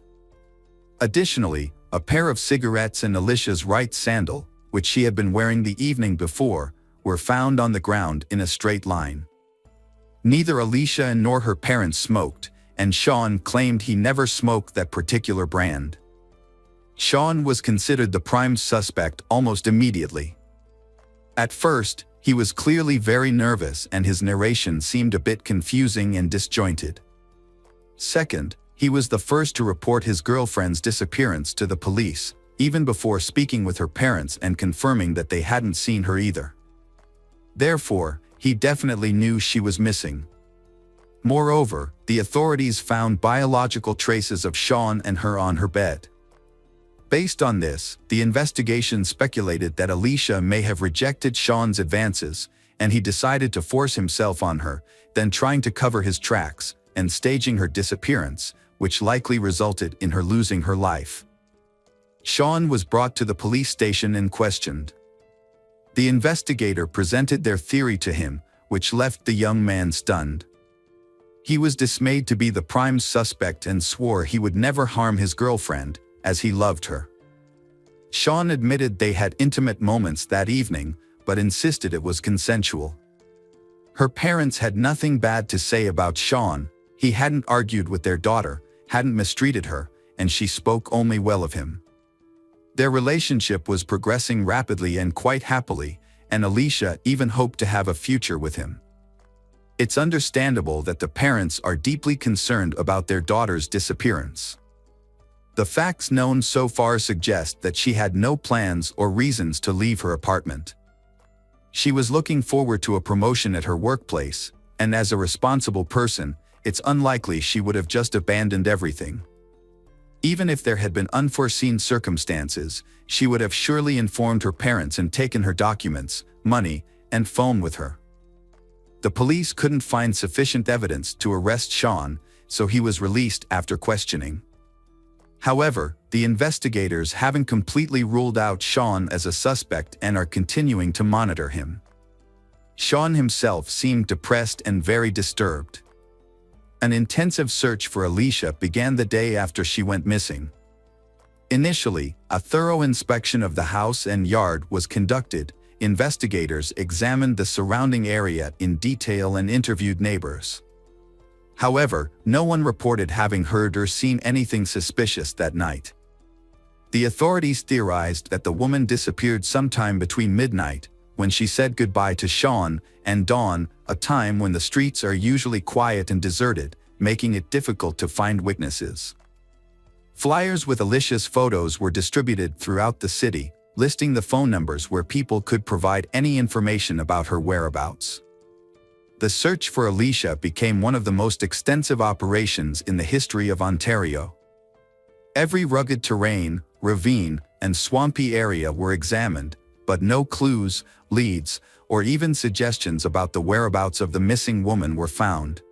Additionally, a pair of cigarettes and Alicia's right sandal, which she had been wearing the evening before, were found on the ground in a straight line. Neither Alicia nor her parents smoked, and Sean claimed he never smoked that particular brand. Sean was considered the prime suspect almost immediately. At first, he was clearly very nervous and his narration seemed a bit confusing and disjointed. Second, he was the first to report his girlfriend's disappearance to the police, even before speaking with her parents and confirming that they hadn't seen her either. Therefore, he definitely knew she was missing. Moreover, the authorities found biological traces of Sean and her on her bed. Based on this, the investigation speculated that Alicia may have rejected Sean's advances, and he decided to force himself on her, then trying to cover his tracks, and staging her disappearance, which likely resulted in her losing her life. Sean was brought to the police station and questioned. The investigator presented their theory to him, which left the young man stunned. He was dismayed to be the prime suspect and swore he would never harm his girlfriend, as he loved her. Sean admitted they had intimate moments that evening, but insisted it was consensual. Her parents had nothing bad to say about Sean. He hadn't argued with their daughter, hadn't mistreated her, and she spoke only well of him. Their relationship was progressing rapidly and quite happily, and Alicia even hoped to have a future with him. It's understandable that the parents are deeply concerned about their daughter's disappearance. The facts known so far suggest that she had no plans or reasons to leave her apartment. She was looking forward to a promotion at her workplace, and as a responsible person, it's unlikely she would have just abandoned everything. Even if there had been unforeseen circumstances, she would have surely informed her parents and taken her documents, money, and phone with her. The police couldn't find sufficient evidence to arrest Sean, so he was released after questioning. However, the investigators haven't completely ruled out Sean as a suspect and are continuing to monitor him. Sean himself seemed depressed and very disturbed. An intensive search for Alicia began the day after she went missing. Initially, a thorough inspection of the house and yard was conducted. Investigators examined the surrounding area in detail and interviewed neighbors. However, no one reported having heard or seen anything suspicious that night. The authorities theorized that the woman disappeared sometime between midnight, when she said goodbye to Sean, and dawn, a time when the streets are usually quiet and deserted, making it difficult to find witnesses. Flyers with Alicia's photos were distributed throughout the city, listing the phone numbers where people could provide any information about her whereabouts. The search for Alicia became one of the most extensive operations in the history of Ontario. Every rugged terrain, ravine, and swampy area were examined, but no clues, leads, or even suggestions about the whereabouts of the missing woman were found.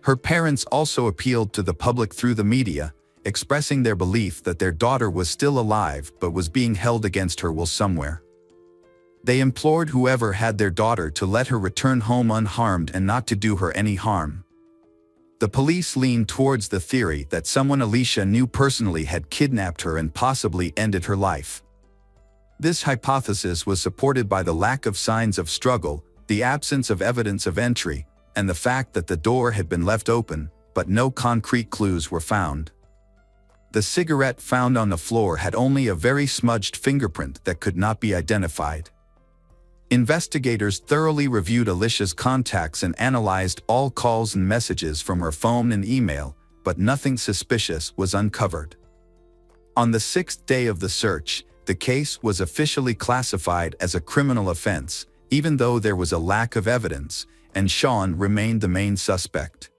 Her parents also appealed to the public through the media, expressing their belief that their daughter was still alive but was being held against her will somewhere. They implored whoever had their daughter to let her return home unharmed and not to do her any harm. The police leaned towards the theory that someone Alicia knew personally had kidnapped her and possibly ended her life. This hypothesis was supported by the lack of signs of struggle, the absence of evidence of entry, and the fact that the door had been left open, but no concrete clues were found. The cigarette found on the floor had only a very smudged fingerprint that could not be identified. Investigators thoroughly reviewed Alicia's contacts and analyzed all calls and messages from her phone and email, but nothing suspicious was uncovered. On the 6th day of the search, the case was officially classified as a criminal offense, even though there was a lack of evidence, and Sean remained the main suspect.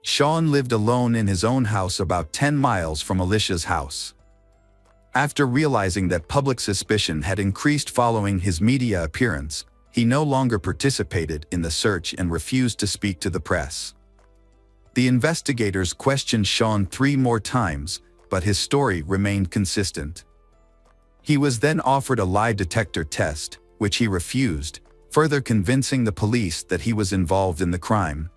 Sean lived alone in his own house about 10 miles from Alicia's house. After realizing that public suspicion had increased following his media appearance, he no longer participated in the search and refused to speak to the press. The investigators questioned Sean 3 more times, but his story remained consistent. He was then offered a lie detector test, which he refused, further convincing the police that he was involved in the crime.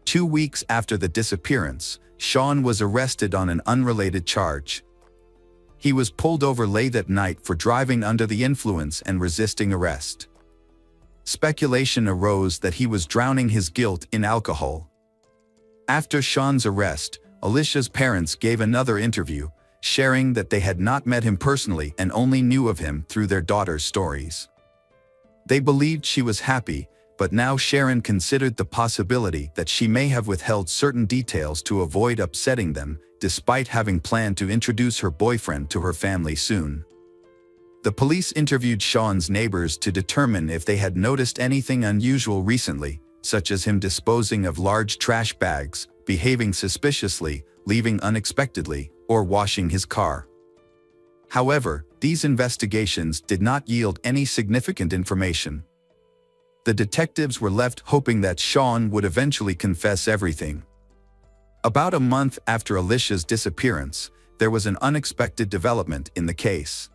2 weeks after the disappearance, Sean was arrested on an unrelated charge. He was pulled over late at night for driving under the influence and resisting arrest. Speculation arose that he was drowning his guilt in alcohol. After Sean's arrest, Alicia's parents gave another interview, sharing that they had not met him personally and only knew of him through their daughter's stories. They believed she was happy, but now Sharon considered the possibility that she may have withheld certain details to avoid upsetting them, despite having planned to introduce her boyfriend to her family soon. The police interviewed Sean's neighbors to determine if they had noticed anything unusual recently, such as him disposing of large trash bags, behaving suspiciously, leaving unexpectedly, or washing his car. However, these investigations did not yield any significant information. The detectives were left hoping that Sean would eventually confess everything. About a month after Alicia's disappearance, there was an unexpected development in the case.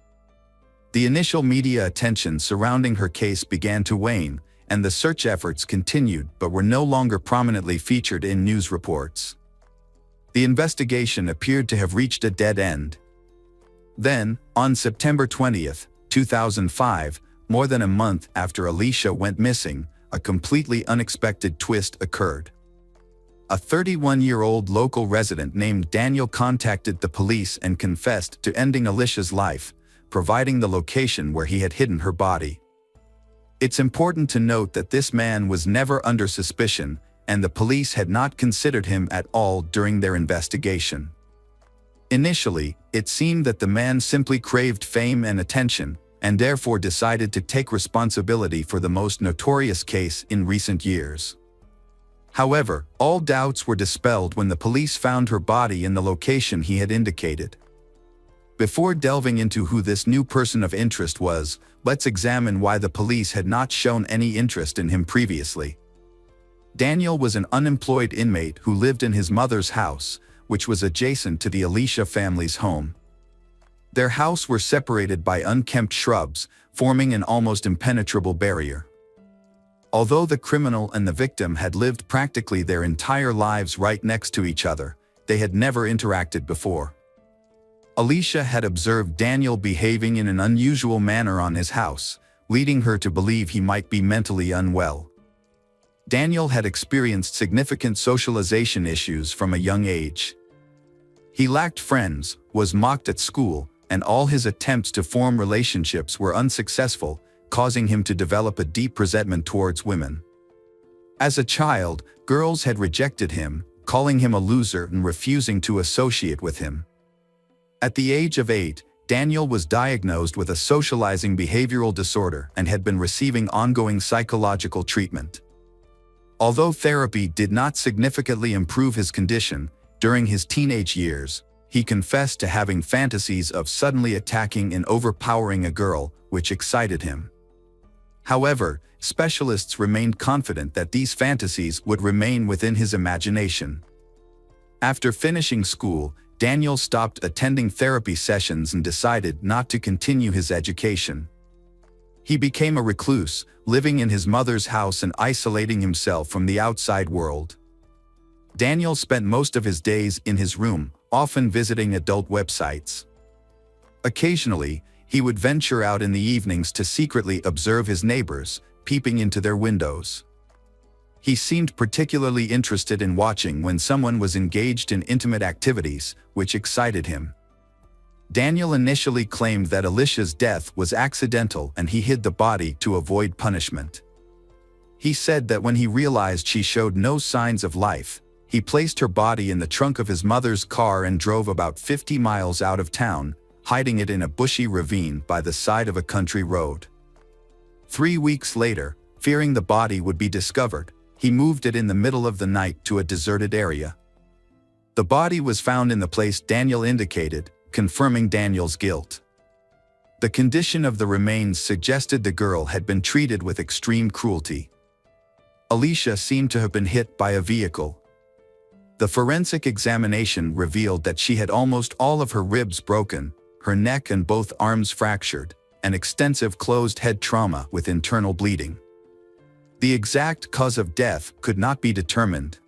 The initial media attention surrounding her case began to wane, and the search efforts continued but were no longer prominently featured in news reports. The investigation appeared to have reached a dead end. Then, on September 20th, 2005, more than a month after Alicia went missing, a completely unexpected twist occurred. A 31-year-old local resident named Daniel contacted the police and confessed to ending Alicia's life, providing the location where he had hidden her body. It's important to note that this man was never under suspicion, and the police had not considered him at all during their investigation. Initially, it seemed that the man simply craved fame and attention, and therefore decided to take responsibility for the most notorious case in recent years. However, all doubts were dispelled when the police found her body in the location he had indicated. Before delving into who this new person of interest was, let's examine why the police had not shown any interest in him previously. Daniel was an unemployed inmate who lived in his mother's house, which was adjacent to the Alicia family's home. Their house were separated by unkempt shrubs, forming an almost impenetrable barrier. Although the criminal and the victim had lived practically their entire lives right next to each other, they had never interacted before. Alicia had observed Daniel behaving in an unusual manner on his house, leading her to believe he might be mentally unwell. Daniel had experienced significant socialization issues from a young age. He lacked friends, was mocked at school, and all his attempts to form relationships were unsuccessful, causing him to develop a deep resentment towards women. As a child, girls had rejected him, calling him a loser and refusing to associate with him. At the age of 8, Daniel was diagnosed with a socializing behavioral disorder and had been receiving ongoing psychological treatment. Although therapy did not significantly improve his condition, during his teenage years, he confessed to having fantasies of suddenly attacking and overpowering a girl, which excited him. However, specialists remained confident that these fantasies would remain within his imagination. After finishing school, Daniel stopped attending therapy sessions and decided not to continue his education. He became a recluse, living in his mother's house and isolating himself from the outside world. Daniel spent most of his days in his room, often visiting adult websites. Occasionally, he would venture out in the evenings to secretly observe his neighbors, peeping into their windows. He seemed particularly interested in watching when someone was engaged in intimate activities, which excited him. Daniel initially claimed that Alicia's death was accidental and he hid the body to avoid punishment. He said that when he realized she showed no signs of life, he placed her body in the trunk of his mother's car and drove about 50 miles out of town, hiding it in a bushy ravine by the side of a country road. 3 weeks later, fearing the body would be discovered, he moved it in the middle of the night to a deserted area. The body was found in the place Daniel indicated, confirming Daniel's guilt. The condition of the remains suggested the girl had been treated with extreme cruelty. Alicia seemed to have been hit by a vehicle. The forensic examination revealed that she had almost all of her ribs broken, her neck and both arms fractured, and extensive closed head trauma with internal bleeding. The exact cause of death could not be determined.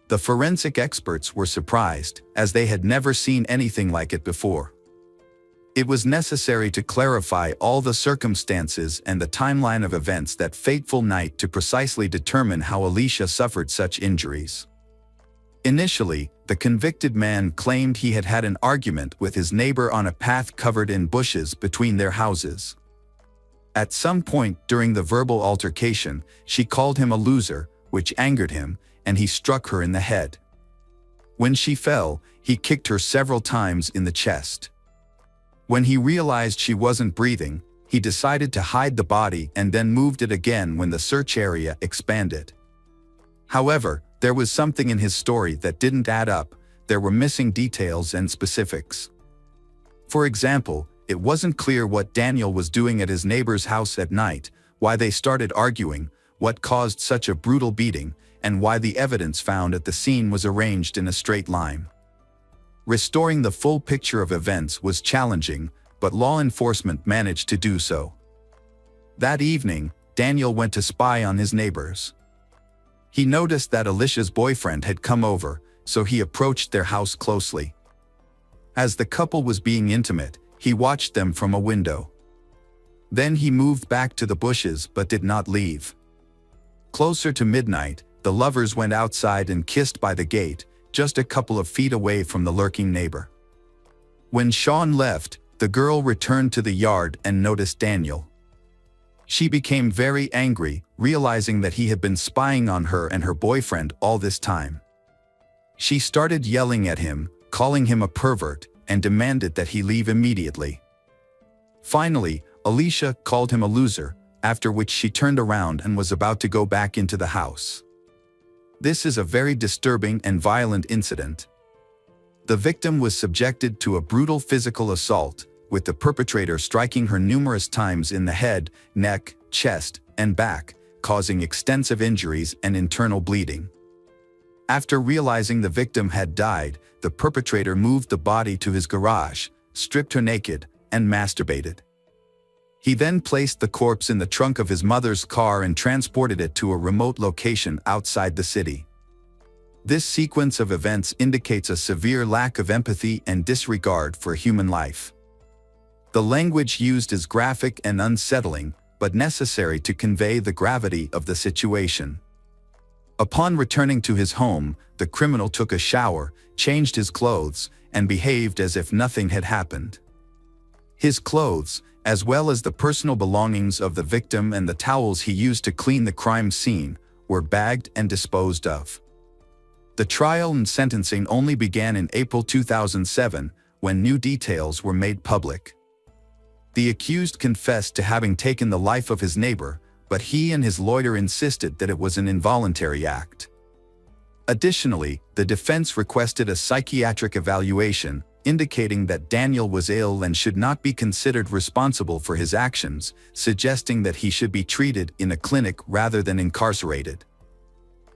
The forensic experts were surprised, as they had never seen anything like it before. It was necessary to clarify all the circumstances and the timeline of events that fateful night to precisely determine how Alicia suffered such injuries. Initially, the convicted man claimed he had had an argument with his neighbor on a path covered in bushes between their houses. At some point during the verbal altercation, she called him a loser, which angered him, and he struck her in the head. When she fell, he kicked her several times in the chest. When he realized she wasn't breathing, he decided to hide the body and then moved it again when the search area expanded. However, there was something in his story that didn't add up. There were missing details and specifics. For example, it wasn't clear what Daniel was doing at his neighbor's house at night, why they started arguing, what caused such a brutal beating, and why the evidence found at the scene was arranged in a straight line. Restoring the full picture of events was challenging, but law enforcement managed to do so. That evening, Daniel went to spy on his neighbors. He noticed that Alicia's boyfriend had come over, so he approached their house closely. As the couple was being intimate, he watched them from a window. Then he moved back to the bushes but did not leave. Closer to midnight, the lovers went outside and kissed by the gate, just a couple of feet away from the lurking neighbor. When Sean left, the girl returned to the yard and noticed Daniel. She became very angry, realizing that he had been spying on her and her boyfriend all this time. She started yelling at him, calling him a pervert, and demanded that he leave immediately. Finally, Alicia called him a loser, after which she turned around and was about to go back into the house. This is a very disturbing and violent incident. The victim was subjected to a brutal physical assault, with the perpetrator striking her numerous times in the head, neck, chest, and back, causing extensive injuries and internal bleeding. After realizing the victim had died, the perpetrator moved the body to his garage, stripped her naked, and masturbated. He then placed the corpse in the trunk of his mother's car and transported it to a remote location outside the city. This sequence of events indicates a severe lack of empathy and disregard for human life. The language used is graphic and unsettling, but necessary to convey the gravity of the situation. Upon returning to his home, the criminal took a shower, changed his clothes, and behaved as if nothing had happened. His clothes, as well as the personal belongings of the victim and the towels he used to clean the crime scene, were bagged and disposed of. The trial and sentencing only began in April 2007, when new details were made public. The accused confessed to having taken the life of his neighbor, but he and his lawyer insisted that it was an involuntary act. Additionally, the defense requested a psychiatric evaluation, indicating that Daniel was ill and should not be considered responsible for his actions, suggesting that he should be treated in a clinic rather than incarcerated.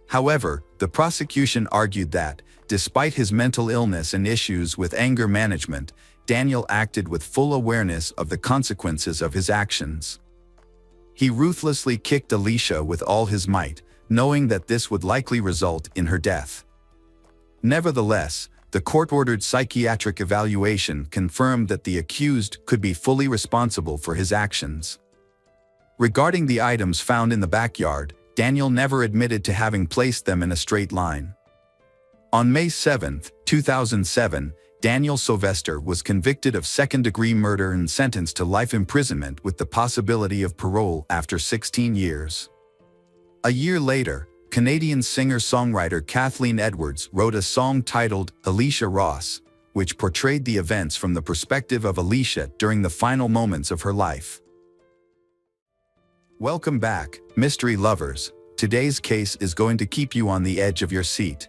However, the prosecution argued that, despite his mental illness and issues with anger management, Daniel acted with full awareness of the consequences of his actions. He ruthlessly kicked Alicia with all his might, knowing that this would likely result in her death. Nevertheless, the court-ordered psychiatric evaluation confirmed that the accused could be fully responsible for his actions. Regarding the items found in the backyard, Daniel never admitted to having placed them in a straight line. On May 7, 2007, Daniel Sylvester was convicted of second-degree murder and sentenced to life imprisonment with the possibility of parole after 16 years. A year later, Canadian singer-songwriter Kathleen Edwards wrote a song titled Alicia Ross, which portrayed the events from the perspective of Alicia during the final moments of her life. Welcome back, mystery lovers. Today's case is going to keep you on the edge of your seat.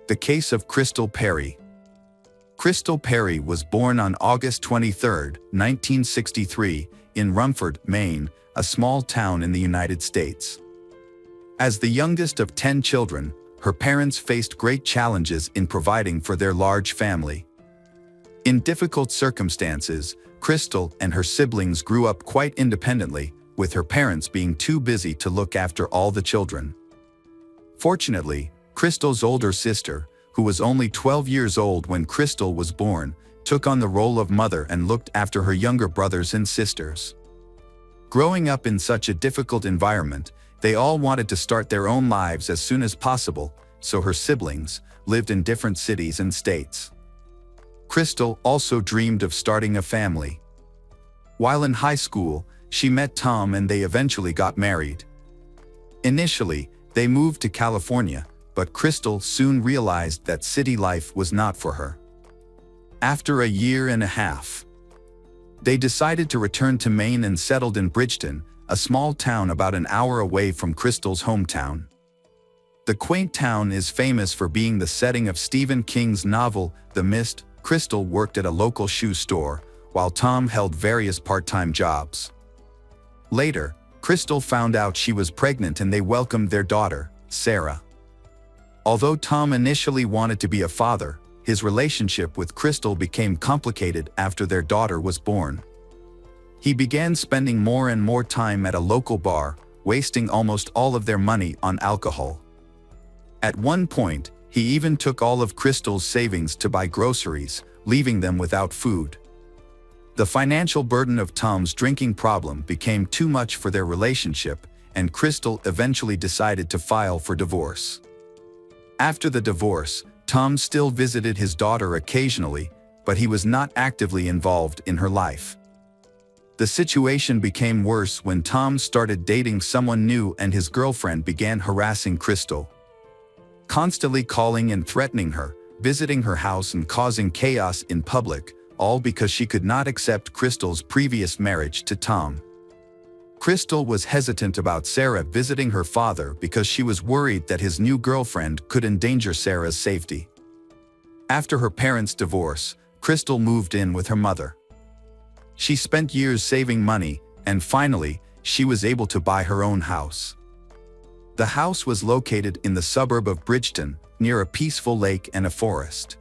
The case of Crystal Perry. Crystal Perry was born on August 23, 1963, in Rumford, Maine, a small town in the United States. As the youngest of 10 children, her parents faced great challenges in providing for their large family. In difficult circumstances, Crystal and her siblings grew up quite independently, with her parents being too busy to look after all the children. Fortunately, Crystal's older sister, who was only 12 years old when Crystal was born, took on the role of mother and looked after her younger brothers and sisters. Growing up in such a difficult environment, they all wanted to start their own lives as soon as possible, so her siblings lived in different cities and states. Crystal also dreamed of starting a family. While in high school, she met Tom and they eventually got married. Initially, they moved to California, but Crystal soon realized that city life was not for her. After a year and a half, they decided to return to Maine and settled in Bridgeton, a small town about an hour away from Crystal's hometown. The quaint town is famous for being the setting of Stephen King's novel, The Mist. Crystal worked at a local shoe store, while Tom held various part-time jobs. Later, Crystal found out she was pregnant and they welcomed their daughter, Sarah. Although Tom initially wanted to be a father, his relationship with Crystal became complicated after their daughter was born. He began spending more and more time at a local bar, wasting almost all of their money on alcohol. At one point, he even took all of Crystal's savings to buy groceries, leaving them without food. The financial burden of Tom's drinking problem became too much for their relationship, and Crystal eventually decided to file for divorce. After the divorce, Tom still visited his daughter occasionally, but he was not actively involved in her life. The situation became worse when Tom started dating someone new and his girlfriend began harassing Crystal, constantly calling and threatening her, visiting her house and causing chaos in public, all because she could not accept Crystal's previous marriage to Tom. Crystal was hesitant about Sarah visiting her father because she was worried that his new girlfriend could endanger Sarah's safety. After her parents' divorce, Crystal moved in with her mother. She spent years saving money, and finally, she was able to buy her own house. The house was located in the suburb of Bridgeton, near a peaceful lake and a forest.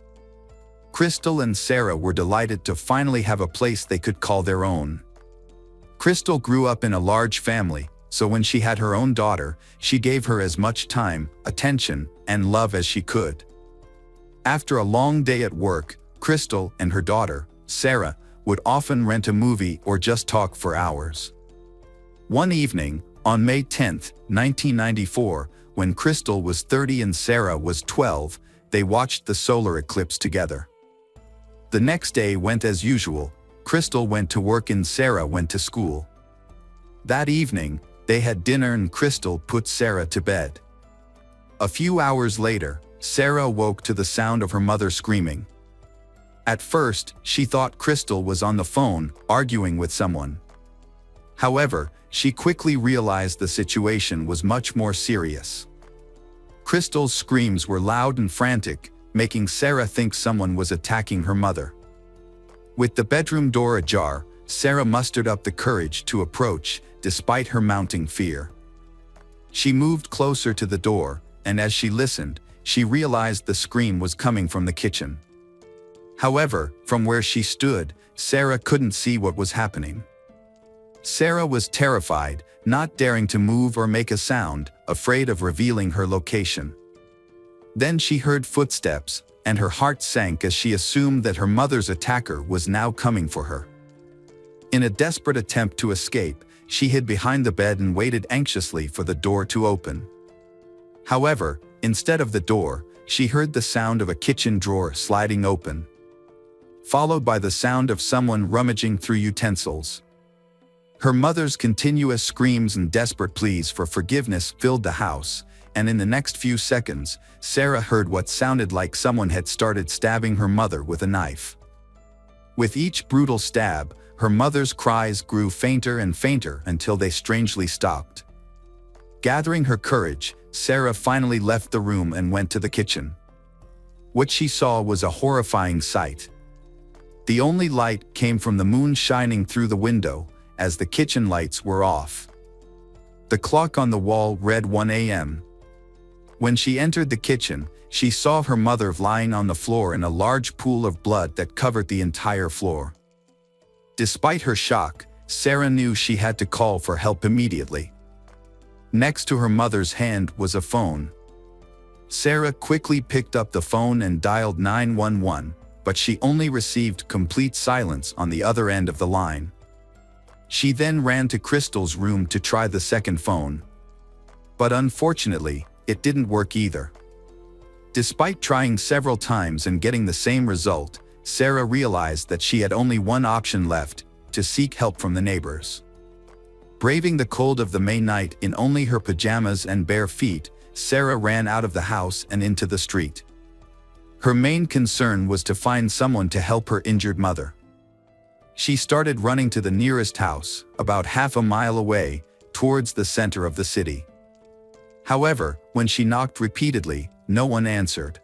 Crystal and Sarah were delighted to finally have a place they could call their own. Crystal grew up in a large family, so when she had her own daughter, she gave her as much time, attention, and love as she could. After a long day at work, Crystal and her daughter, Sarah, would often rent a movie or just talk for hours. One evening, on May 10, 1994, when Crystal was 30 and Sarah was 12, they watched the solar eclipse together. The next day went as usual. Crystal went to work and Sarah went to school. That evening, they had dinner and Crystal put Sarah to bed. A few hours later, Sarah woke to the sound of her mother screaming. At first, she thought Crystal was on the phone, arguing with someone. However, she quickly realized the situation was much more serious. Crystal's screams were loud and frantic, making Sarah think someone was attacking her mother. With the bedroom door ajar, Sarah mustered up the courage to approach, despite her mounting fear. She moved closer to the door, and as she listened, she realized the scream was coming from the kitchen. However, from where she stood, Sarah couldn't see what was happening. Sarah was terrified, not daring to move or make a sound, afraid of revealing her location. Then she heard footsteps, and her heart sank as she assumed that her mother's attacker was now coming for her. In a desperate attempt to escape, she hid behind the bed and waited anxiously for the door to open. However, instead of the door, she heard the sound of a kitchen drawer sliding open, followed by the sound of someone rummaging through utensils. Her mother's continuous screams and desperate pleas for forgiveness filled the house, and in the next few seconds, Sarah heard what sounded like someone had started stabbing her mother with a knife. With each brutal stab, her mother's cries grew fainter and fainter until they strangely stopped. Gathering her courage, Sarah finally left the room and went to the kitchen. What she saw was a horrifying sight. The only light came from the moon shining through the window, as the kitchen lights were off. The clock on the wall read 1 a.m. When she entered the kitchen, she saw her mother lying on the floor in a large pool of blood that covered the entire floor. Despite her shock, Sarah knew she had to call for help immediately. Next to her mother's hand was a phone. Sarah quickly picked up the phone and dialed 911, but she only received complete silence on the other end of the line. She then ran to Crystal's room to try the second phone. But unfortunately, it didn't work either. Despite trying several times and getting the same result, Sarah realized that she had only one option left: to seek help from the neighbors. Braving the cold of the May night in only her pajamas and bare feet, Sarah ran out of the house and into the street. Her main concern was to find someone to help her injured mother. She started running to the nearest house, about half a mile away, towards the center of the city. However, when she knocked repeatedly, no one answered.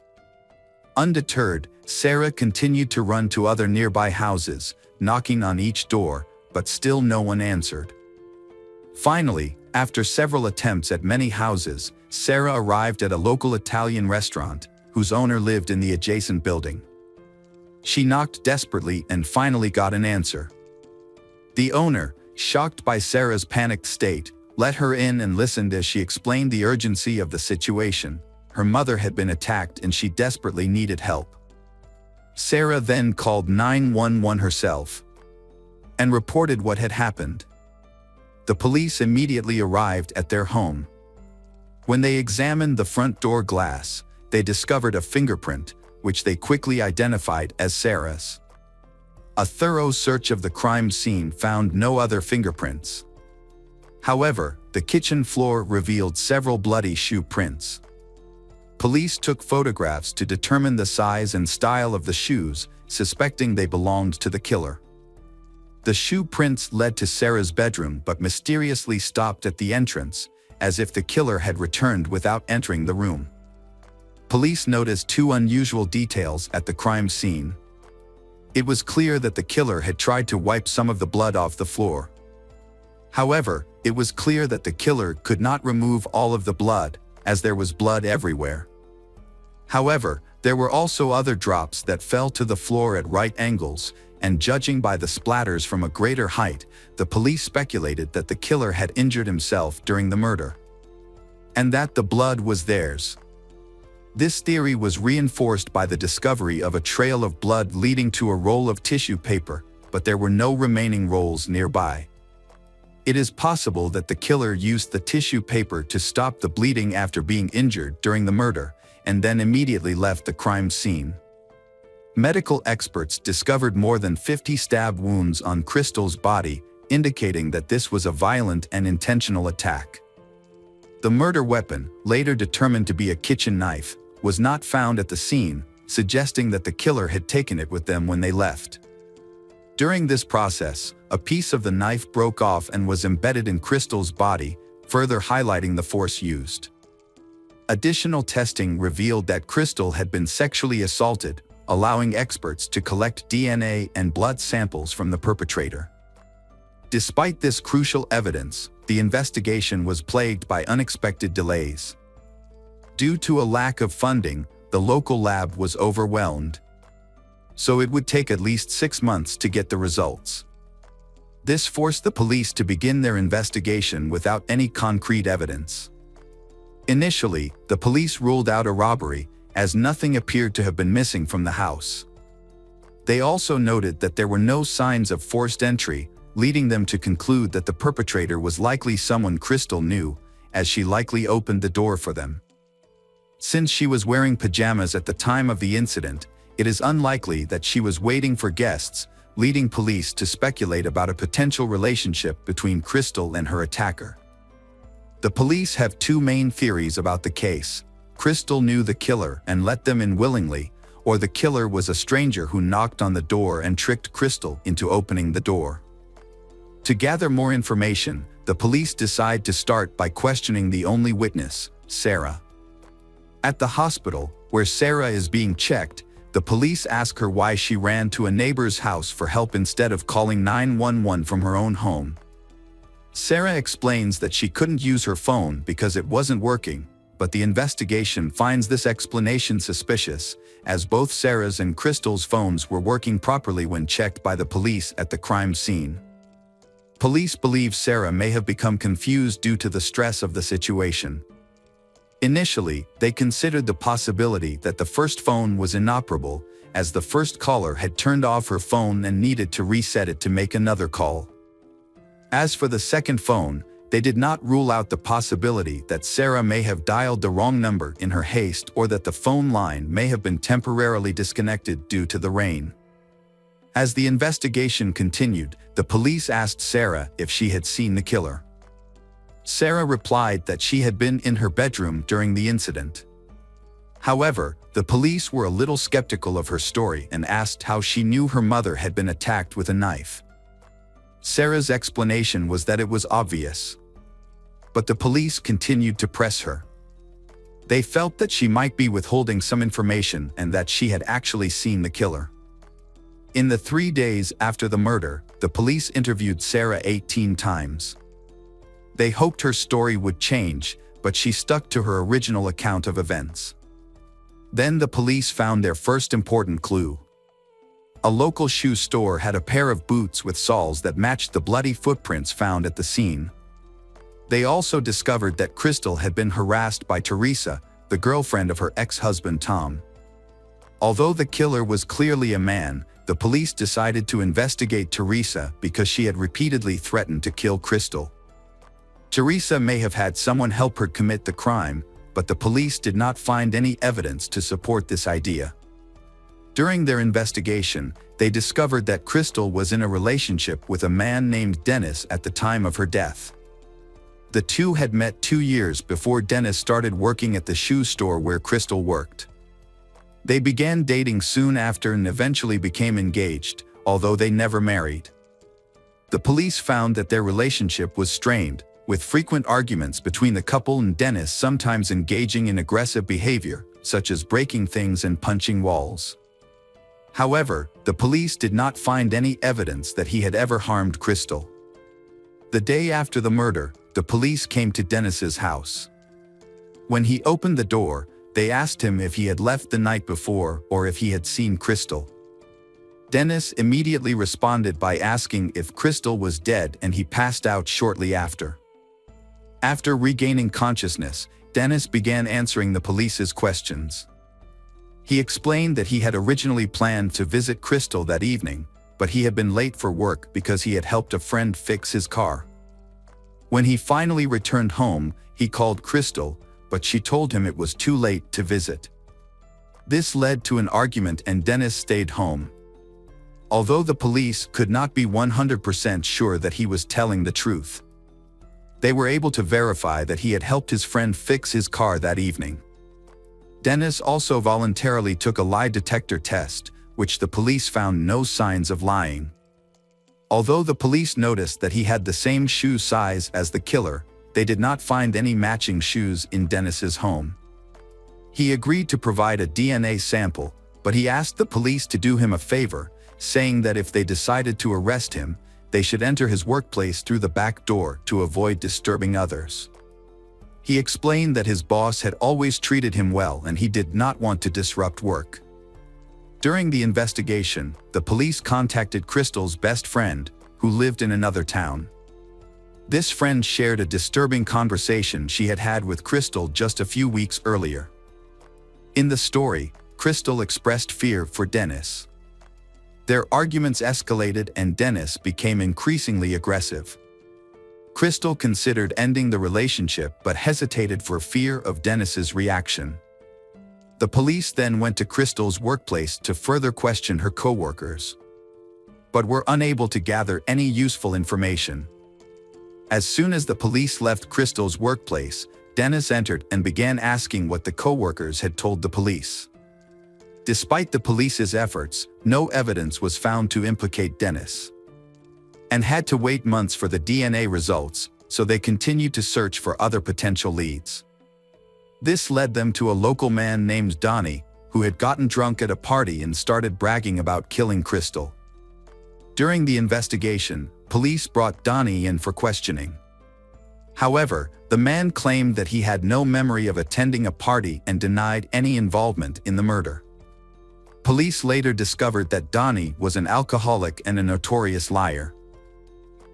Undeterred, Sarah continued to run to other nearby houses, knocking on each door, but still no one answered. Finally, after several attempts at many houses, Sarah arrived at a local Italian restaurant, whose owner lived in the adjacent building. She knocked desperately and finally got an answer. The owner, shocked by Sarah's panicked state, let her in and listened as she explained the urgency of the situation. Her mother had been attacked and she desperately needed help. Sarah then called 911 herself and reported what had happened. The police immediately arrived at their home. When they examined the front door glass, they discovered a fingerprint, which they quickly identified as Sarah's. A thorough search of the crime scene found no other fingerprints. However, the kitchen floor revealed several bloody shoe prints. Police took photographs to determine the size and style of the shoes, suspecting they belonged to the killer. The shoe prints led to Sarah's bedroom but mysteriously stopped at the entrance, as if the killer had returned without entering the room. Police noticed two unusual details at the crime scene. It was clear that the killer had tried to wipe some of the blood off the floor. However, it was clear that the killer could not remove all of the blood, as there was blood everywhere. However, there were also other drops that fell to the floor at right angles, and judging by the splatters from a greater height, the police speculated that the killer had injured himself during the murder, and that the blood was theirs. This theory was reinforced by the discovery of a trail of blood leading to a roll of tissue paper, but there were no remaining rolls nearby. It is possible that the killer used the tissue paper to stop the bleeding after being injured during the murder, and then immediately left the crime scene. Medical experts discovered more than 50 stab wounds on Crystal's body, indicating that this was a violent and intentional attack. The murder weapon, later determined to be a kitchen knife, was not found at the scene, suggesting that the killer had taken it with them when they left. During this process, a piece of the knife broke off and was embedded in Crystal's body, further highlighting the force used. Additional testing revealed that Crystal had been sexually assaulted, allowing experts to collect DNA and blood samples from the perpetrator. Despite this crucial evidence, the investigation was plagued by unexpected delays. Due to a lack of funding, the local lab was overwhelmed, so it would take at least 6 months to get the results. This forced the police to begin their investigation without any concrete evidence. Initially, the police ruled out a robbery, as nothing appeared to have been missing from the house. They also noted that there were no signs of forced entry, leading them to conclude that the perpetrator was likely someone Crystal knew, as she likely opened the door for them. Since she was wearing pajamas at the time of the incident, it is unlikely that she was waiting for guests, leading police to speculate about a potential relationship between Crystal and her attacker. The police have two main theories about the case. Crystal knew the killer and let them in willingly, or the killer was a stranger who knocked on the door and tricked Crystal into opening the door. To gather more information, the police decide to start by questioning the only witness, Sarah. At the hospital, where Sarah is being checked, the police ask her why she ran to a neighbor's house for help instead of calling 911 from her own home. Sarah explains that she couldn't use her phone because it wasn't working, but the investigation finds this explanation suspicious, as both Sarah's and Crystal's phones were working properly when checked by the police at the crime scene. Police believe Sarah may have become confused due to the stress of the situation. Initially, they considered the possibility that the first phone was inoperable, as the first caller had turned off her phone and needed to reset it to make another call. As for the second phone, they did not rule out the possibility that Sarah may have dialed the wrong number in her haste or that the phone line may have been temporarily disconnected due to the rain. As the investigation continued, the police asked Sarah if she had seen the killer. Sarah replied that she had been in her bedroom during the incident. However, the police were a little skeptical of her story and asked how she knew her mother had been attacked with a knife. Sarah's explanation was that it was obvious. But the police continued to press her. They felt that she might be withholding some information and that she had actually seen the killer. In the 3 days after the murder, the police interviewed Sarah 18 times. They hoped her story would change, but she stuck to her original account of events. Then the police found their first important clue. A local shoe store had a pair of boots with soles that matched the bloody footprints found at the scene. They also discovered that Crystal had been harassed by Teresa, the girlfriend of her ex-husband Tom. Although the killer was clearly a man, the police decided to investigate Teresa because she had repeatedly threatened to kill Crystal. Teresa may have had someone help her commit the crime, but the police did not find any evidence to support this idea. During their investigation, they discovered that Crystal was in a relationship with a man named Dennis at the time of her death. The two had met 2 years before Dennis started working at the shoe store where Crystal worked. They began dating soon after and eventually became engaged, although they never married. The police found that their relationship was strained, with frequent arguments between the couple and Dennis sometimes engaging in aggressive behavior, such as breaking things and punching walls. However, the police did not find any evidence that he had ever harmed Crystal. The day after the murder, the police came to Dennis's house. When he opened the door, they asked him if he had left the night before or if he had seen Crystal. Dennis immediately responded by asking if Crystal was dead, and he passed out shortly after. After regaining consciousness, Dennis began answering the police's questions. He explained that he had originally planned to visit Crystal that evening, but he had been late for work because he had helped a friend fix his car. When he finally returned home, he called Crystal, but she told him it was too late to visit. This led to an argument and Dennis stayed home. Although the police could not be 100% sure that he was telling the truth, they were able to verify that he had helped his friend fix his car that evening. Dennis also voluntarily took a lie detector test, which the police found no signs of lying. Although the police noticed that he had the same shoe size as the killer, they did not find any matching shoes in Dennis's home. He agreed to provide a DNA sample, but he asked the police to do him a favor, saying that if they decided to arrest him, they should enter his workplace through the back door to avoid disturbing others. He explained that his boss had always treated him well and he did not want to disrupt work. During the investigation, the police contacted Crystal's best friend, who lived in another town. This friend shared a disturbing conversation she had had with Crystal just a few weeks earlier. In the story, Crystal expressed fear for Dennis. Their arguments escalated and Dennis became increasingly aggressive. Crystal considered ending the relationship but hesitated for fear of Dennis's reaction. The police then went to Crystal's workplace to further question her coworkers, but were unable to gather any useful information. As soon as the police left Crystal's workplace, Dennis entered and began asking what the coworkers had told the police. Despite the police's efforts, no evidence was found to implicate Dennis, and had to wait months for the DNA results, so they continued to search for other potential leads. This led them to a local man named Donnie, who had gotten drunk at a party and started bragging about killing Crystal. During the investigation, police brought Donnie in for questioning. However, the man claimed that he had no memory of attending a party and denied any involvement in the murder. Police later discovered that Donnie was an alcoholic and a notorious liar.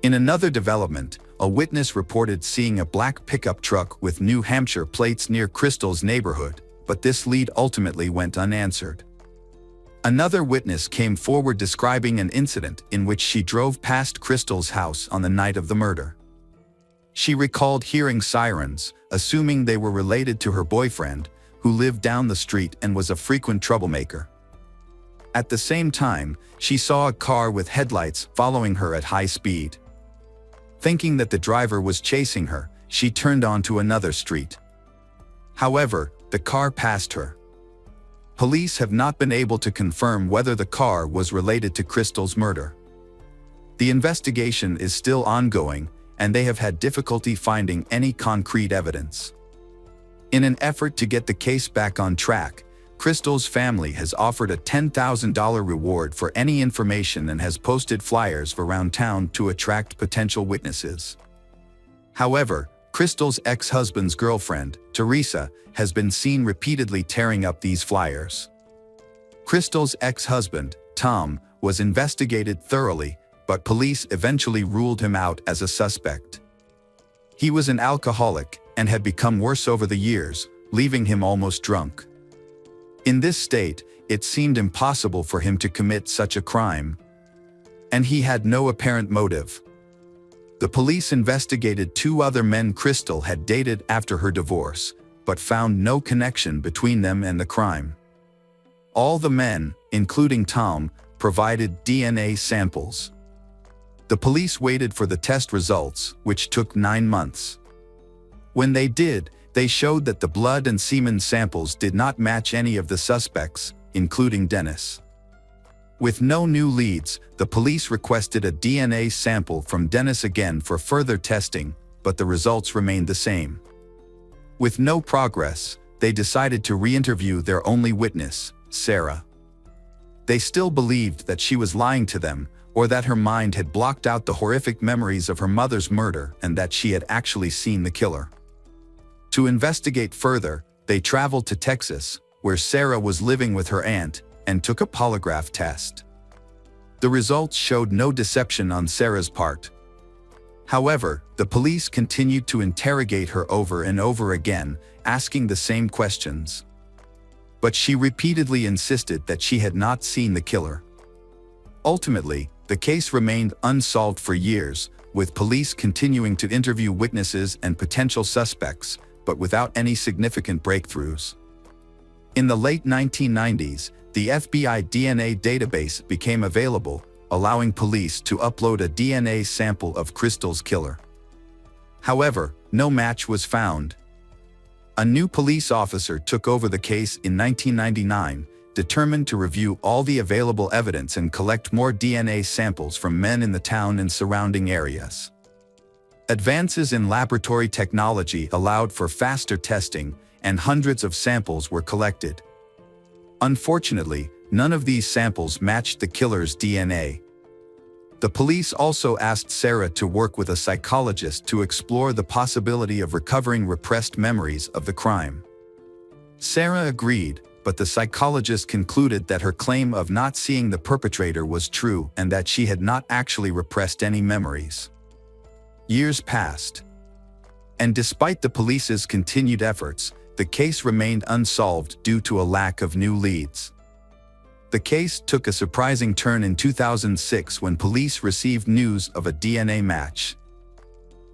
In another development, a witness reported seeing a black pickup truck with New Hampshire plates near Crystal's neighborhood, but this lead ultimately went unanswered. Another witness came forward describing an incident in which she drove past Crystal's house on the night of the murder. She recalled hearing sirens, assuming they were related to her boyfriend, who lived down the street and was a frequent troublemaker. At the same time, she saw a car with headlights following her at high speed. Thinking that the driver was chasing her, she turned onto another street. However, the car passed her. Police have not been able to confirm whether the car was related to Crystal's murder. The investigation is still ongoing, and they have had difficulty finding any concrete evidence. In an effort to get the case back on track, Crystal's family has offered a $10,000 reward for any information and has posted flyers around town to attract potential witnesses. However, Crystal's ex-husband's girlfriend, Teresa, has been seen repeatedly tearing up these flyers. Crystal's ex-husband, Tom, was investigated thoroughly, but police eventually ruled him out as a suspect. He was an alcoholic and had become worse over the years, leaving him almost drunk. In this state, it seemed impossible for him to commit such a crime, and he had no apparent motive. The police investigated two other men Crystal had dated after her divorce, but found no connection between them and the crime. All the men, including Tom, provided DNA samples. The police waited for the test results, which took 9 months. When they did, they showed that the blood and semen samples did not match any of the suspects, including Dennis. With no new leads, the police requested a DNA sample from Dennis again for further testing, but the results remained the same. With no progress, they decided to re-interview their only witness, Sarah. They still believed that she was lying to them, or that her mind had blocked out the horrific memories of her mother's murder and that she had actually seen the killer. To investigate further, they traveled to Texas, where Sarah was living with her aunt, and took a polygraph test. The results showed no deception on Sarah's part. However, the police continued to interrogate her over and over again, asking the same questions. But she repeatedly insisted that she had not seen the killer. Ultimately, the case remained unsolved for years, with police continuing to interview witnesses and potential suspects, but without any significant breakthroughs. In the late 1990s, the FBI DNA database became available, allowing police to upload a DNA sample of Crystal's killer. However, no match was found. A new police officer took over the case in 1999, determined to review all the available evidence and collect more DNA samples from men in the town and surrounding areas. Advances in laboratory technology allowed for faster testing, and hundreds of samples were collected. Unfortunately, none of these samples matched the killer's DNA. The police also asked Sarah to work with a psychologist to explore the possibility of recovering repressed memories of the crime. Sarah agreed, but the psychologist concluded that her claim of not seeing the perpetrator was true and that she had not actually repressed any memories. Years passed. And despite the police's continued efforts, the case remained unsolved due to a lack of new leads. The case took a surprising turn in 2006 when police received news of a DNA match.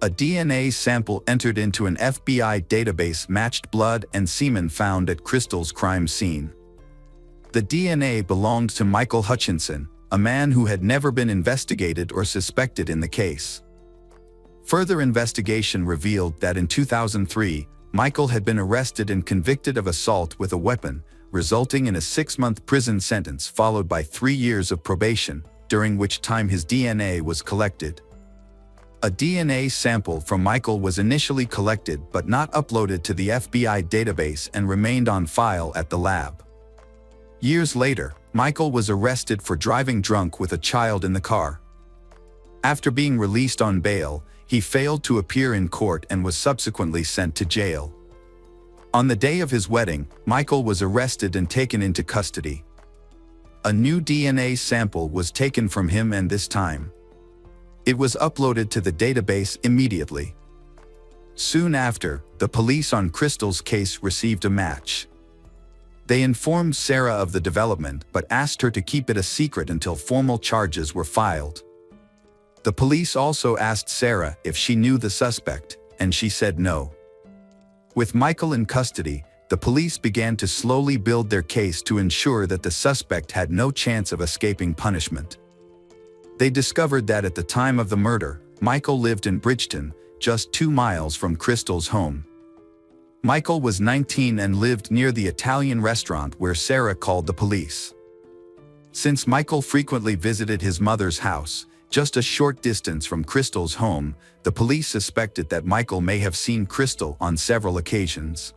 A DNA sample entered into an FBI database matched blood and semen found at Crystal's crime scene. The DNA belonged to Michael Hutchinson, a man who had never been investigated or suspected in the case. Further investigation revealed that in 2003, Michael had been arrested and convicted of assault with a weapon, resulting in a 6-month prison sentence followed by 3 years of probation, during which time his DNA was collected. A DNA sample from Michael was initially collected but not uploaded to the FBI database and remained on file at the lab. Years later, Michael was arrested for driving drunk with a child in the car. After being released on bail, he failed to appear in court and was subsequently sent to jail. On the day of his wedding, Michael was arrested and taken into custody. A new DNA sample was taken from him, and this time, it was uploaded to the database immediately. Soon after, the police on Crystal's case received a match. They informed Sarah of the development but asked her to keep it a secret until formal charges were filed. The police also asked Sarah if she knew the suspect, and she said no. With Michael in custody, the police began to slowly build their case to ensure that the suspect had no chance of escaping punishment. They discovered that at the time of the murder, Michael lived in Bridgeton, just 2 miles from Crystal's home. Michael was 19 and lived near the Italian restaurant where Sarah called the police. Since Michael frequently visited his mother's house, just a short distance from Crystal's home, the police suspected that Michael may have seen Crystal on several occasions.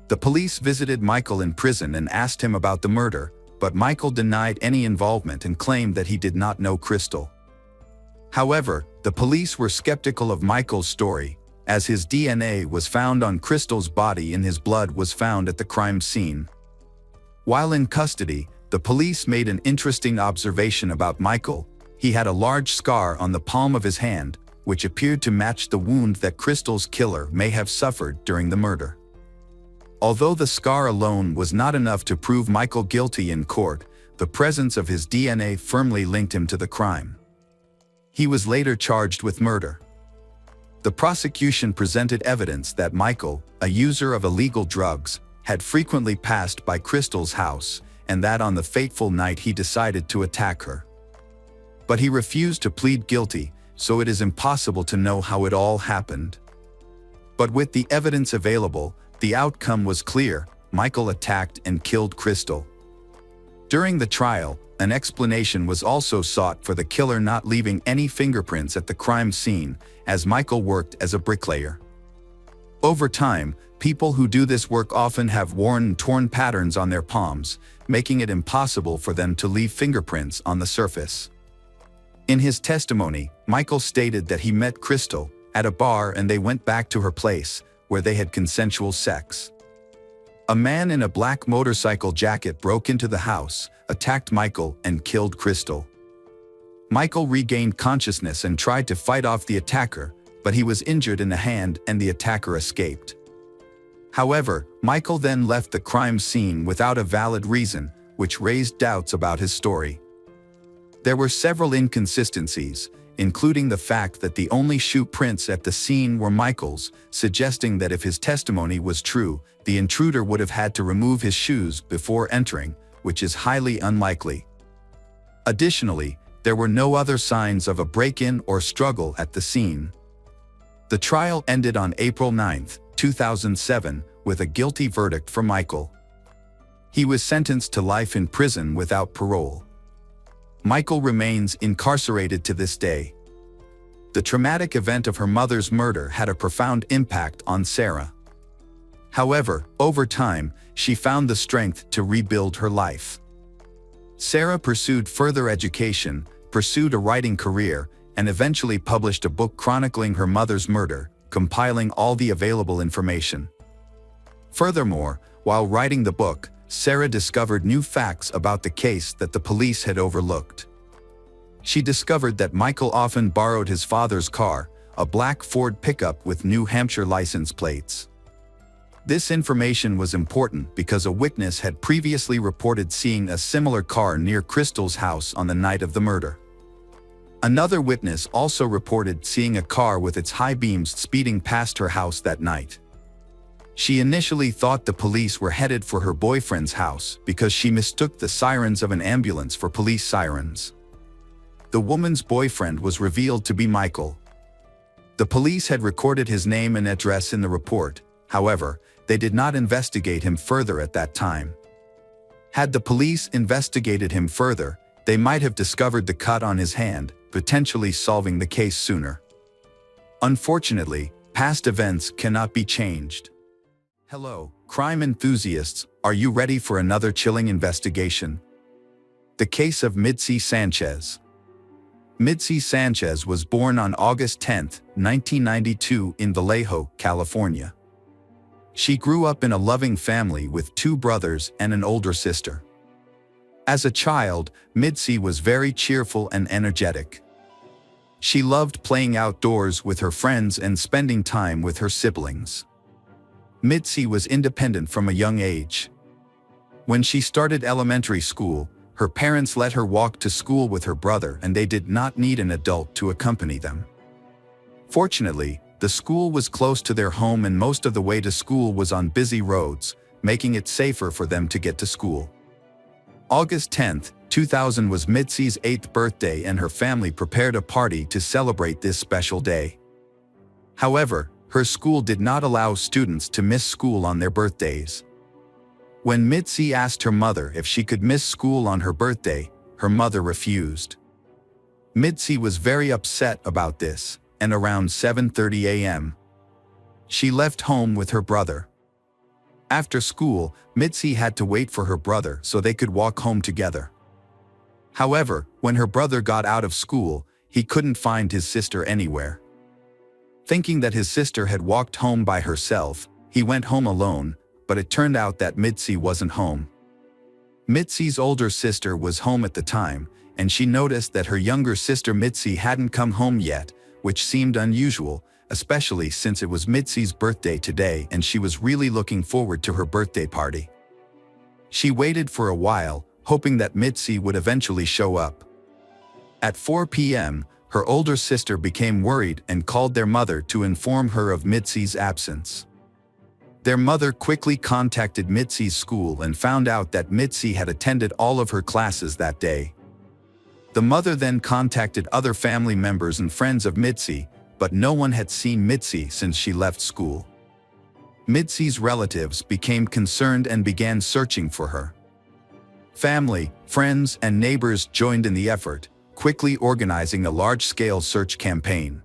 The police visited Michael in prison and asked him about the murder, but Michael denied any involvement and claimed that he did not know Crystal. However, the police were skeptical of Michael's story, as his DNA was found on Crystal's body and his blood was found at the crime scene. While in custody, the police made an interesting observation about Michael. He had a large scar on the palm of his hand, which appeared to match the wound that Crystal's killer may have suffered during the murder. Although the scar alone was not enough to prove Michael guilty in court, the presence of his DNA firmly linked him to the crime. He was later charged with murder. The prosecution presented evidence that Michael, a user of illegal drugs, had frequently passed by Crystal's house, and that on the fateful night he decided to attack her. But he refused to plead guilty, so it is impossible to know how it all happened. But with the evidence available, the outcome was clear: Michael attacked and killed Crystal. During the trial, an explanation was also sought for the killer not leaving any fingerprints at the crime scene, as Michael worked as a bricklayer. Over time, people who do this work often have worn and torn patterns on their palms, making it impossible for them to leave fingerprints on the surface. In his testimony, Michael stated that he met Crystal at a bar and they went back to her place, where they had consensual sex. A man in a black motorcycle jacket broke into the house, attacked Michael, and killed Crystal. Michael regained consciousness and tried to fight off the attacker, but he was injured in the hand and the attacker escaped. However, Michael then left the crime scene without a valid reason, which raised doubts about his story. There were several inconsistencies, including the fact that the only shoe prints at the scene were Michael's, suggesting that if his testimony was true, the intruder would have had to remove his shoes before entering, which is highly unlikely. Additionally, there were no other signs of a break-in or struggle at the scene. The trial ended on April 9, 2007, with a guilty verdict for Michael. He was sentenced to life in prison without parole. Michael remains incarcerated to this day. The traumatic event of her mother's murder had a profound impact on Sarah. However, over time, she found the strength to rebuild her life. Sarah pursued further education, pursued a writing career, and eventually published a book chronicling her mother's murder, compiling all the available information. Furthermore, while writing the book, Sarah discovered new facts about the case that the police had overlooked. She discovered that Michael often borrowed his father's car, a black Ford pickup with New Hampshire license plates. This information was important because a witness had previously reported seeing a similar car near Crystal's house on the night of the murder. Another witness also reported seeing a car with its high beams speeding past her house that night. She initially thought the police were headed for her boyfriend's house because she mistook the sirens of an ambulance for police sirens. The woman's boyfriend was revealed to be Michael. The police had recorded his name and address in the report. However, they did not investigate him further at that time. Had the police investigated him further, they might have discovered the cut on his hand, potentially solving the case sooner. Unfortunately, past events cannot be changed. Hello, crime enthusiasts, are you ready for another chilling investigation? The case of Mitzi Sanchez. Mitzi Sanchez was born on August 10, 1992 in Vallejo, California. She grew up in a loving family with 2 brothers and an older sister. As a child, Mitzi was very cheerful and energetic. She loved playing outdoors with her friends and spending time with her siblings. Mitzi was independent from a young age. When she started elementary school, her parents let her walk to school with her brother and they did not need an adult to accompany them. Fortunately, the school was close to their home and most of the way to school was on busy roads, making it safer for them to get to school. August 10, 2000 was Mitzi's 8th birthday and her family prepared a party to celebrate this special day. However, her school did not allow students to miss school on their birthdays. When Mitzi asked her mother if she could miss school on her birthday, her mother refused. Mitzi was very upset about this, and around 7:30 a.m., she left home with her brother. After school, Mitzi had to wait for her brother so they could walk home together. However, when her brother got out of school, he couldn't find his sister anywhere. Thinking that his sister had walked home by herself, he went home alone, but it turned out that Mitzi wasn't home. Mitzi's older sister was home at the time, and she noticed that her younger sister Mitzi hadn't come home yet, which seemed unusual, especially since it was Mitzi's birthday today and she was really looking forward to her birthday party. She waited for a while, hoping that Mitzi would eventually show up. At 4 p.m., her older sister became worried and called their mother to inform her of Mitzi's absence. Their mother quickly contacted Mitzi's school and found out that Mitzi had attended all of her classes that day. The mother then contacted other family members and friends of Mitzi, but no one had seen Mitzi since she left school. Mitzi's relatives became concerned and began searching for her. Family, friends, and neighbors joined in the effort, quickly organizing a large-scale search campaign.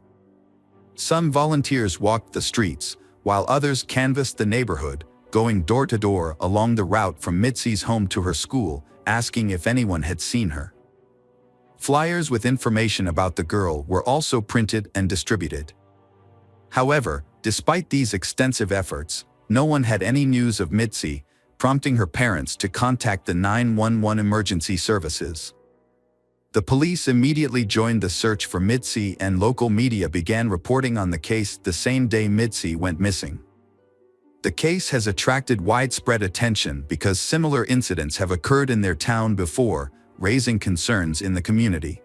Some volunteers walked the streets, while others canvassed the neighborhood, going door to door along the route from Mitzi's home to her school, asking if anyone had seen her. Flyers with information about the girl were also printed and distributed. However, despite these extensive efforts, no one had any news of Mitzi, prompting her parents to contact the 911 emergency services. The police immediately joined the search for Mitzi and local media began reporting on the case the same day Mitzi went missing. The case has attracted widespread attention because similar incidents have occurred in their town before, raising concerns in the community.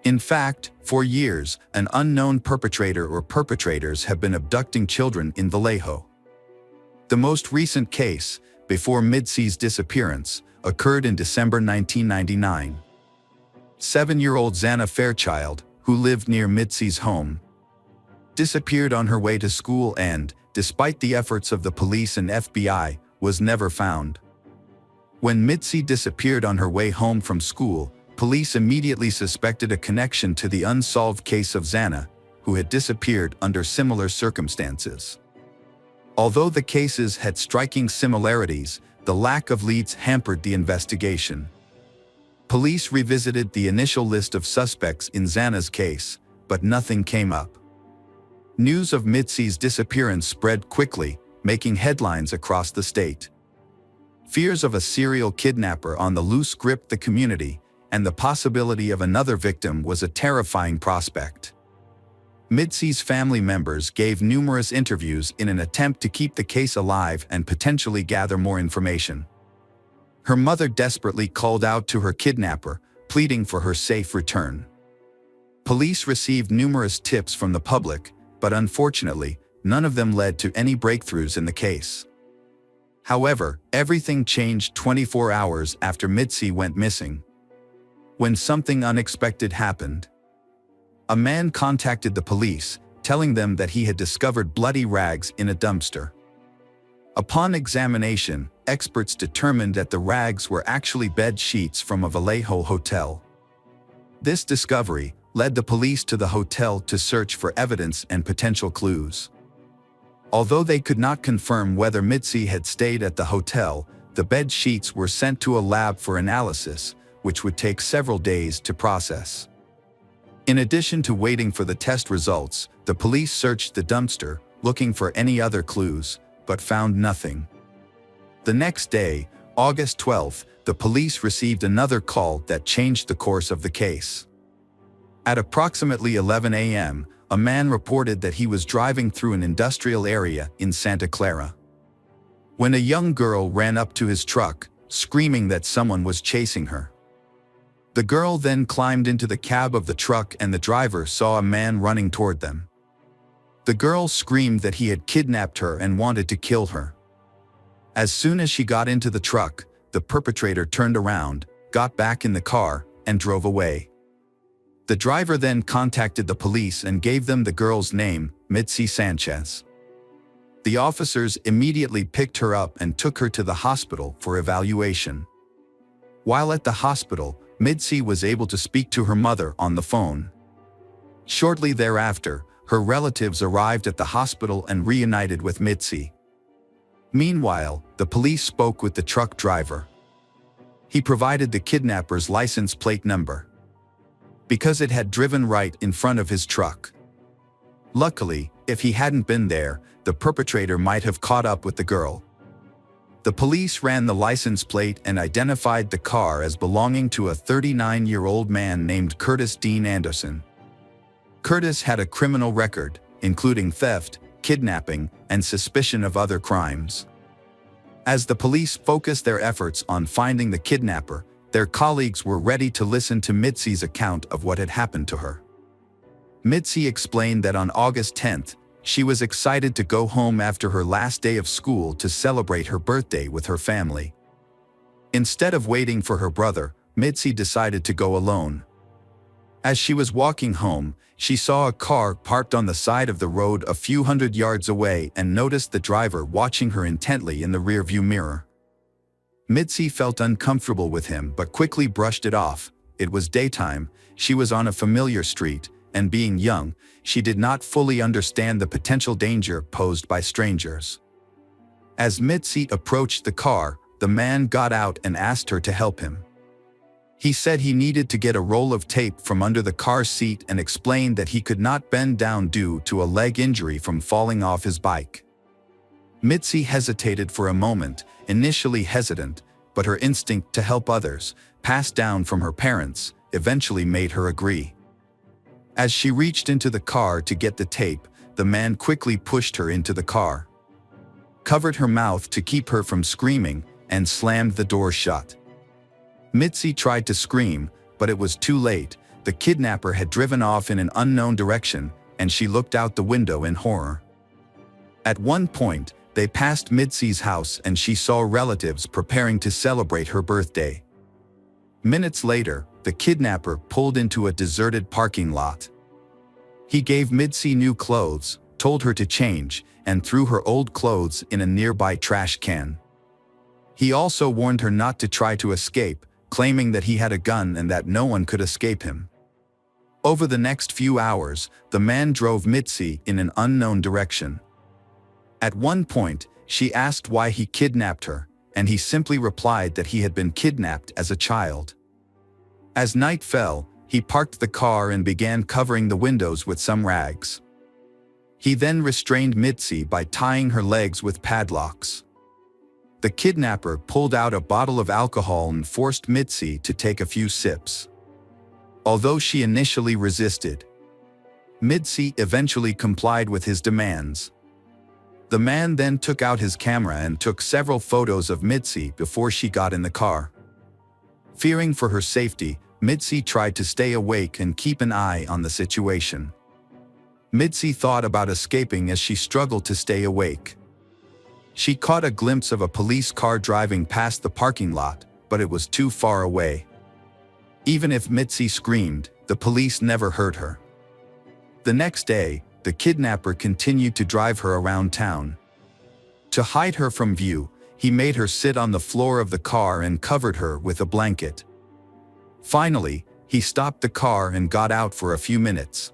In fact, for years, an unknown perpetrator or perpetrators have been abducting children in Vallejo. The most recent case, before Mitzi's disappearance, occurred in December 1999. 7-year-old Xana Fairchild, who lived near Mitzi's home, disappeared on her way to school and, despite the efforts of the police and FBI, was never found. When Mitzi disappeared on her way home from school, police immediately suspected a connection to the unsolved case of Xana, who had disappeared under similar circumstances. Although the cases had striking similarities, the lack of leads hampered the investigation. Police revisited the initial list of suspects in Xana's case, but nothing came up. News of Mitzi's disappearance spread quickly, making headlines across the state. Fears of a serial kidnapper on the loose gripped the community, and the possibility of another victim was a terrifying prospect. Mitzi's family members gave numerous interviews in an attempt to keep the case alive and potentially gather more information. Her mother desperately called out to her kidnapper, pleading for her safe return. Police received numerous tips from the public, but unfortunately, none of them led to any breakthroughs in the case. However, everything changed 24 hours after Mitzi went missing. When something unexpected happened. A man contacted the police, telling them that he had discovered bloody rags in a dumpster. Upon examination, experts determined that the rags were actually bed sheets from a Vallejo hotel. This discovery led the police to the hotel to search for evidence and potential clues. Although they could not confirm whether Mitzi had stayed at the hotel, the bed sheets were sent to a lab for analysis, which would take several days to process. In addition to waiting for the test results, the police searched the dumpster, looking for any other clues, but found nothing. The next day, August 12th, the police received another call that changed the course of the case. At approximately 11 a.m., a man reported that he was driving through an industrial area in Santa Clara, when a young girl ran up to his truck, screaming that someone was chasing her. The girl then climbed into the cab of the truck and the driver saw a man running toward them. The girl screamed that he had kidnapped her and wanted to kill her. As soon as she got into the truck, the perpetrator turned around, got back in the car, and drove away. The driver then contacted the police and gave them the girl's name, Mitzi Sanchez. The officers immediately picked her up and took her to the hospital for evaluation. While at the hospital, Mitzi was able to speak to her mother on the phone. Shortly thereafter, her relatives arrived at the hospital and reunited with Mitzi. Meanwhile, the police spoke with the truck driver. He provided the kidnapper's license plate number, because it had driven right in front of his truck. Luckily, if he hadn't been there, the perpetrator might have caught up with the girl. The police ran the license plate and identified the car as belonging to a 39-year-old man named Curtis Dean Anderson. Curtis had a criminal record, including theft, kidnapping, and suspicion of other crimes. As the police focused their efforts on finding the kidnapper, their colleagues were ready to listen to Mitzi's account of what had happened to her. Mitzi explained that on August 10th, she was excited to go home after her last day of school to celebrate her birthday with her family. Instead of waiting for her brother, Mitzi decided to go alone. As she was walking home, she saw a car parked on the side of the road a few hundred yards away and noticed the driver watching her intently in the rearview mirror. Mitzi felt uncomfortable with him but quickly brushed it off. It was daytime, she was on a familiar street, and being young, she did not fully understand the potential danger posed by strangers. As Mitzi approached the car, the man got out and asked her to help him. He said he needed to get a roll of tape from under the car seat and explained that he could not bend down due to a leg injury from falling off his bike. Mitzi hesitated for a moment, initially hesitant, but her instinct to help others, passed down from her parents, eventually made her agree. As she reached into the car to get the tape, the man quickly pushed her into the car, covered her mouth to keep her from screaming, and slammed the door shut. Mitzi tried to scream, but it was too late. the kidnapper had driven off in an unknown direction, and she looked out the window in horror. At one point, they passed Mitzi's house and she saw relatives preparing to celebrate her birthday. Minutes later, the kidnapper pulled into a deserted parking lot. He gave Mitzi new clothes, told her to change, and threw her old clothes in a nearby trash can. He also warned her not to try to escape, claiming that he had a gun and that no one could escape him. Over the next few hours, the man drove Mitzi in an unknown direction. At one point, she asked why he kidnapped her, and he simply replied that he had been kidnapped as a child. As night fell, he parked the car and began covering the windows with some rags. He then restrained Mitzi by tying her legs with padlocks. The kidnapper pulled out a bottle of alcohol and forced Mitzi to take a few sips. Although she initially resisted, Mitzi eventually complied with his demands. The man then took out his camera and took several photos of Mitzi before she got in the car. Fearing for her safety, Mitzi tried to stay awake and keep an eye on the situation. Mitzi thought about escaping as she struggled to stay awake. She caught a glimpse of a police car driving past the parking lot, but it was too far away. Even if Mitzi screamed, the police never heard her. The next day, the kidnapper continued to drive her around town. To hide her from view, he made her sit on the floor of the car and covered her with a blanket. Finally, he stopped the car and got out for a few minutes.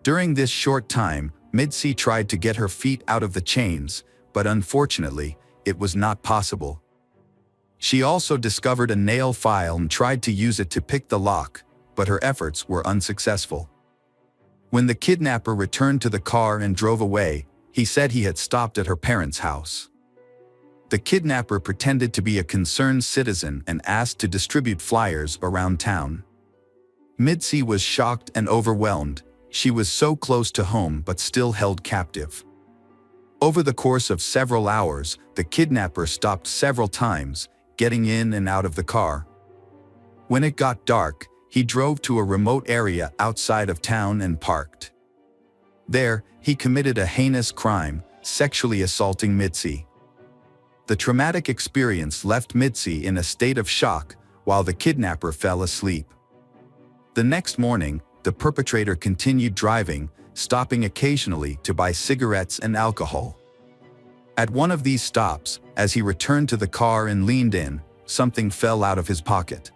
During this short time, Mitzi tried to get her feet out of the chains, but unfortunately, it was not possible. She also discovered a nail file and tried to use it to pick the lock, but her efforts were unsuccessful. When the kidnapper returned to the car and drove away, he said he had stopped at her parents' house. The kidnapper pretended to be a concerned citizen and asked to distribute flyers around town. Mitzi was shocked and overwhelmed. She was so close to home but still held captive. Over the course of several hours, the kidnapper stopped several times, getting in and out of the car. When it got dark, he drove to a remote area outside of town and parked. There, he committed a heinous crime, sexually assaulting Mitzi. The traumatic experience left Mitzi in a state of shock, while the kidnapper fell asleep. The next morning, the perpetrator continued driving, stopping occasionally to buy cigarettes and alcohol. At one of these stops, as he returned to the car and leaned in, something fell out of his pocket.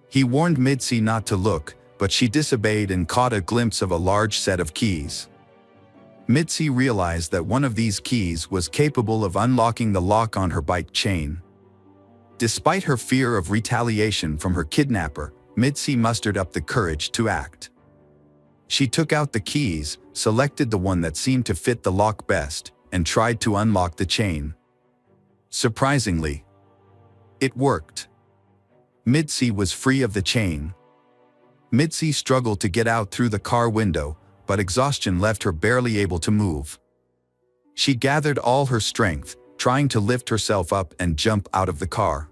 He warned Mitzi not to look, but she disobeyed and caught a glimpse of a large set of keys. Mitzi realized that one of these keys was capable of unlocking the lock on her bike chain. Despite her fear of retaliation from her kidnapper, Mitzi mustered up the courage to act. She took out the keys, selected the one that seemed to fit the lock best, and tried to unlock the chain. Surprisingly, it worked. Mitzi was free of the chain. Mitzi struggled to get out through the car window, but exhaustion left her barely able to move. She gathered all her strength, trying to lift herself up and jump out of the car.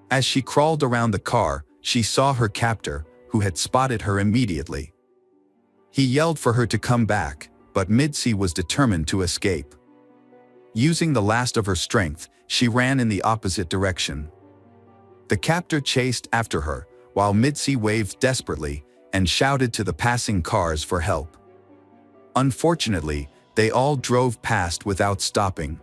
As she crawled around the car, she saw her captor, who had spotted her immediately. He yelled for her to come back, but Mitzi was determined to escape. Using the last of her strength, she ran in the opposite direction. The captor chased after her, while Mitzi waved desperately and shouted to the passing cars for help. Unfortunately, they all drove past without stopping.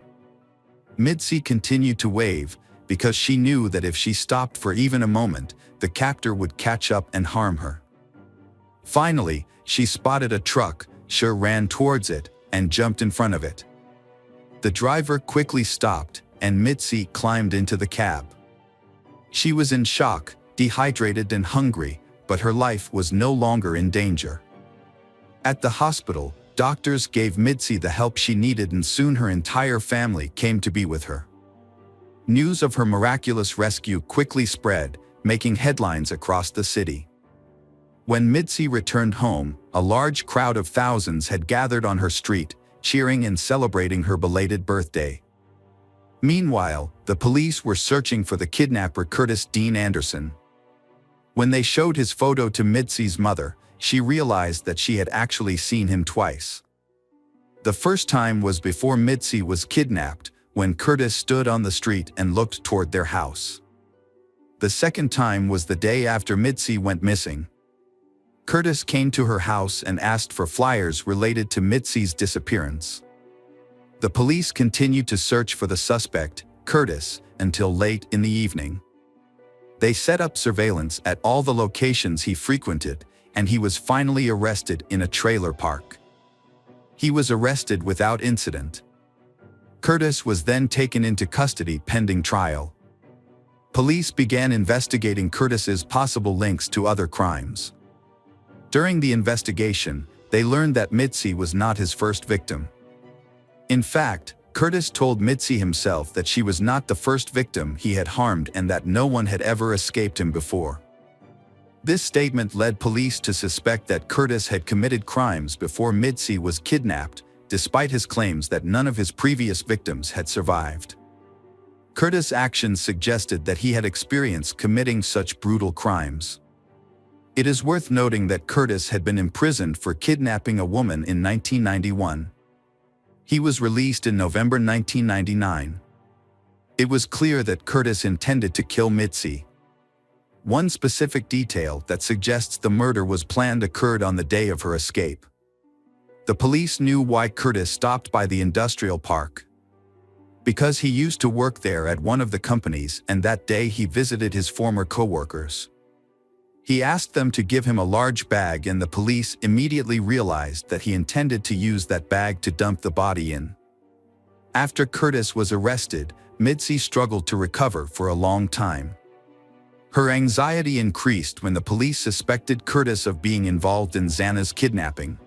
Mitzi continued to wave, because she knew that if she stopped for even a moment, the captor would catch up and harm her. Finally, she spotted a truck, ran towards it, and jumped in front of it. The driver quickly stopped, and Mitzi climbed into the cab. She was in shock, dehydrated and hungry, but her life was no longer in danger. At the hospital, doctors gave Mitzi the help she needed, and soon her entire family came to be with her. News of her miraculous rescue quickly spread, making headlines across the city. When Mitzi returned home, a large crowd of thousands had gathered on her street, cheering and celebrating her belated birthday. Meanwhile, the police were searching for the kidnapper Curtis Dean Anderson. When they showed his photo to Mitzi's mother, she realized that she had actually seen him twice. The first time was before Mitzi was kidnapped, when Curtis stood on the street and looked toward their house. The second time was the day after Mitzi went missing. Curtis came to her house and asked for flyers related to Mitzi's disappearance. The police continued to search for the suspect, Curtis, until late in the evening. They set up surveillance at all the locations he frequented, and he was finally arrested in a trailer park. He was arrested without incident. Curtis was then taken into custody pending trial. Police began investigating Curtis's possible links to other crimes. During the investigation, they learned that Mitzi was not his first victim. In fact, Curtis told Mitzi himself that she was not the first victim he had harmed and that no one had ever escaped him before. This statement led police to suspect that Curtis had committed crimes before Mitzi was kidnapped, despite his claims that none of his previous victims had survived. Curtis' actions suggested that he had experience committing such brutal crimes. It is worth noting that Curtis had been imprisoned for kidnapping a woman in 1991. He was released in November 1999. It was clear that Curtis intended to kill Mitzi. One specific detail that suggests the murder was planned occurred on the day of her escape. The police knew why Curtis stopped by the industrial park. Because he used to work there at one of the companies, and that day he visited his former co-workers. He asked them to give him a large bag, and the police immediately realized that he intended to use that bag to dump the body in. After Curtis was arrested, Mitzi struggled to recover for a long time. Her anxiety increased when the police suspected Curtis of being involved in Xana's kidnapping.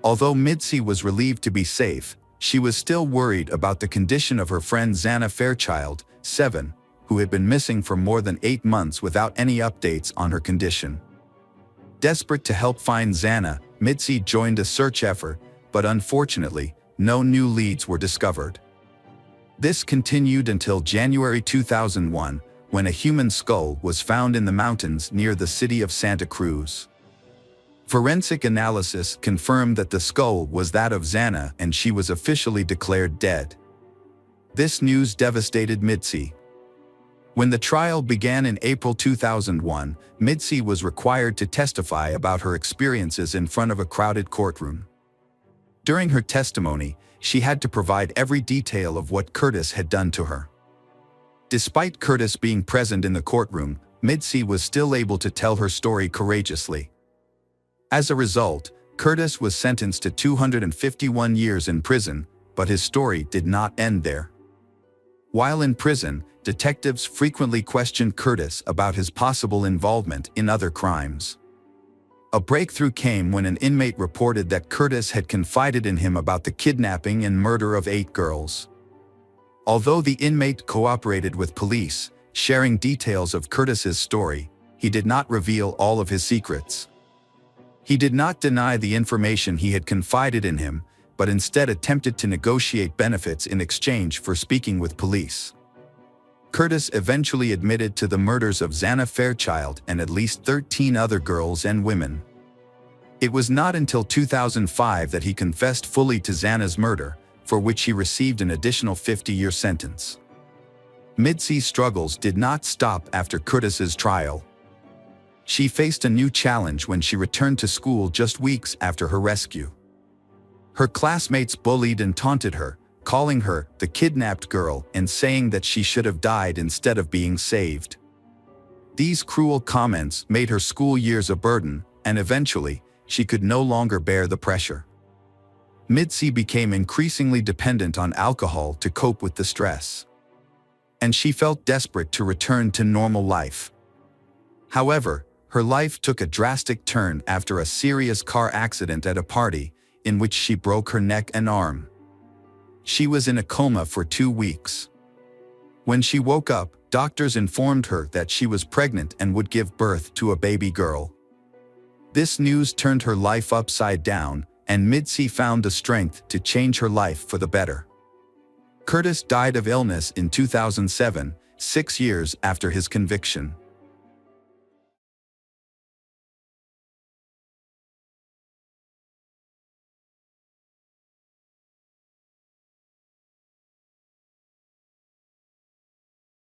Although Mitzi was relieved to be safe, she was still worried about the condition of her friend Xana Fairchild, 7, who had been missing for more than 8 months without any updates on her condition. Desperate to help find Xana, Mitzi joined a search effort, but unfortunately, no new leads were discovered. This continued until January 2001, when a human skull was found in the mountains near the city of Santa Cruz. Forensic analysis confirmed that the skull was that of Xana, and she was officially declared dead. This news devastated Mitzi. When the trial began in April 2001, Mitzi was required to testify about her experiences in front of a crowded courtroom. During her testimony, she had to provide every detail of what Curtis had done to her. Despite Curtis being present in the courtroom, Mitzi was still able to tell her story courageously. As a result, Curtis was sentenced to 251 years in prison, but his story did not end there. While in prison, detectives frequently questioned Curtis about his possible involvement in other crimes. A breakthrough came when an inmate reported that Curtis had confided in him about the kidnapping and murder of 8 girls. Although the inmate cooperated with police, sharing details of Curtis's story, he did not reveal all of his secrets. He did not deny the information he had confided in him, but instead attempted to negotiate benefits in exchange for speaking with police. Curtis eventually admitted to the murders of Xana Fairchild and at least 13 other girls and women. It was not until 2005 that he confessed fully to Xana's murder, for which he received an additional 50-year sentence. Mitzi's struggles did not stop after Curtis's trial. She faced a new challenge when she returned to school just weeks after her rescue. Her classmates bullied and taunted her, calling her the kidnapped girl and saying that she should have died instead of being saved. These cruel comments made her school years a burden, and eventually, she could no longer bear the pressure. Mitzi became increasingly dependent on alcohol to cope with the stress. And she felt desperate to return to normal life. However, her life took a drastic turn after a serious car accident at a party, in which she broke her neck and arm. She was in a coma for 2 weeks. When she woke up, doctors informed her that she was pregnant and would give birth to a baby girl. This news turned her life upside down, and Mitzi found the strength to change her life for the better. Curtis died of illness in 2007, 6 years after his conviction.